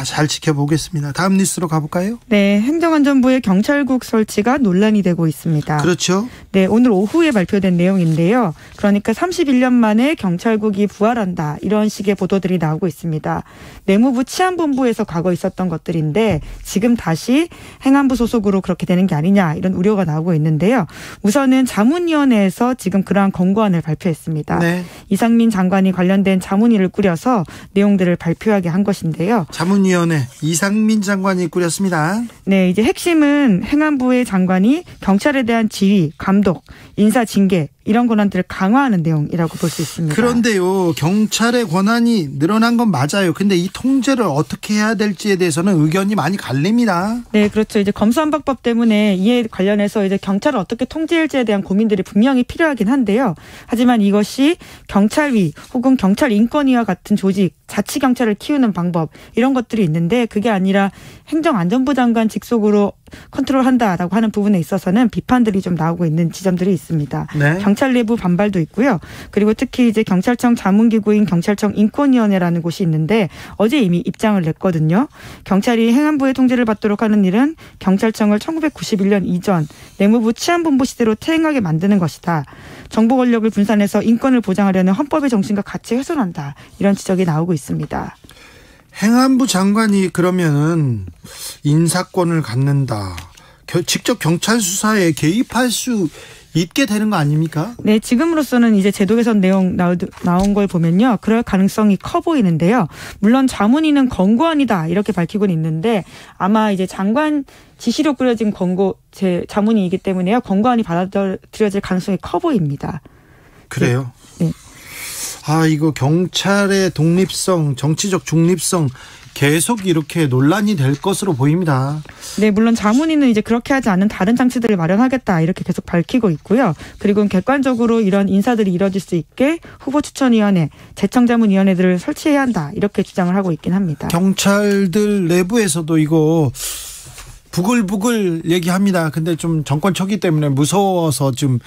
잘 지켜보겠습니다. 다음 뉴스로 가볼까요? 네, 행정안전부의 경찰국 설치가 논란이 되고 있습니다. 그렇죠. 네, 오늘 오후에 발표된 내용인데요. 그러니까 31년 만에 경찰국이 부활한다 이런 식의 보도들이 나오고 있습니다. 내무부 치안본부에서 과거 있었던 것들인데 지금 다시 행안부 소속으로 그렇게 되는 게 아니냐 이런 우려가 나오고 있는데요. 우선은 자문위원회에서 지금 그러한 권고안을 발표했습니다. 네. 이상민 장관이 관련된 자문위를 꾸려서 내용들을 발표하게 한 것인데요. 자문위원회 이상민 장관이 꾸렸습니다. 네, 이제 핵심은 행안부의 장관이 경찰에 대한 지휘, 감독, 인사 징계 이런 권한들을 강화하는 내용이라고 볼 수 있습니다. 그런데요, 경찰의 권한이 늘어난 건 맞아요. 근데 이 통제를 어떻게 해야 될지에 대해서는 의견이 많이 갈립니다. 네, 그렇죠. 이제 검수완박법 때문에 이에 관련해서 이제 경찰을 어떻게 통제할지에 대한 고민들이 분명히 필요하긴 한데요. 하지만 이것이 경찰위 혹은 경찰인권위와 같은 조직, 자치경찰을 키우는 방법 이런 것들이 있는데 그게 아니라 행정안전부 장관 직속으로 컨트롤한다라고 하는 부분에 있어서는 비판들이 좀 나오고 있는 지점들이 있습니다. 네. 경찰 내부 반발도 있고요. 그리고 특히 이제 경찰청 자문기구인 경찰청 인권위원회라는 곳이 있는데 어제 이미 입장을 냈거든요. 경찰이 행안부의 통제를 받도록 하는 일은 경찰청을 1991년 이전 내무부 치안본부 시대로 퇴행하게 만드는 것이다. 정보 권력을 분산해서 인권을 보장하려는 헌법의 정신과 같이 훼손한다. 이런 지적이 나오고 있습니다. 행안부 장관이 그러면은 인사권을 갖는다. 직접 경찰 수사에 개입할 수 있게 되는 거 아닙니까? 네, 지금으로서는 이제 제도 개선 내용 나온 걸 보면요. 그럴 가능성이 커 보이는데요. 물론 자문위는 권고안이다 이렇게 밝히고는 있는데 아마 이제 장관 지시로 꾸려진 자문위이기 때문에요. 권고안이 받아들여질 가능성이 커 보입니다. 그래요? 네. 이거 경찰의 독립성, 정치적 중립성 계속 이렇게 논란이 될 것으로 보입니다. 네, 물론 자문위는 이제 그렇게 하지 않는 다른 장치들을 마련하겠다 이렇게 계속 밝히고 있고요. 그리고 객관적으로 이런 인사들이 이뤄질 수 있게 후보추천위원회, 재청자문위원회들을 설치해야 한다 이렇게 주장을 하고 있긴 합니다. 경찰들 내부에서도 이거 부글부글 얘기합니다. 근데 좀 정권 초기 때문에 무서워서 좀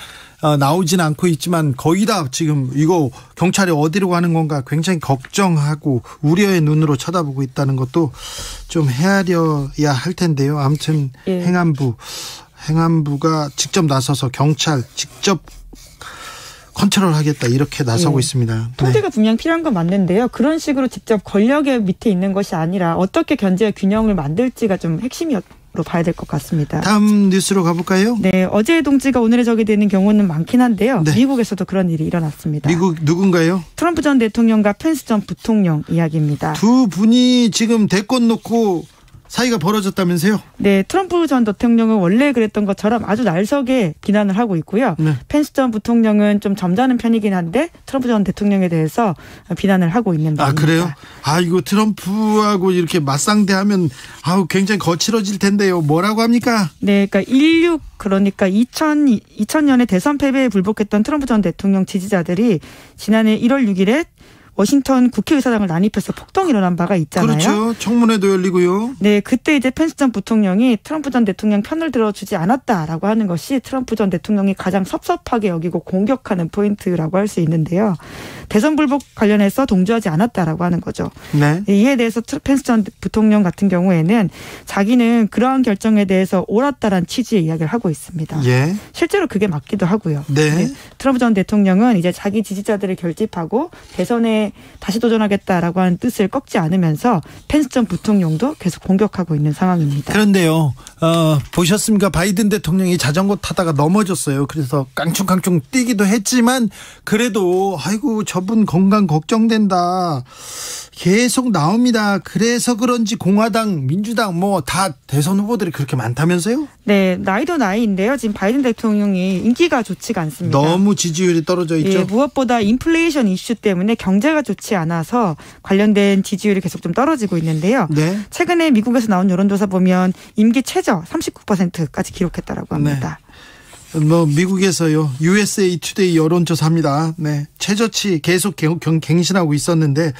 나오진 않고 있지만 거의 다 지금 이거 경찰이 어디로 가는 건가 굉장히 걱정하고 우려의 눈으로 쳐다보고 있다는 것도 좀 헤아려야 할 텐데요. 아무튼 예. 행안부가 직접 나서서 경찰 직접 컨트롤하겠다 이렇게 나서고 있습니다. 통제가 분명 필요한 건 맞는데요. 그런 식으로 직접 권력의 밑에 있는 것이 아니라 어떻게 견제와 균형을 만들지가 좀 핵심이었. 로 봐야 될 것 같습니다. 다음 뉴스로 가볼까요? 네, 어제의 동지가 오늘의 적이 되는 경우는 많긴 한데요. 네. 미국에서도 그런 일이 일어났습니다. 미국 누군가요? 트럼프 전 대통령과 펜스 전 부통령 이야기입니다. 두 분이 지금 대권 놓고 사이가 벌어졌다면서요? 네, 트럼프 전 대통령은 원래 그랬던 것처럼 아주 날석에 비난을 하고 있고요. 네. 펜스 전 부통령은 좀 점잖은 편이긴 한데 트럼프 전 대통령에 대해서 비난을 하고 있는 바입니다. 아, 그래요? 이거 트럼프하고 이렇게 맞상대하면 굉장히 거칠어질 텐데요. 뭐라고 합니까? 네, 그러니까 2000년에 대선 패배에 불복했던 트럼프 전 대통령 지지자들이 지난해 1월 6일에 워싱턴 국회의사당을 난입해서 폭동이 일어난 바가 있잖아요. 그렇죠. 청문회도 열리고요. 네, 그때 이제 펜스 전 부통령이 트럼프 전 대통령 편을 들어주지 않았다라고 하는 것이 트럼프 전 대통령이 가장 섭섭하게 여기고 공격하는 포인트라고 할 수 있는데요. 대선 불복 관련해서 동조하지 않았다라고 하는 거죠. 네. 이에 대해서 펜스 전 부통령 같은 경우에는 자기는 그러한 결정에 대해서 옳았다라는 취지의 이야기를 하고 있습니다. 예. 실제로 그게 맞기도 하고요. 네. 트럼프 전 대통령은 이제 자기 지지자들을 결집하고 대선에 다시 도전하겠다라고 하는 뜻을 꺾지 않으면서 펜스 전 부통령도 계속 공격하고 있는 상황입니다. 그런데요, 보셨습니까? 바이든 대통령이 자전거 타다가 넘어졌어요. 그래서 깡충깡충 뛰기도 했지만 그래도 저분 건강 걱정된다. 계속 나옵니다. 그래서 그런지 공화당, 민주당 다 대선 후보들이 그렇게 많다면서요? 네, 나이도 나이인데요. 지금 바이든 대통령이 인기가 좋지가 않습니다. 너무 지지율이 떨어져 있죠. 예, 무엇보다 인플레이션 이슈 때문에 경제가 좋지 않아서 관련된 지지율이 계속 좀 떨어지고 있는데요. 네. 최근에 미국에서 나온 여론조사 보면 임기 최저 39%까지 기록했다라고 합니다. 네. 미국에서요. USA 투데이 여론조사입니다. 네. 최저치 계속 갱신하고 있었는데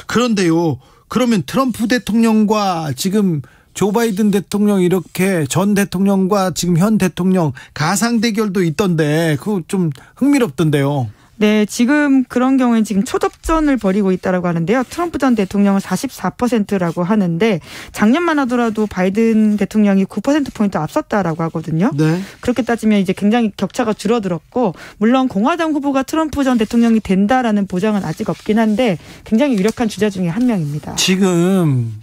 그런데요. 그러면 트럼프 대통령과 지금 조 바이든 대통령 이렇게 전 대통령과 지금 현 대통령 가상 대결도 있던데 그거 좀 흥미롭던데요. 네, 지금 그런 경우에 지금 초접전을 벌이고 있다라고 하는데요. 트럼프 전 대통령은 44%라고 하는데 작년만 하더라도 바이든 대통령이 9%포인트 앞섰다라고 하거든요. 네. 그렇게 따지면 이제 굉장히 격차가 줄어들었고 물론 공화당 후보가 트럼프 전 대통령이 된다라는 보장은 아직 없긴 한데 굉장히 유력한 주자 중에 한 명입니다. 지금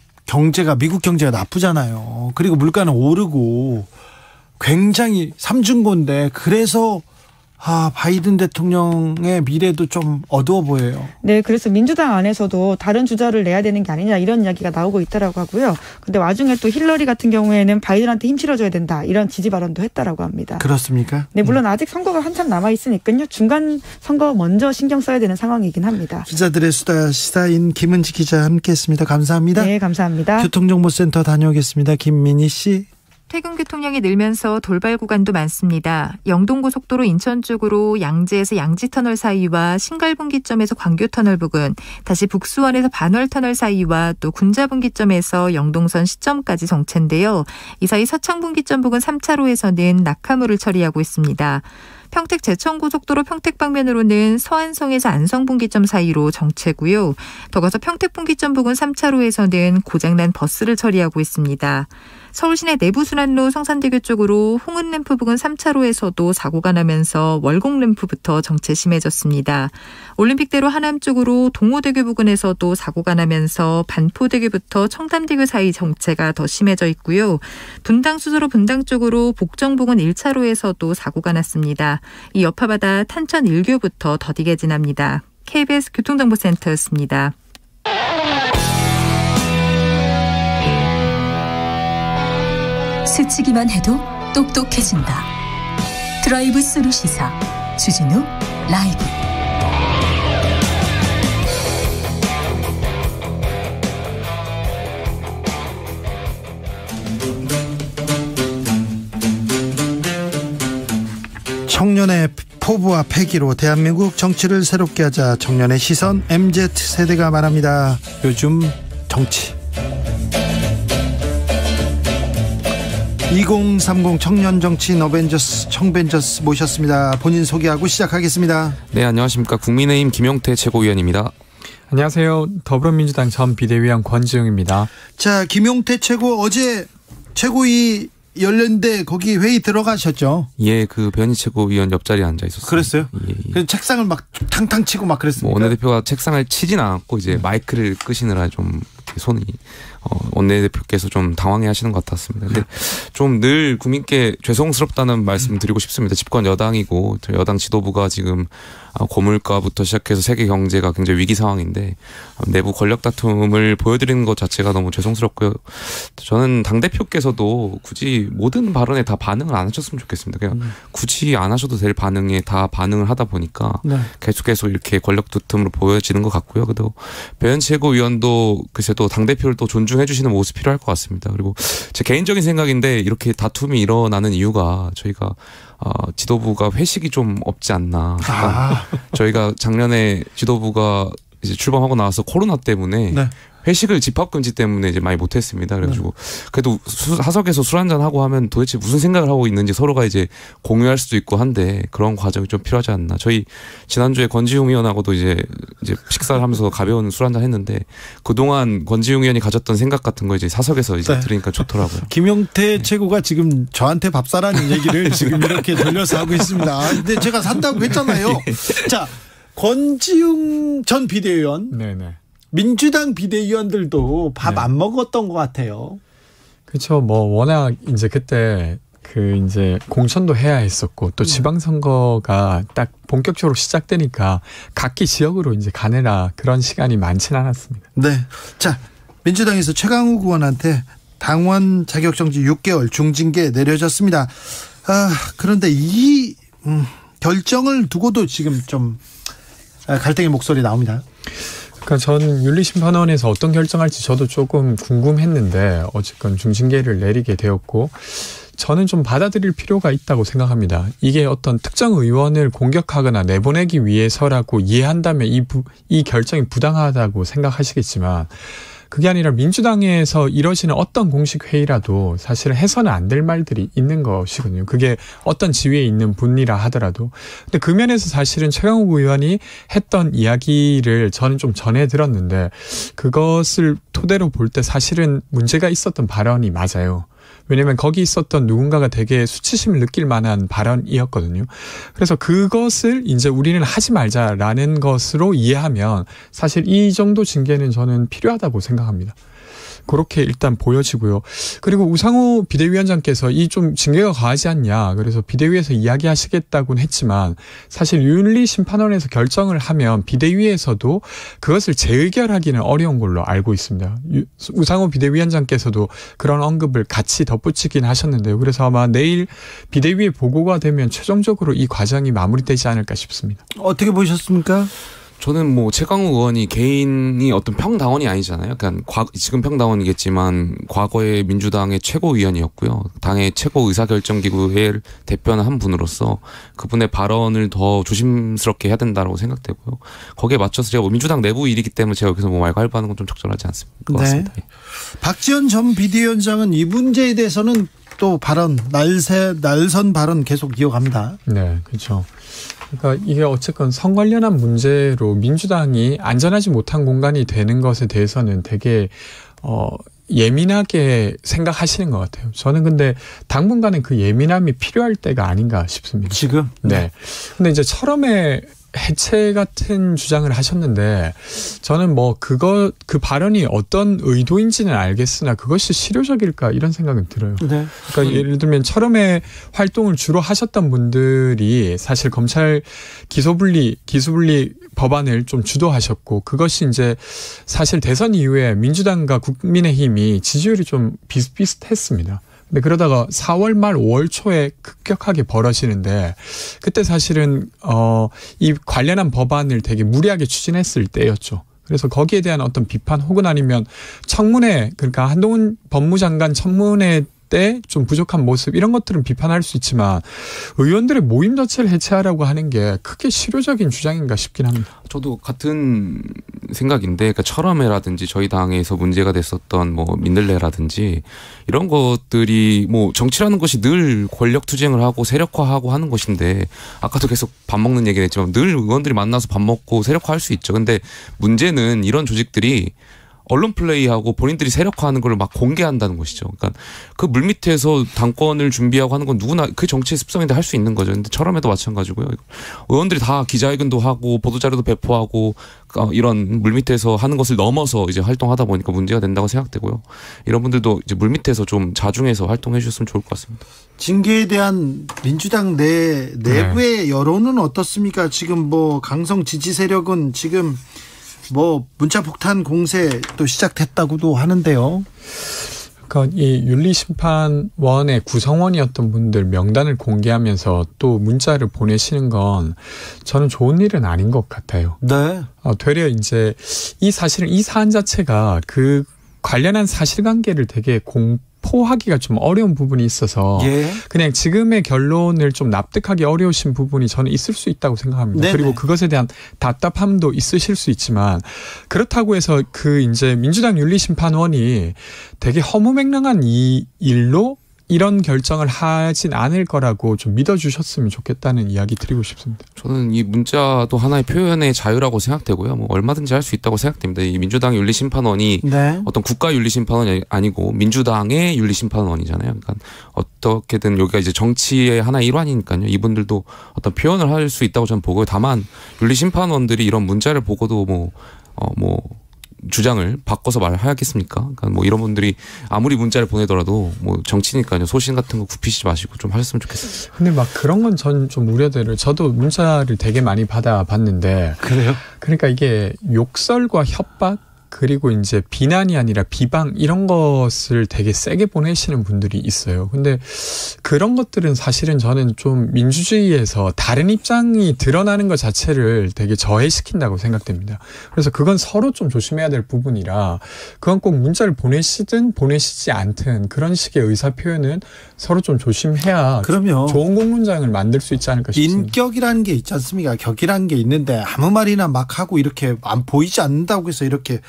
미국 경제가 나쁘잖아요. 그리고 물가는 오르고 굉장히 삼중고인데 그래서 바이든 대통령의 미래도 좀 어두워 보여요. 네, 그래서 민주당 안에서도 다른 주자를 내야 되는 게 아니냐 이런 이야기가 나오고 있다라고 하고요. 근데 와중에 또 힐러리 같은 경우에는 바이든한테 힘 실어줘야 된다 이런 지지 발언도 했다라고 합니다. 그렇습니까? 네, 물론 아직 선거가 한참 남아 있으니까요. 중간 선거 먼저 신경 써야 되는 상황이긴 합니다. 기자들의 수다 시사인 김은지 기자 함께했습니다. 감사합니다. 네, 감사합니다. 교통정보센터 다녀오겠습니다. 김민희 씨. 퇴근 교통량이 늘면서 돌발 구간도 많습니다. 영동고속도로 인천 쪽으로 양재에서 양지터널 사이와 신갈분기점에서 광교터널 부근, 다시 북수원에서 반월터널 사이와 또 군자분기점에서 영동선 시점까지 정체인데요. 이 사이 서창분기점 부근 3차로에서는 낙하물을 처리하고 있습니다. 평택 제천고속도로 평택 방면으로는 서안성에서 안성분기점 사이로 정체고요. 더 가서 평택분기점 부근 3차로에서는 고장난 버스를 처리하고 있습니다. 서울시내 내부순환로 성산대교 쪽으로 홍은램프 부근 3차로에서도 사고가 나면서 월곡램프부터 정체 심해졌습니다. 올림픽대로 하남 쪽으로 동호대교 부근에서도 사고가 나면서 반포대교부터 청담대교 사이 정체가 더 심해져 있고요. 분당 수서로 분당 쪽으로 복정 부근 1차로에서도 사고가 났습니다. 이 여파받아 탄천 1교부터 더디게 지납니다. KBS 교통정보센터였습니다. 스치기만 해도 똑똑해진다. 드라이브 스루 시사 주진우 라이브. 포부와 패기로 대한민국 정치를 새롭게 하자. 청년의 시선 MZ세대가 말합니다. 요즘 정치. 2030 청년 정치인 청벤져스 모셨습니다. 본인 소개하고 시작하겠습니다. 네, 안녕하십니까. 국민의힘 김용태 최고위원입니다. 안녕하세요. 더불어민주당 전 비대위원 권지웅입니다. 자, 김용태 최고 어제 최고위 열렸는데 거기 회의 들어가셨죠? 예, 그 변희 최고위원 옆자리에 앉아 있었어요. 그랬어요? 예. 그 책상을 막 탕탕 치고 막 그랬습니다. 원내대표가 책상을 치진 않았고 이제 마이크를 끄시느라 좀 손이 원내대표께서 좀 당황해하시는 것 같았습니다. 근데 좀 늘 국민께 죄송스럽다는 말씀 드리고 싶습니다. 집권 여당이고 여당 지도부가 지금 고물가부터 시작해서 세계 경제가 굉장히 위기 상황인데 내부 권력 다툼을 보여드리는 것 자체가 너무 죄송스럽고요. 저는 당대표께서도 굳이 모든 발언에 다 반응을 안 하셨으면 좋겠습니다. 그냥 굳이 안 하셔도 될 반응에 다 반응을 하다 보니까 계속해서 이렇게 권력 다툼으로 보여지는 것 같고요. 그래도 배현 최고위원도 글쎄 또 당대표를 또 존중해 주시는 모습 필요할 것 같습니다. 그리고 제 개인적인 생각인데 이렇게 다툼이 일어나는 이유가 저희가 지도부가 회식이 좀 없지 않나. 저희가 작년에 지도부가 이제 출범하고 나와서 코로나 때문에 회식을 집합금지 때문에 이제 많이 못했습니다. 그래가지고 그래도 사석에서 술 한잔 하고 하면 도대체 무슨 생각을 하고 있는지 서로가 이제 공유할 수도 있고 한데 그런 과정이 좀 필요하지 않나. 저희 지난주에 권지웅 의원하고도 이제 식사를 하면서 가벼운 술 한잔 했는데 그동안 권지웅 의원이 가졌던 생각 같은 거 이제 사석에서 이제 들으니까 좋더라고요. 김용태 최고가 지금 저한테 밥 사라는 얘기를 지금 이렇게 돌려서 하고 있습니다. 근데 제가 산다고 했잖아요. 자, 권지웅 전 비대위원. 네네. 민주당 비대위원들도 밥 안 먹었던 것 같아요. 그렇죠. 뭐 워낙 이제 그때 그 이제 공천도 해야 했었고 또 지방선거가 딱 본격적으로 시작되니까 각기 지역으로 이제 가느라 그런 시간이 많지는 않았습니다. 네. 자, 민주당에서 최강욱 의원한테 당원 자격정지 6개월 중징계 내려졌습니다. 그런데 이 결정을 두고도 지금 좀 갈등의 목소리 나옵니다. 그러니까 전 윤리심판원에서 어떤 결정할지 저도 조금 궁금했는데 어쨌건 중징계를 내리게 되었고 저는 좀 받아들일 필요가 있다고 생각합니다. 이게 어떤 특정 의원을 공격하거나 내보내기 위해서라고 이해한다면 이 결정이 부당하다고 생각하시겠지만 그게 아니라 민주당에서 이뤄지는 어떤 공식 회의라도 사실 해서는 안 될 말들이 있는 것이거든요. 그게 어떤 지위에 있는 분이라 하더라도. 근데 그 면에서 사실은 최강욱 의원이 했던 이야기를 저는 좀 전해 들었는데 그것을 토대로 볼 때 사실은 문제가 있었던 발언이 맞아요. 왜냐하면 거기 있었던 누군가가 되게 수치심을 느낄 만한 발언이었거든요. 그래서 그것을 이제 우리는 하지 말자라는 것으로 이해하면 사실 이 정도 징계는 저는 필요하다고 생각합니다. 그렇게 일단 보여지고요. 그리고 우상호 비대위원장께서 이 좀 징계가 과하지 않냐. 그래서 비대위에서 이야기하시겠다고는 했지만 사실 윤리심판원에서 결정을 하면 비대위에서도 그것을 재의결하기는 어려운 걸로 알고 있습니다. 우상호 비대위원장께서도 그런 언급을 같이 덧붙이긴 하셨는데요. 그래서 아마 내일 비대위에 보고가 되면 최종적으로 이 과정이 마무리되지 않을까 싶습니다. 어떻게 보셨습니까? 저는 뭐 최강욱 의원이 개인이 어떤 평당원이 아니잖아요. 그러니까 지금 평당원이겠지만 과거에 민주당의 최고위원이었고요. 당의 최고 의사결정기구의 대표는 한 분으로서 그분의 발언을 더 조심스럽게 해야 된다고 생각되고요. 거기에 맞춰서 제가 민주당 내부 일이기 때문에 제가 여기서 뭐 말갈바하는 건 좀 적절하지 않습니다. 같습니다. 네. 박지원 전 비대위원장은 이 문제에 대해서는 또 날선 발언 계속 이어갑니다. 네, 그렇죠. 그러니까 이게 어쨌건 성 관련한 문제로 민주당이 안전하지 못한 공간이 되는 것에 대해서는 되게 예민하게 생각하시는 것 같아요. 저는 근데 당분간은 그 예민함이 필요할 때가 아닌가 싶습니다. 지금? 네. 근데 이제 철험의 해체 같은 주장을 하셨는데 저는 뭐 그 발언이 어떤 의도인지는 알겠으나 그것이 실효적일까 이런 생각은 들어요. 네. 그러니까 예를 들면 철험의 활동을 주로 하셨던 분들이 사실 검찰 기소분리 법안을 좀 주도하셨고 그것이 이제 사실 대선 이후에 민주당과 국민의힘이 지지율이 좀 비슷비슷했습니다. 근데 그러다가 4월 말 5월 초에 급격하게 벌어지는데 그때 사실은 이 관련한 법안을 되게 무리하게 추진했을 때였죠. 그래서 거기에 대한 어떤 비판 혹은 아니면 청문회 그러니까 한동훈 법무장관 청문회 때 좀 부족한 모습 이런 것들은 비판할 수 있지만 의원들의 모임 자체를 해체하라고 하는 게 크게 실효적인 주장인가 싶긴 합니다. 저도 같은 생각인데, 그러니까 철험회라든지 저희 당에서 문제가 됐었던 뭐 민들레라든지 이런 것들이 뭐 정치라는 것이 늘 권력 투쟁을 하고 세력화하고 하는 것인데, 아까도 계속 밥 먹는 얘기를 했지만 늘 의원들이 만나서 밥 먹고 세력화할 수 있죠. 근데 문제는 이런 조직들이 언론 플레이하고 본인들이 세력화하는 걸 막 공개한다는 것이죠. 그러니까 그 물밑에서 당권을 준비하고 하는 건 누구나 그 정치의 습성인데 할 수 있는 거죠. 근데 철험에도 마찬가지고요. 의원들이 다 기자회견도 하고 보도자료도 배포하고 이런 물밑에서 하는 것을 넘어서 이제 활동하다 보니까 문제가 된다고 생각되고요. 이런 분들도 이제 물밑에서 좀 자중해서 활동해 주셨으면 좋을 것 같습니다. 징계에 대한 민주당 내부의 여론은 어떻습니까? 지금 뭐 강성 지지 세력은 지금 뭐 문자 폭탄 공세 또 시작됐다고도 하는데요. 그러니까 이 윤리심판원의 구성원이었던 분들 명단을 공개하면서 또 문자를 보내시는 건 저는 좋은 일은 아닌 것 같아요. 네. 되려 이제 이 사안 자체가 그 관련한 사실관계를 되게 공포하기가 좀 어려운 부분이 있어서 그냥 지금의 결론을 좀 납득하기 어려우신 부분이 저는 있을 수 있다고 생각합니다. 네네. 그리고 그것에 대한 답답함도 있으실 수 있지만 그렇다고 해서 그 이제 민주당 윤리심판원이 되게 허무맹랑한 이 일로 이런 결정을 하진 않을 거라고 좀 믿어주셨으면 좋겠다는 이야기 드리고 싶습니다. 저는 이 문자도 하나의 표현의 자유라고 생각되고요. 뭐 얼마든지 할 수 있다고 생각됩니다. 이 민주당 윤리심판원이 어떤 국가 윤리심판원이 아니고 민주당의 윤리심판원이잖아요. 그러니까 어떻게든 여기가 이제 정치의 하나의 일환이니까요. 이분들도 어떤 표현을 할 수 있다고 저는 보고요. 다만 윤리심판원들이 이런 문자를 보고도 주장을 바꿔서 말하겠습니까? 그러니까 뭐 이런 분들이 아무리 문자를 보내더라도 뭐 정치니까요. 소신 같은 거 굽히시지 마시고 좀 하셨으면 좋겠습니다. 근데 막 그런 건 전 좀 우려돼요. 저도 문자를 되게 많이 받아봤는데. 그래요? 그러니까 이게 욕설과 협박 그리고 이제 비난이 아니라 비방 이런 것을 되게 세게 보내시는 분들이 있어요. 근데 그런 것들은 사실은 저는 좀 민주주의에서 다른 입장이 드러나는 것 자체를 되게 저해시킨다고 생각됩니다. 그래서 그건 서로 좀 조심해야 될 부분이라 그건 꼭 문자를 보내시든 보내시지 않든 그런 식의 의사표현은 서로 좀 조심해야 그럼요. 좋은 공문장을 만들 수 있지 않을까 싶습니다. 인격이라는 게 있지 않습니까? 격이라는 게 있는데 아무 말이나 막 하고 이렇게 안 보이지 않는다고 해서 이렇게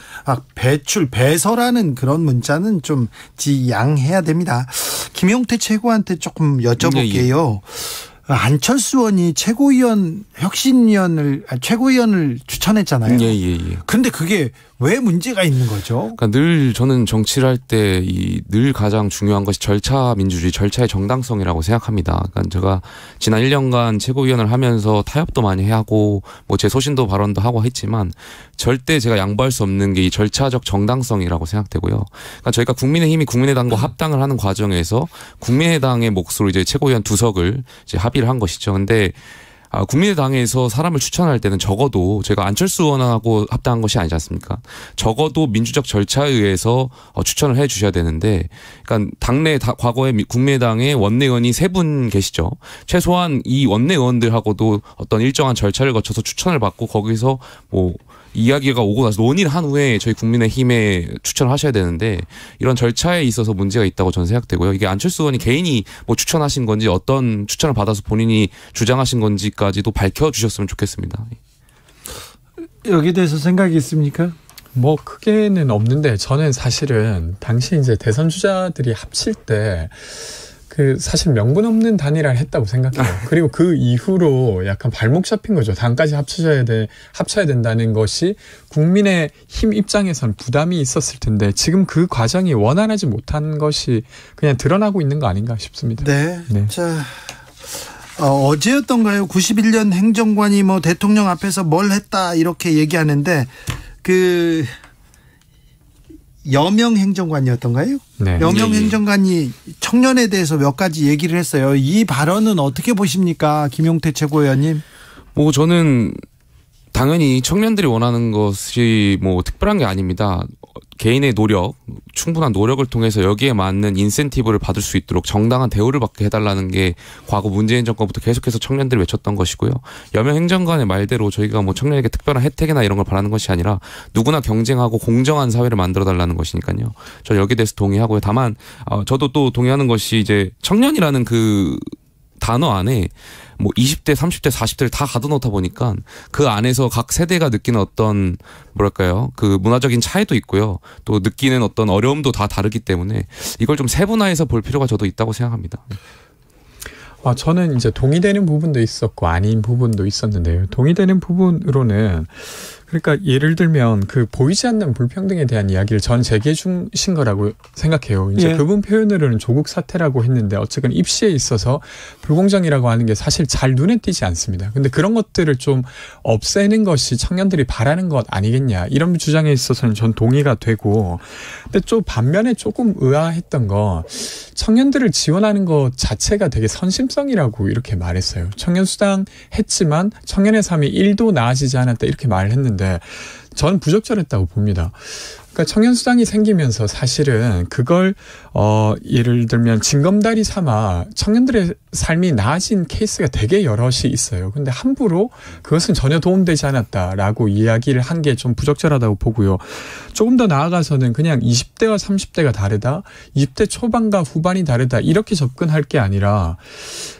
배설하는 그런 문자는 좀 지양해야 됩니다. 김용태 최고한테 조금 여쭤볼게요. 안철수 의원이 최고위원을 추천했잖아요. 근데 그게 왜 문제가 있는 거죠? 그러니까 늘 저는 정치를 할 때 늘 가장 중요한 것이 절차 민주주의, 절차의 정당성이라고 생각합니다. 그러니까 제가 지난 1년간 최고위원을 하면서 타협도 많이 하고 뭐 제 소신도 발언도 하고 했지만 절대 제가 양보할 수 없는 게 이 절차적 정당성이라고 생각되고요. 그러니까 저희가 국민의힘이 국민의당과 합당을 하는 과정에서 국민의당의 몫으로 이제 최고위원 2석을 이제 합의를 한 것이죠. 근데 국민의당에서 사람을 추천할 때는 적어도 제가 안철수 의원하고 합당한 것이 아니지 않습니까? 적어도 민주적 절차에 의해서 추천을 해 주셔야 되는데, 그러니까 과거에 국민의당에 원내의원이 3분 계시죠. 최소한 이 원내의원들하고도 어떤 일정한 절차를 거쳐서 추천을 받고 거기서 뭐 이야기가 오고 나서 논의를 한 후에 저희 국민의힘에 추천을 하셔야 되는데 이런 절차에 있어서 문제가 있다고 저는 생각되고요. 이게 안철수 의원이 개인이 뭐 추천하신 건지 어떤 추천을 받아서 본인이 주장하신 건지까지도 밝혀주셨으면 좋겠습니다. 여기에 대해서 생각이 있습니까? 뭐 크게는 없는데 저는 사실은 당시 이제 대선 주자들이 합칠 때 사실 명분 없는 단일화를 했다고 생각해요. 그리고 그 이후로 약간 발목 잡힌 거죠. 당까지 합쳐야 된다는 것이 국민의 힘 입장에서는 부담이 있었을 텐데 지금 그 과정이 원활하지 못한 것이 그냥 드러나고 있는 거 아닌가 싶습니다. 네. 자, 어제였던가요? 91년 행정관이 뭐 대통령 앞에서 뭘 했다 이렇게 얘기하는데 여명 행정관이었던가요? 네. 여명 행정관이 청년에 대해서 몇 가지 얘기를 했어요. 이 발언은 어떻게 보십니까? 김용태 최고위원님. 뭐 저는 당연히 청년들이 원하는 것이 뭐 특별한 게 아닙니다. 개인의 노력, 충분한 노력을 통해서 여기에 맞는 인센티브를 받을 수 있도록 정당한 대우를 받게 해달라는 게 과거 문재인 정권부터 계속해서 청년들이 외쳤던 것이고요. 여명 행정관의 말대로 저희가 뭐 청년에게 특별한 혜택이나 이런 걸 바라는 것이 아니라 누구나 경쟁하고 공정한 사회를 만들어달라는 것이니까요. 저는 여기에 대해서 동의하고요. 다만 저도 또 동의하는 것이 이제 청년이라는 그 단어 안에 뭐 20대, 30대, 40대를 다 가둬놓다 보니까 그 안에서 각 세대가 느끼는 어떤 뭐랄까요 그 문화적인 차이도 있고요. 또 느끼는 어떤 어려움도 다 다르기 때문에 이걸 좀 세분화해서 볼 필요가 저도 있다고 생각합니다. 저는 이제 동의되는 부분도 있었고 아닌 부분도 있었는데요. 동의되는 부분으로는 그러니까 예를 들면 그 보이지 않는 불평등에 대한 이야기를 전 제기해 주신 거라고 생각해요. 이제 그분 표현으로는 조국 사태라고 했는데 어쨌든 입시에 있어서 불공정이라고 하는 게 사실 잘 눈에 띄지 않습니다. 근데 그런 것들을 좀 없애는 것이 청년들이 바라는 것 아니겠냐 이런 주장에 있어서는 전 동의가 되고 근데 좀 반면에 조금 의아했던 거 청년들을 지원하는 것 자체가 되게 선심성이라고 이렇게 말했어요. 청년수당 했지만 청년의 삶이 1도 나아지지 않았다 이렇게 말을 했는데 저는 부적절했다고 봅니다. 그러니까 청년수당이 생기면서 사실은 그걸 예를 들면 징검다리 삼아 청년들의 삶이 나아진 케이스가 되게 여럿이 있어요. 근데 함부로 그것은 전혀 도움되지 않았다라고 이야기를 한 게 좀 부적절하다고 보고요. 조금 더 나아가서는 그냥 20대와 30대가 다르다, 20대 초반과 후반이 다르다 이렇게 접근할 게 아니라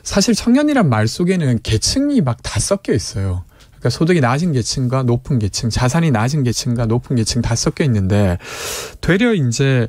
사실 청년이란 말 속에는 계층이 막 다 섞여 있어요. 그러니까 소득이 낮은 계층과 높은 계층, 자산이 낮은 계층과 높은 계층 다 섞여 있는데 되려 이제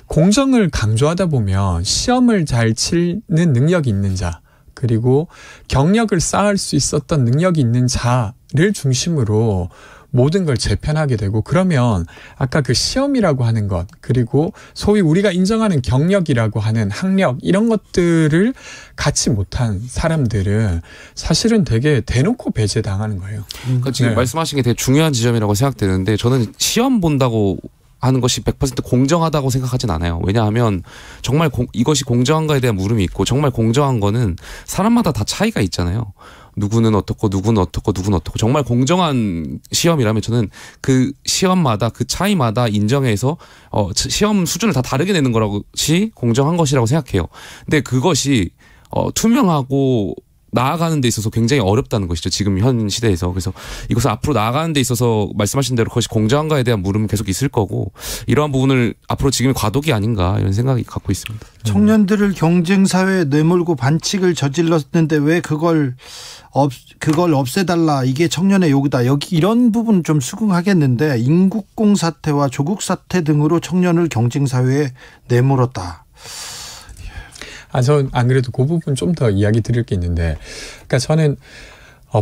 공정을 강조하다 보면 시험을 잘 치는 능력이 있는 자 그리고 경력을 쌓을 수 있었던 능력이 있는 자를 중심으로 모든 걸 재편하게 되고 그러면 아까 그 시험이라고 하는 것 그리고 소위 우리가 인정하는 경력이라고 하는 학력 이런 것들을 갖지 못한 사람들은 사실은 되게 대놓고 배제당하는 거예요. 그러니까 지금 말씀하신 게 되게 중요한 지점이라고 생각되는데 저는 시험 본다고 하는 것이 100% 공정하다고 생각하진 않아요. 왜냐하면 정말 이것이 공정한가에 대한 물음이 있고 정말 공정한 거는 사람마다 다 차이가 있잖아요. 누구는 어떻고 누구는 어떻고 누구는 어떻고 정말 공정한 시험이라면 저는 그 시험마다 그 차이마다 인정해서 시험 수준을 다 다르게 내는 것이 공정한 것이라고 생각해요. 근데 그것이 투명하고 나아가는 데 있어서 굉장히 어렵다는 것이죠. 지금 현 시대에서. 그래서 이것을 앞으로 나아가는 데 있어서 말씀하신 대로 그것이 공정한가에 대한 물음은 계속 있을 거고 이러한 부분을 앞으로 지금의 과도기 아닌가 이런 생각이 갖고 있습니다. 청년들을 경쟁사회에 내몰고 반칙을 저질렀는데 왜 그걸 없애달라 이게 청년의 요구다. 여기 이런 부분 좀 수긍하겠는데 인국공 사태와 조국 사태 등으로 청년을 경쟁사회에 내몰았다. 전 안 그래도 그 부분 좀 더 이야기 드릴 게 있는데, 그러니까 저는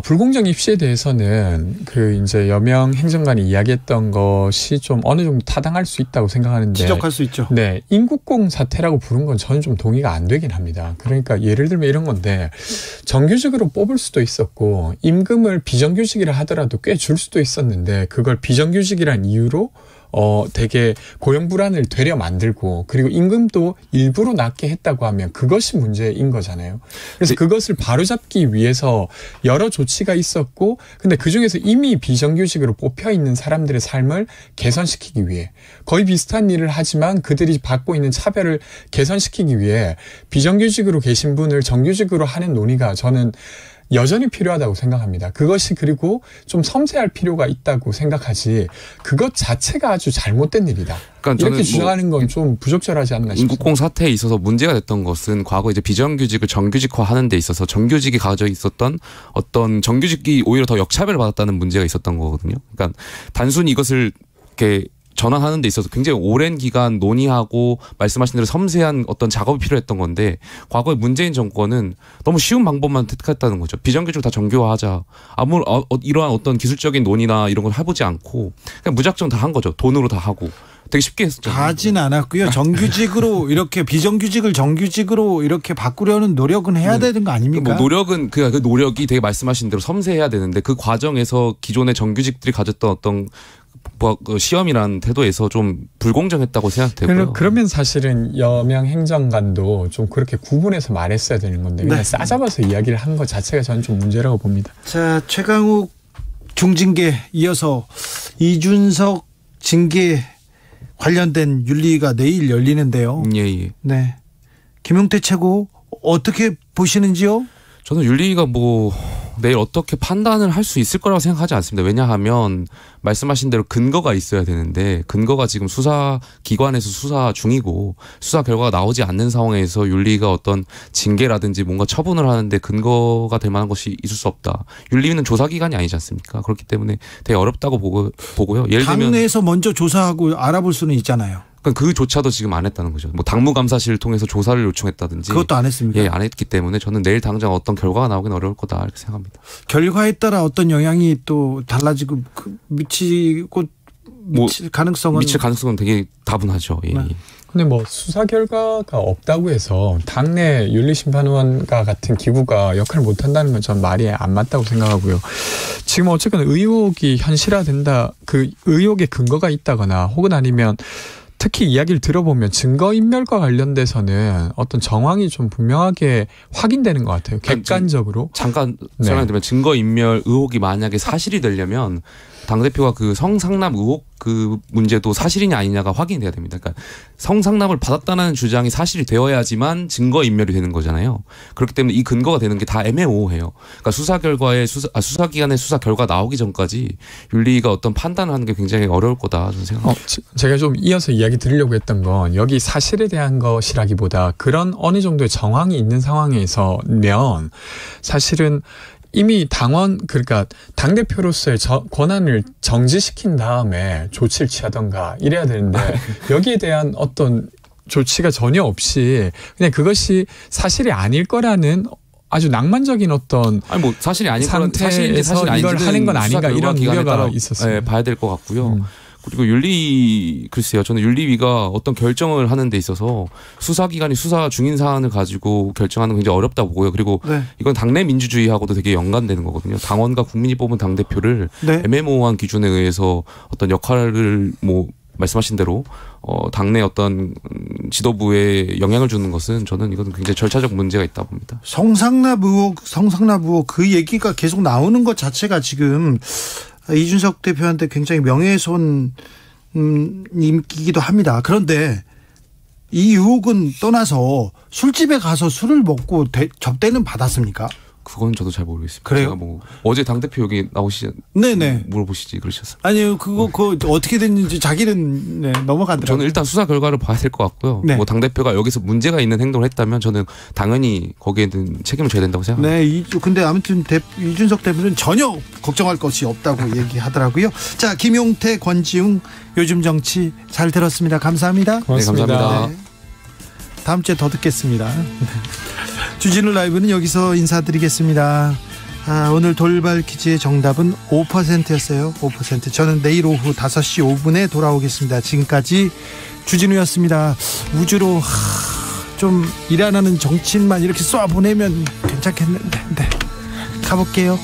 불공정 입시에 대해서는 그 이제 여명 행정관이 이야기했던 것이 좀 어느 정도 타당할 수 있다고 생각하는데 지적할 수 있죠. 네, 인국공 사태라고 부른 건 저는 좀 동의가 안 되긴 합니다. 그러니까 예를 들면 이런 건데 정규직으로 뽑을 수도 있었고 임금을 비정규직이라 하더라도 꽤 줄 수도 있었는데 그걸 비정규직이란 이유로 되게 고용 불안을 되려 만들고 그리고 임금도 일부러 낮게 했다고 하면 그것이 문제인 거잖아요. 그래서 그것을 바로잡기 위해서 여러 조치가 있었고 근데 그중에서 이미 비정규직으로 뽑혀 있는 사람들의 삶을 개선시키기 위해 거의 비슷한 일을 하지만 그들이 받고 있는 차별을 개선시키기 위해 비정규직으로 계신 분을 정규직으로 하는 논의가 저는 여전히 필요하다고 생각합니다. 그것이 그리고 좀 섬세할 필요가 있다고 생각하지 그것 자체가 아주 잘못된 일이다. 그러니까 이렇게 주장하는 건 좀 부적절하지 않나 싶습니다. 인국공 사태에 있어서 문제가 됐던 것은 과거 이제 비정규직을 정규직화하는 데 있어서 정규직이 가져 있었던 어떤 정규직이 오히려 더 역차별을 받았다는 문제가 있었던 거거든요. 그러니까 단순히 이것을 이렇게 전환하는 데 있어서 굉장히 오랜 기간 논의하고 말씀하신 대로 섬세한 어떤 작업이 필요했던 건데 과거에 문재인 정권은 너무 쉬운 방법만 택했다는 거죠. 비정규직을 다 정규화하자. 이러한 어떤 기술적인 논의나 이런 걸 해보지 않고 그냥 무작정 다 한 거죠. 돈으로 다 하고. 되게 쉽게 했었죠. 다 하진 않았고요. 정규직으로 이렇게 비정규직을 정규직으로 이렇게 바꾸려는 노력은 해야 되는 거 아닙니까? 뭐 노력은 그 노력이 되게 말씀하신 대로 섬세해야 되는데 그 과정에서 기존의 정규직들이 가졌던 어떤 시험이라는 태도에서 좀 불공정했다고 생각되고요. 그러면 사실은 여명 행정관도 좀 그렇게 구분해서 말했어야 되는 건데 그냥 싸잡아서 이야기를 한 것 자체가 저는 좀 문제라고 봅니다. 자, 최강욱 중징계 이어서 이준석 징계 관련된 윤리위가 내일 열리는데요. 예. 네. 김용태 최고 어떻게 보시는지요? 저는 윤리위가 내일 어떻게 판단을 할 수 있을 거라고 생각하지 않습니다. 왜냐하면 말씀하신 대로 근거가 있어야 되는데 근거가 지금 수사기관에서 수사 중이고 수사 결과가 나오지 않는 상황에서 윤리위가 어떤 징계라든지 뭔가 처분을 하는데 근거가 될 만한 것이 있을 수 없다. 윤리위는 조사기관이 아니지 않습니까? 그렇기 때문에 되게 어렵다고 보고요. 예를 들면 당내에서 먼저 조사하고 알아볼 수는 있잖아요. 그조차도 지금 안 했다는 거죠. 당무감사실을 통해서 조사를 요청했다든지 그것도 안 했습니까? 예, 안 했기 때문에 저는 내일 당장 어떤 결과가 나오긴 어려울 거다 이렇게 생각합니다. 결과에 따라 어떤 영향이 또 달라지고 미칠 가능성은 되게 다분하죠. 예. 네. 근데 수사 결과가 없다고 해서 당내 윤리심판원과 같은 기구가 역할을 못한다는 건 전 말이 안 맞다고 생각하고요. 지금 어쨌든 의혹이 현실화된다. 그 의혹의 근거가 있다거나 혹은 아니면 특히 이야기를 들어보면 증거인멸과 관련돼서는 어떤 정황이 좀 분명하게 확인되는 것 같아요. 객관적으로. 잠깐 설명드리면 증거인멸 의혹이 만약에 사실이 되려면 당대표가 그 성상납 의혹 그 문제도 사실이냐 아니냐가 확인이 돼야 됩니다. 그러니까 성상납을 받았다는 주장이 사실이 되어야지만 증거인멸이 되는 거잖아요. 그렇기 때문에 이 근거가 되는 게 다 애매모호해요. 그러니까 수사기관의 수사 결과 나오기 전까지 윤리위가 어떤 판단을 하는 게 굉장히 어려울 거다 저는 생각합니다. 제가 좀 이어서 이야기 드리려고 했던 건 여기 사실에 대한 것이라기보다 그런 어느 정도의 정황이 있는 상황에서면 사실은 이미 그러니까 당대표로서의 권한을 정지시킨 다음에 조치를 취하던가 이래야 되는데 여기에 대한 어떤 조치가 전혀 없이 그냥 그것이 사실이 아닐 거라는 아주 낭만적인 어떤 사실이 아닌 상태에서 이걸 하는 건 아닌가 이런 우려가 있었어요. 봐야 될 것 같고요. 그리고 글쎄요. 저는 윤리위가 어떤 결정을 하는 데 있어서 수사기관이 수사 중인 사안을 가지고 결정하는 건 굉장히 어렵다 보고요. 그리고 이건 당내 민주주의하고도 되게 연관되는 거거든요. 당원과 국민이 뽑은 당대표를 애매모호한 기준에 의해서 어떤 역할을 말씀하신 대로 당내 어떤 지도부에 영향을 주는 것은 저는 이건 굉장히 절차적 문제가 있다 봅니다. 성상납 의혹 그 얘기가 계속 나오는 것 자체가 지금 이준석 대표한테 굉장히 명예훼손이기도 합니다. 그런데 이 의혹은 떠나서 술집에 가서 술을 먹고 접대는 받았습니까? 그건 저도 잘 모르겠습니다. 그래요? 제가 어제 당대표 여기 나오시지 물어보시지 그러셨어요. 아니요. 그거 어떻게 됐는지 자기는 넘어가더라고요. 저는 일단 수사 결과를 봐야 될 것 같고요. 당대표가 여기서 문제가 있는 행동을 했다면 저는 당연히 거기에는 책임을 져야 된다고 생각합니다. 네. 근데 아무튼 이준석 대표는 전혀 걱정할 것이 없다고 얘기하더라고요. 자, 김용태, 권지웅 요즘 정치 잘 들었습니다. 감사합니다. 고맙습니다. 네, 감사합니다. 네. 다음 주에 더 듣겠습니다. 주진우 라이브는 여기서 인사드리겠습니다. 오늘 돌발 퀴즈의 정답은 5%였어요. 5%. 저는 내일 오후 5시 5분에 돌아오겠습니다. 지금까지 주진우였습니다. 우주로 좀 일 안 하는 정치인만 이렇게 쏴 보내면 괜찮겠는데. 가볼게요.